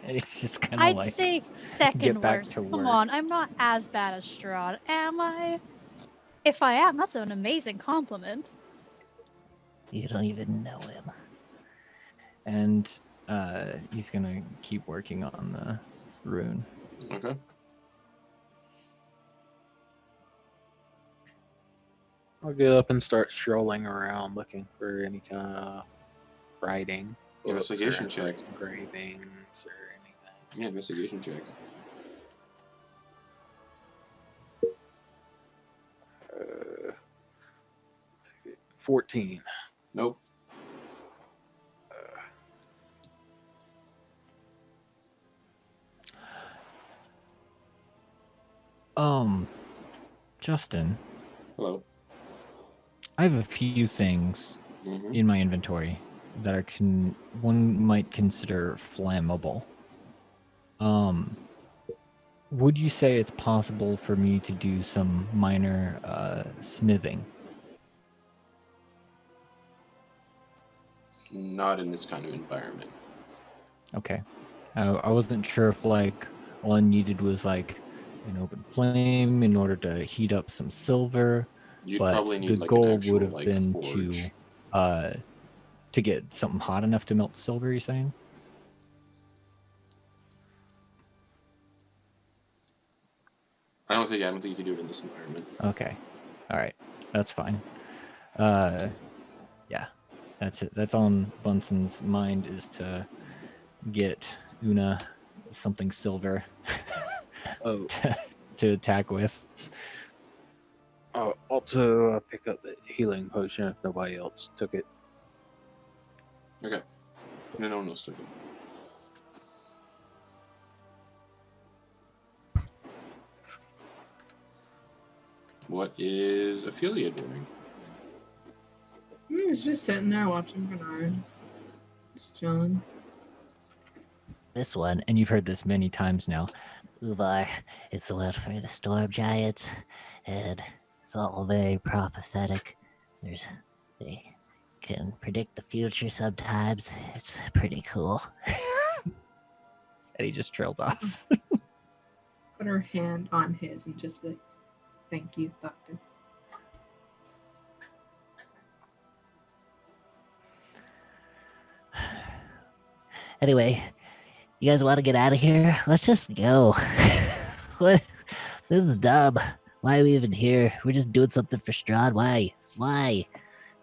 And he's just kind of I'd like, say second get back worst. to Come work. on, I'm not as bad as Strahd, am I? If I am, that's an amazing compliment. You don't even know him. and he's gonna keep working on the rune. okay. I'll get up and start strolling around looking for any kind of writing. Investigation books or, check. like, engravings or anything. Yeah, investigation check. 14. Nope. Justin, Hello. I have a few things Mm-hmm. in my inventory that are one might consider flammable. Would you say it's possible for me to do some minor smithing? Not in this kind of environment. Okay. I wasn't sure if like all I needed was like an open flame in order to heat up some silver. You'd but probably need the like goal an actual would have like been forge. to get something hot enough to melt the silver. You're saying? I don't think you can do it in this environment. Okay. All right. That's fine. Yeah. That's it. That's on Bunson's mind, is to get Una something silver Oh, to attack with. I'll also pick up the healing potion if nobody else took it. Okay. No one knows. What is Ophelia doing? He's just sitting there watching Bernard. Just chilling. This one, and you've heard this many times now. Uvar is the word for the storm giants, and it's all very prophetic. They can predict the future sometimes. It's pretty cool. And he just trails off. Put her hand on his and just be like, "Thank you, doctor." Anyway, you guys want to get out of here? Let's just go. This is dumb. Why are we even here? We're just doing something for Strahd. Why? Why?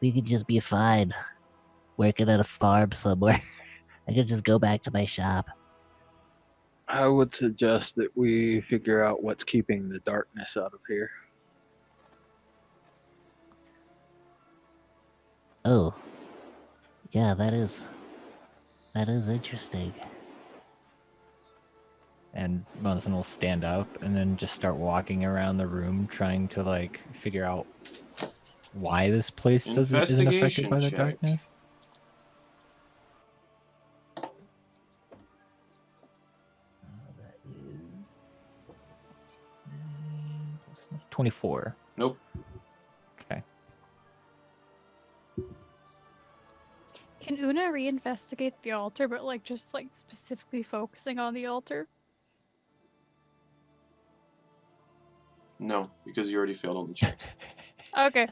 We could just be fine working at a farm somewhere. I could just go back to my shop. I would suggest that we figure out what's keeping the darkness out of here. Oh. Yeah, that is interesting. And Munson will stand up and then just start walking around the room trying to like figure out why this place isn't affected Investigation by the check. darkness. That is 24. Nope. Okay. Can Una reinvestigate the altar, but like just like specifically focusing on the altar? No, because you already failed on the check. Okay.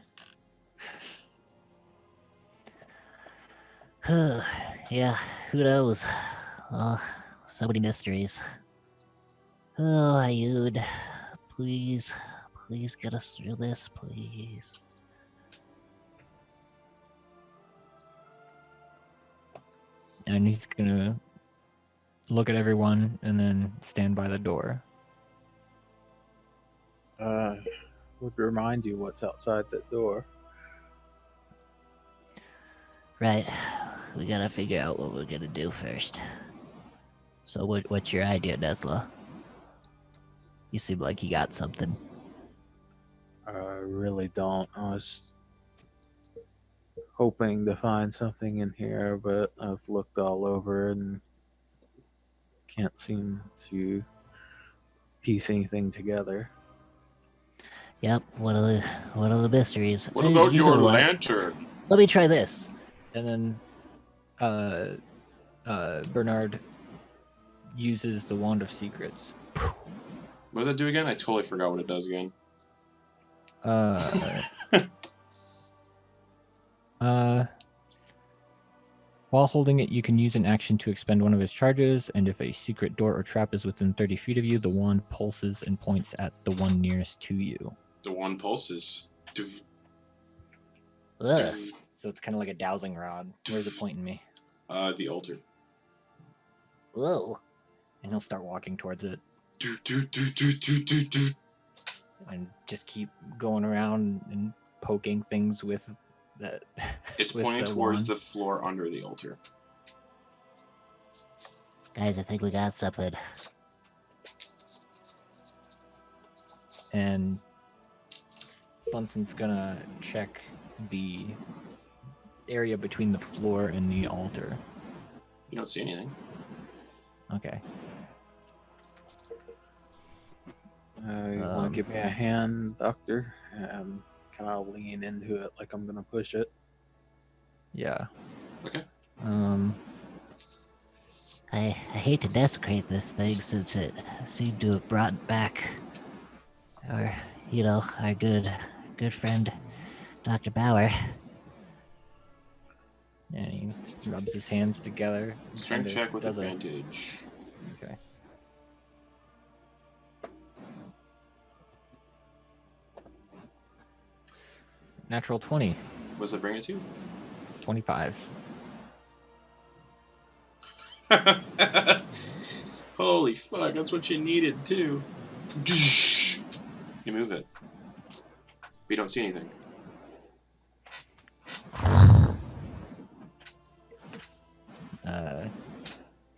Yeah, who knows? Oh, so many mysteries. Oh, Ayud, please get us through this, please. And he's gonna look at everyone and then stand by the door. Would remind you what's outside that door. Right, we gotta figure out what we're gonna do first. So what's your idea, Nesla? You seem like you got something. I really don't. I was hoping to find something in here, but I've looked all over and can't seem to piece anything together. Yep, one of the mysteries. What Hey, about you your know what? lantern? Let me try this. And then Bernard uses the Wand of Secrets. What does that do again? I totally forgot what it does again. While holding it, you can use an action to expend one of his charges, and if a secret door or trap is within 30 feet of you, the wand pulses and points at the one nearest to you. The one pulses. Ugh. So it's kind of like a dowsing rod. Where's it pointing me? The altar. Whoa. And he'll start walking towards it and just keep going around and poking things with that. It's with pointing the towards wand. the floor under the altar. Guys, I think we got something. And Bunson's gonna check the area between the floor and the altar. You don't see anything. Okay. You want to give me a hand, Doctor? Can I lean into it like I'm gonna push it? Yeah. Okay. I hate to desecrate this thing since it seemed to have brought back our good friend, Dr. Bauer. And he rubs his hands together. and Strength kinda check with does advantage. Okay. Natural 20. What does that bring it to? 25. Holy fuck, that's what you needed too. You move it. But you don't see anything.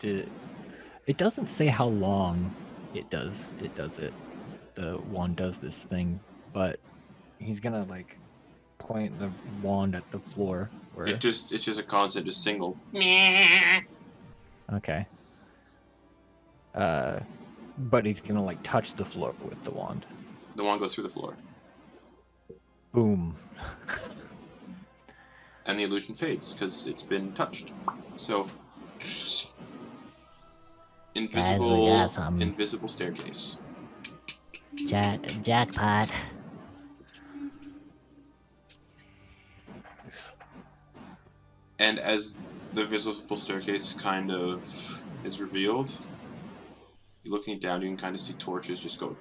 It doesn't say how long it does it. The wand does this thing, but he's gonna like point the wand at the floor. Where... It's just a constant, just single. Okay. But he's gonna like touch the floor with the wand. The wand goes through the floor. Boom. And the illusion fades because it's been touched. So, invisible staircase. Jackpot. And as the visible staircase kind of is revealed, you're looking down, you can kind of see torches just go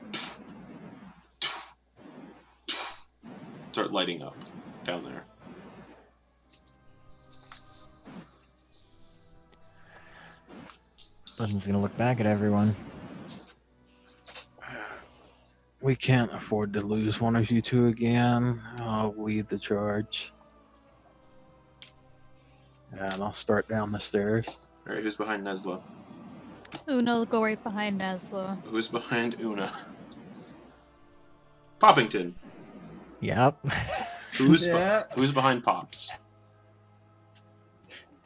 start lighting up down there. Button's gonna look back at everyone. We can't afford to lose one of you two again. I'll lead the charge. And I'll start down the stairs. Alright, who's behind Nesla? Una will go right behind Nesla. Who's behind Una? Poppington. Yep. Who's Yeah. who's behind Pops?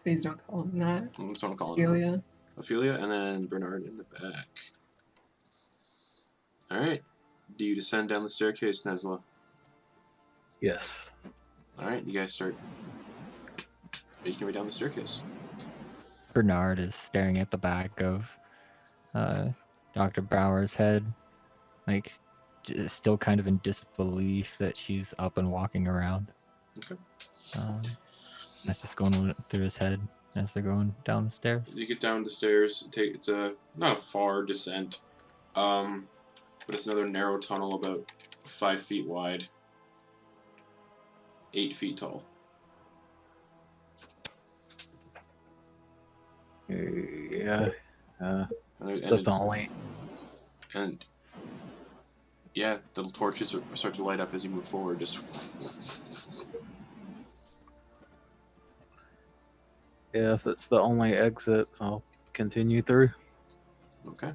Please don't call him that. That's what I'm calling him. Ophelia. Ophelia, and then Bernard in the back. Alright. Do you descend down the staircase, Nesla? Yes. Alright, you guys start making your way down the staircase. Bernard is staring at the back of Dr. Brower's head, like still kind of in disbelief that she's up and walking around. Okay. That's just going through his head as they're going down the stairs. You get down the stairs. It's not a far descent, but it's another narrow tunnel about 5 feet wide, 8 feet tall. Yeah. And So the only. And yeah, the torches start to light up as you move forward. Just Yeah, if it's the only exit, I'll continue through. okay.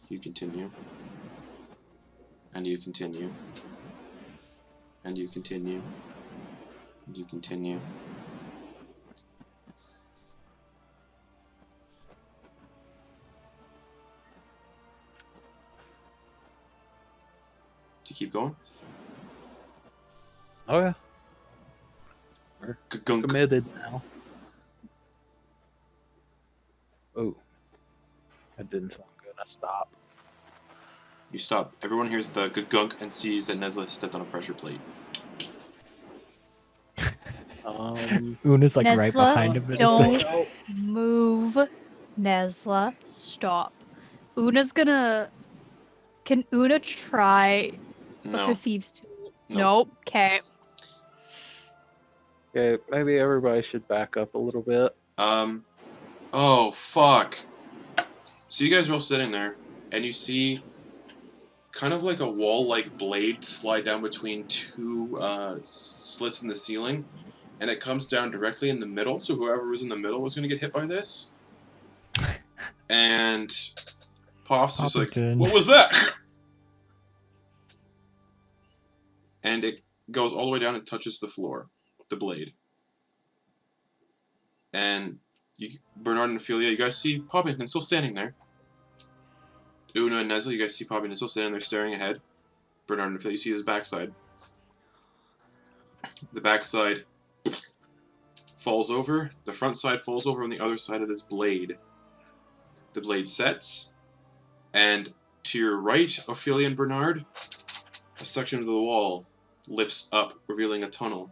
You continue, and you continue, and you continue, and you continue. Do you keep going? Oh yeah, we're Gunk. committed now. Oh, that didn't sound good. I stopped. You stop. Everyone hears the gunk and sees that Nesla stepped on a pressure plate. Una's like right Nesla, behind him. don't move. Nesla, stop. Una's gonna... Can Una try with her No. thieves' tools? No. Nope. Okay. Okay, maybe everybody should back up a little bit. Oh, fuck. So you guys are all sitting there, and you see kind of like a wall-like blade slide down between two slits in the ceiling, and it comes down directly in the middle, so whoever was in the middle was going to get hit by this. And Pop's just like, Poppington. what was that? And it goes all the way down and touches the floor, the blade. And Bernard and Ophelia, you guys see Poppington still standing there. Una and Nesla, you guys see Poppington still standing there staring ahead. Bernard and Ophelia, you see his backside. The backside falls over, the front side falls over on the other side of this blade. The blade sets, and to your right, Ophelia and Bernard, a section of the wall lifts up, revealing a tunnel.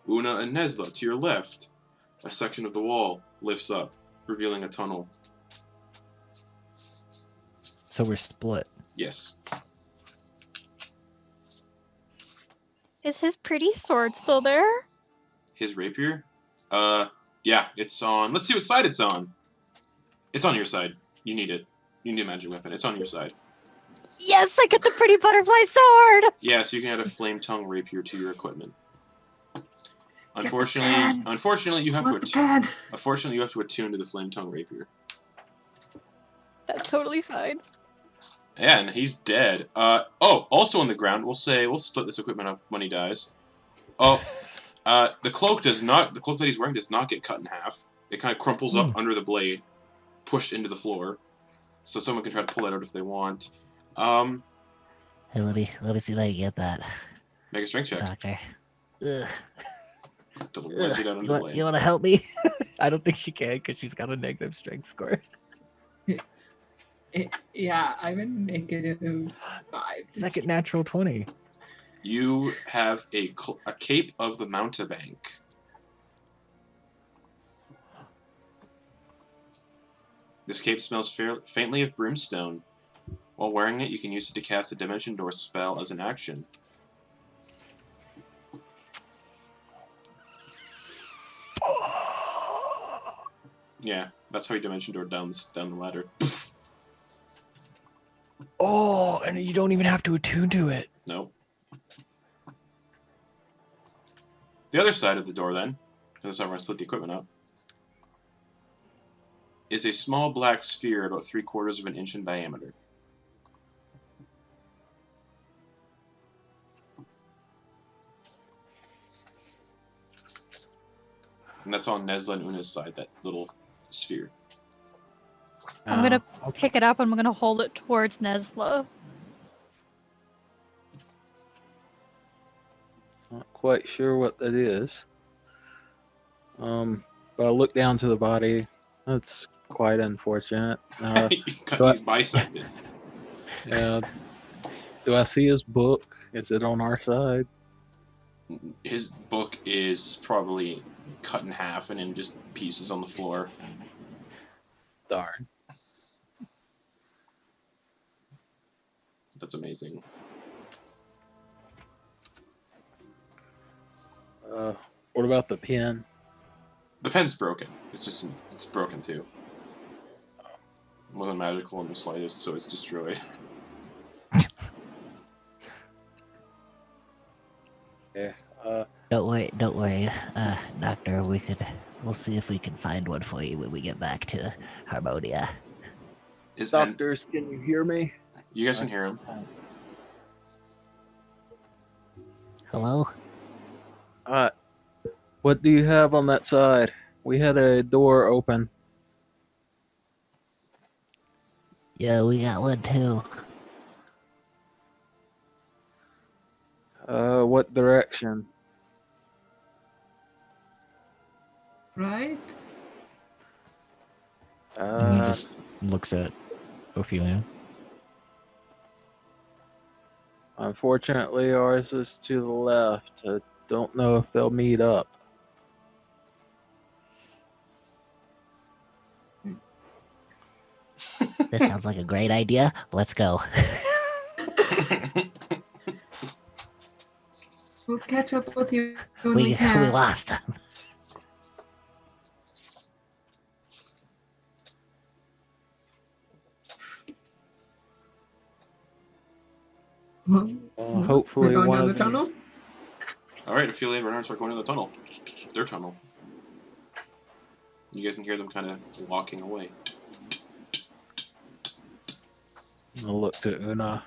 Una and Nesla, to your left, a section of the wall lifts up, revealing a tunnel. So we're split. Yes. Is his pretty sword still there? His rapier? Yeah, it's on. Let's see what side it's on. It's on your side. You need it. You need a magic weapon. It's on your side. Yes, I get the pretty butterfly sword! Yeah, so you can add a flame tongue rapier to your equipment. Unfortunately, you have to Want the pen? Unfortunately, you have to attune to the flame tongue rapier. That's totally fine. Yeah, and he's dead. Also on the ground, we'll split this equipment up when he dies. Oh, the cloak that he's wearing does not get cut in half. It kind of crumples up under the blade, pushed into the floor. So someone can try to pull it out if they want. Hey, let me see if I can get that, Make a strength check. doctor. Ugh. To wedge it out under the blade. You want to help me? I don't think she can because she's got a negative strength score. Yeah, I'm a -5. Second natural 20. You have a cape of the mountebank. This cape smells faintly of brimstone. While wearing it, you can use it to cast a Dimension Door spell as an action. Yeah, that's how he Dimension Door down the ladder. Oh, and you don't even have to attune to it. Nope. The other side of the door, then, because that's how we're going to split the equipment up, is a small black sphere about 3/4 of an inch in diameter. And that's on Nesla and Una's side, that little sphere. I'm gonna pick it up and I'm gonna hold it towards Nesla. Not quite sure what that is. But I look down to the body. That's quite unfortunate. You cut his bisected. Yeah. Do I see his book? Is it on our side? His book is probably cut in half and in just pieces on the floor. Darn. That's amazing. What about the pen? The pen's broken. It's broken too. It wasn't magical in the slightest, so it's destroyed. Yeah. Don't worry, doctor. We'll see if we can find one for you when we get back to Harmonia. Doctors, can you hear me? You guys can hear him. Hello? What do you have on that side? We had a door open. Yeah, we got one too. What direction? Right? And he just looks at Ophelia. Unfortunately, ours is to the left. I don't know if they'll meet up. This sounds like a great idea. Let's go. We'll catch up with you when we we can. we lost them. Hopefully we're going one down of the tunnel. Alright, Ophelia and Bernard start going to the tunnel. Their tunnel. You guys can hear them kind of walking away. I'll look to Una.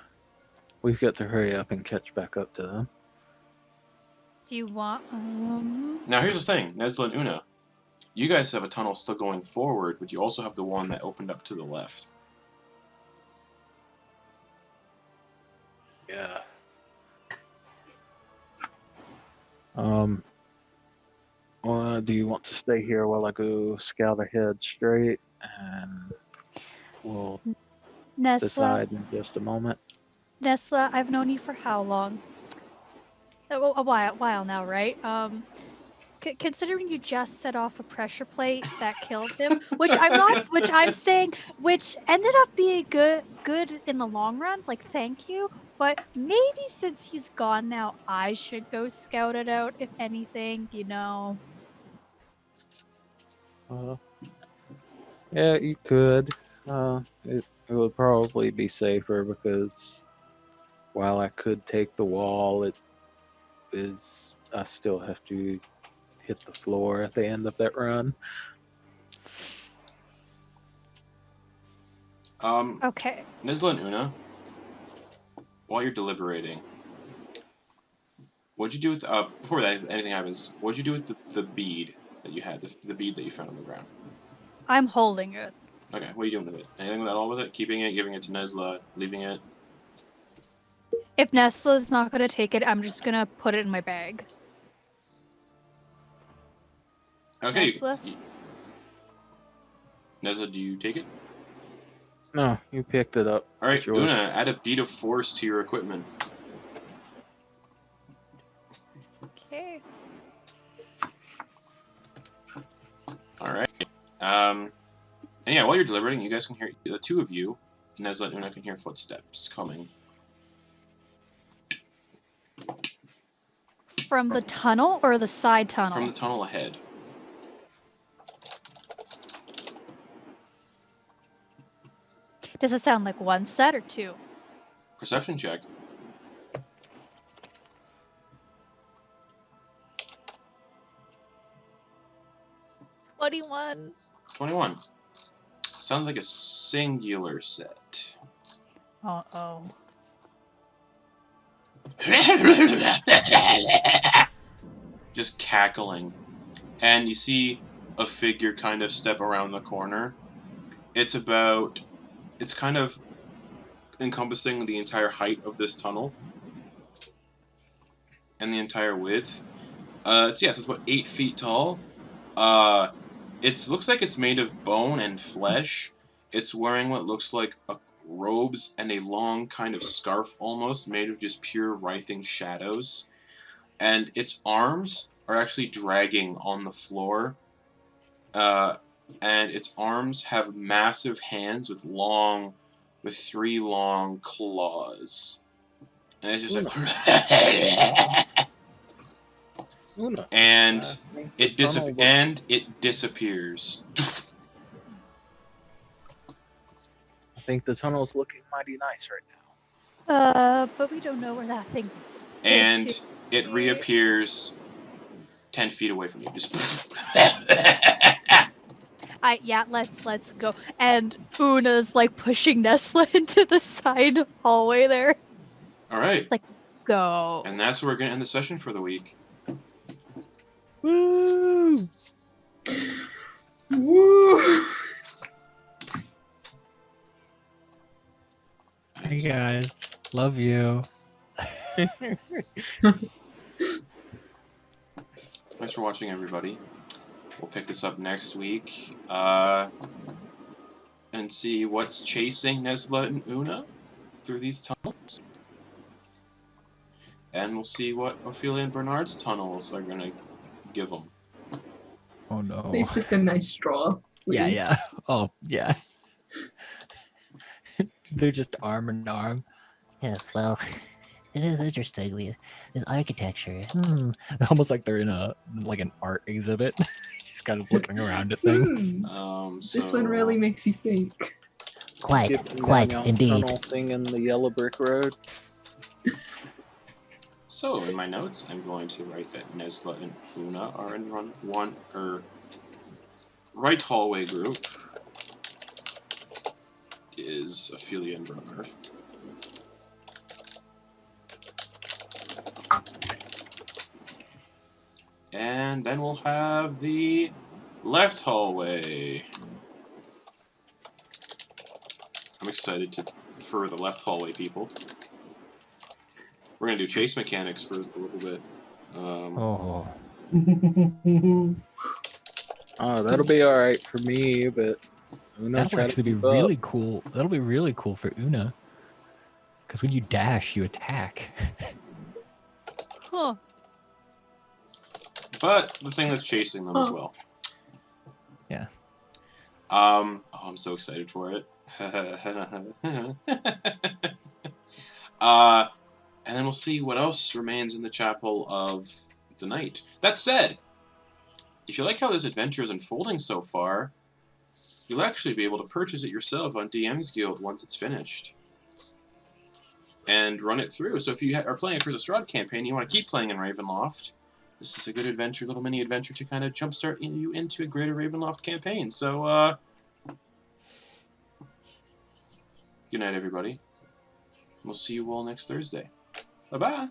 We've got to hurry up and catch back up to them. Do you want? Now here's the thing, Nesla and Una. You guys have a tunnel still going forward, but you also have the one that opened up to the left. Yeah. Do you want to stay here while I go scout ahead straight, and we'll Nesla, decide in just a moment? Nesla, I've known you for how long? A while now, right? Considering you just set off a pressure plate that killed him, which ended up being good in the long run. Like, thank you. But maybe since he's gone now, I should go scout it out. If anything, you know. Yeah, you could. It would probably be safer because while I could take the wall, I still have to hit the floor at the end of that run. Okay. Nesla and Una, while you're deliberating, what'd you do with before that anything happens? What'd you do with the bead that you had, the bead that you found on the ground? I'm holding it. Okay, what are you doing with it? Anything at all with it? Keeping it, giving it to Nesla, leaving it? If Nesla's not going to take it, I'm just going to put it in my bag. Okay. Nesla? Nesla, do you take it? No, you picked it up. Alright, It's yours. Una, add a bead of force to your equipment. Okay. Alright. And yeah, while you're deliberating, you guys can hear, the two of you, Nesla and Una, can hear footsteps coming. From the tunnel or the side tunnel? From the tunnel ahead. Does it sound like one set or two? Perception check. 21. 21. Sounds like a singular set. Uh-oh. Just cackling. And you see a figure kind of step around the corner. It's kind of encompassing the entire height of this tunnel. And the entire width. It's about 8 feet tall. It looks like it's made of bone and flesh. It's wearing what looks like robes and a long kind of scarf almost, made of just pure writhing shadows. And its arms are actually dragging on the floor. And its arms have massive hands with 3 long claws. And it's just like... Una. And it disappears. I think the tunnel's looking mighty nice right now. But we don't know where that thing is. And it reappears 10 feet away from you. Just... Yeah, let's go. And Una's like pushing Nesla into the side hallway there. Alright. Like, go. And that's where we're going to end the session for the week. Woo! Woo! Hey guys, love you. Thanks for watching, everybody. We'll pick this up next week. And see what's chasing Nesla and Una through these tunnels. And we'll see what Ophelia and Bernard's tunnels are going to give them. Oh no. It's just a nice straw. Please. Yeah. Oh, yeah. They're just arm in arm. Yes, well, it is interesting. This architecture. Almost like they're in an art exhibit. Just kind of looking around at things. This one really makes you think. Quite Down indeed. Tunnel singing the Yellow Brick Road. So, in my notes, I'm going to write that Nesla and Una are in right hallway group is Ophelia and Bernard. And then we'll have the left hallway. I'm excited for the left hallway people. We're gonna do chase mechanics for a little bit. Oh. Oh, that'll be alright for me, but That'll actually be really cool. That'll be really cool for Una. Because when you dash, you attack. Huh. But the thing that's chasing them as well. Yeah. Oh, I'm so excited for it. And then we'll see what else remains in the Chapel of the Night. That said, if you like how this adventure is unfolding so far, you'll actually be able to purchase it yourself on DM's Guild once it's finished. And run it through. So if you are playing a Curse of Strahd campaign, you want to keep playing in Ravenloft, this is a good adventure, little mini adventure to kind of jumpstart you into a greater Ravenloft campaign. So, good night, everybody. We'll see you all next Thursday. Bye-bye.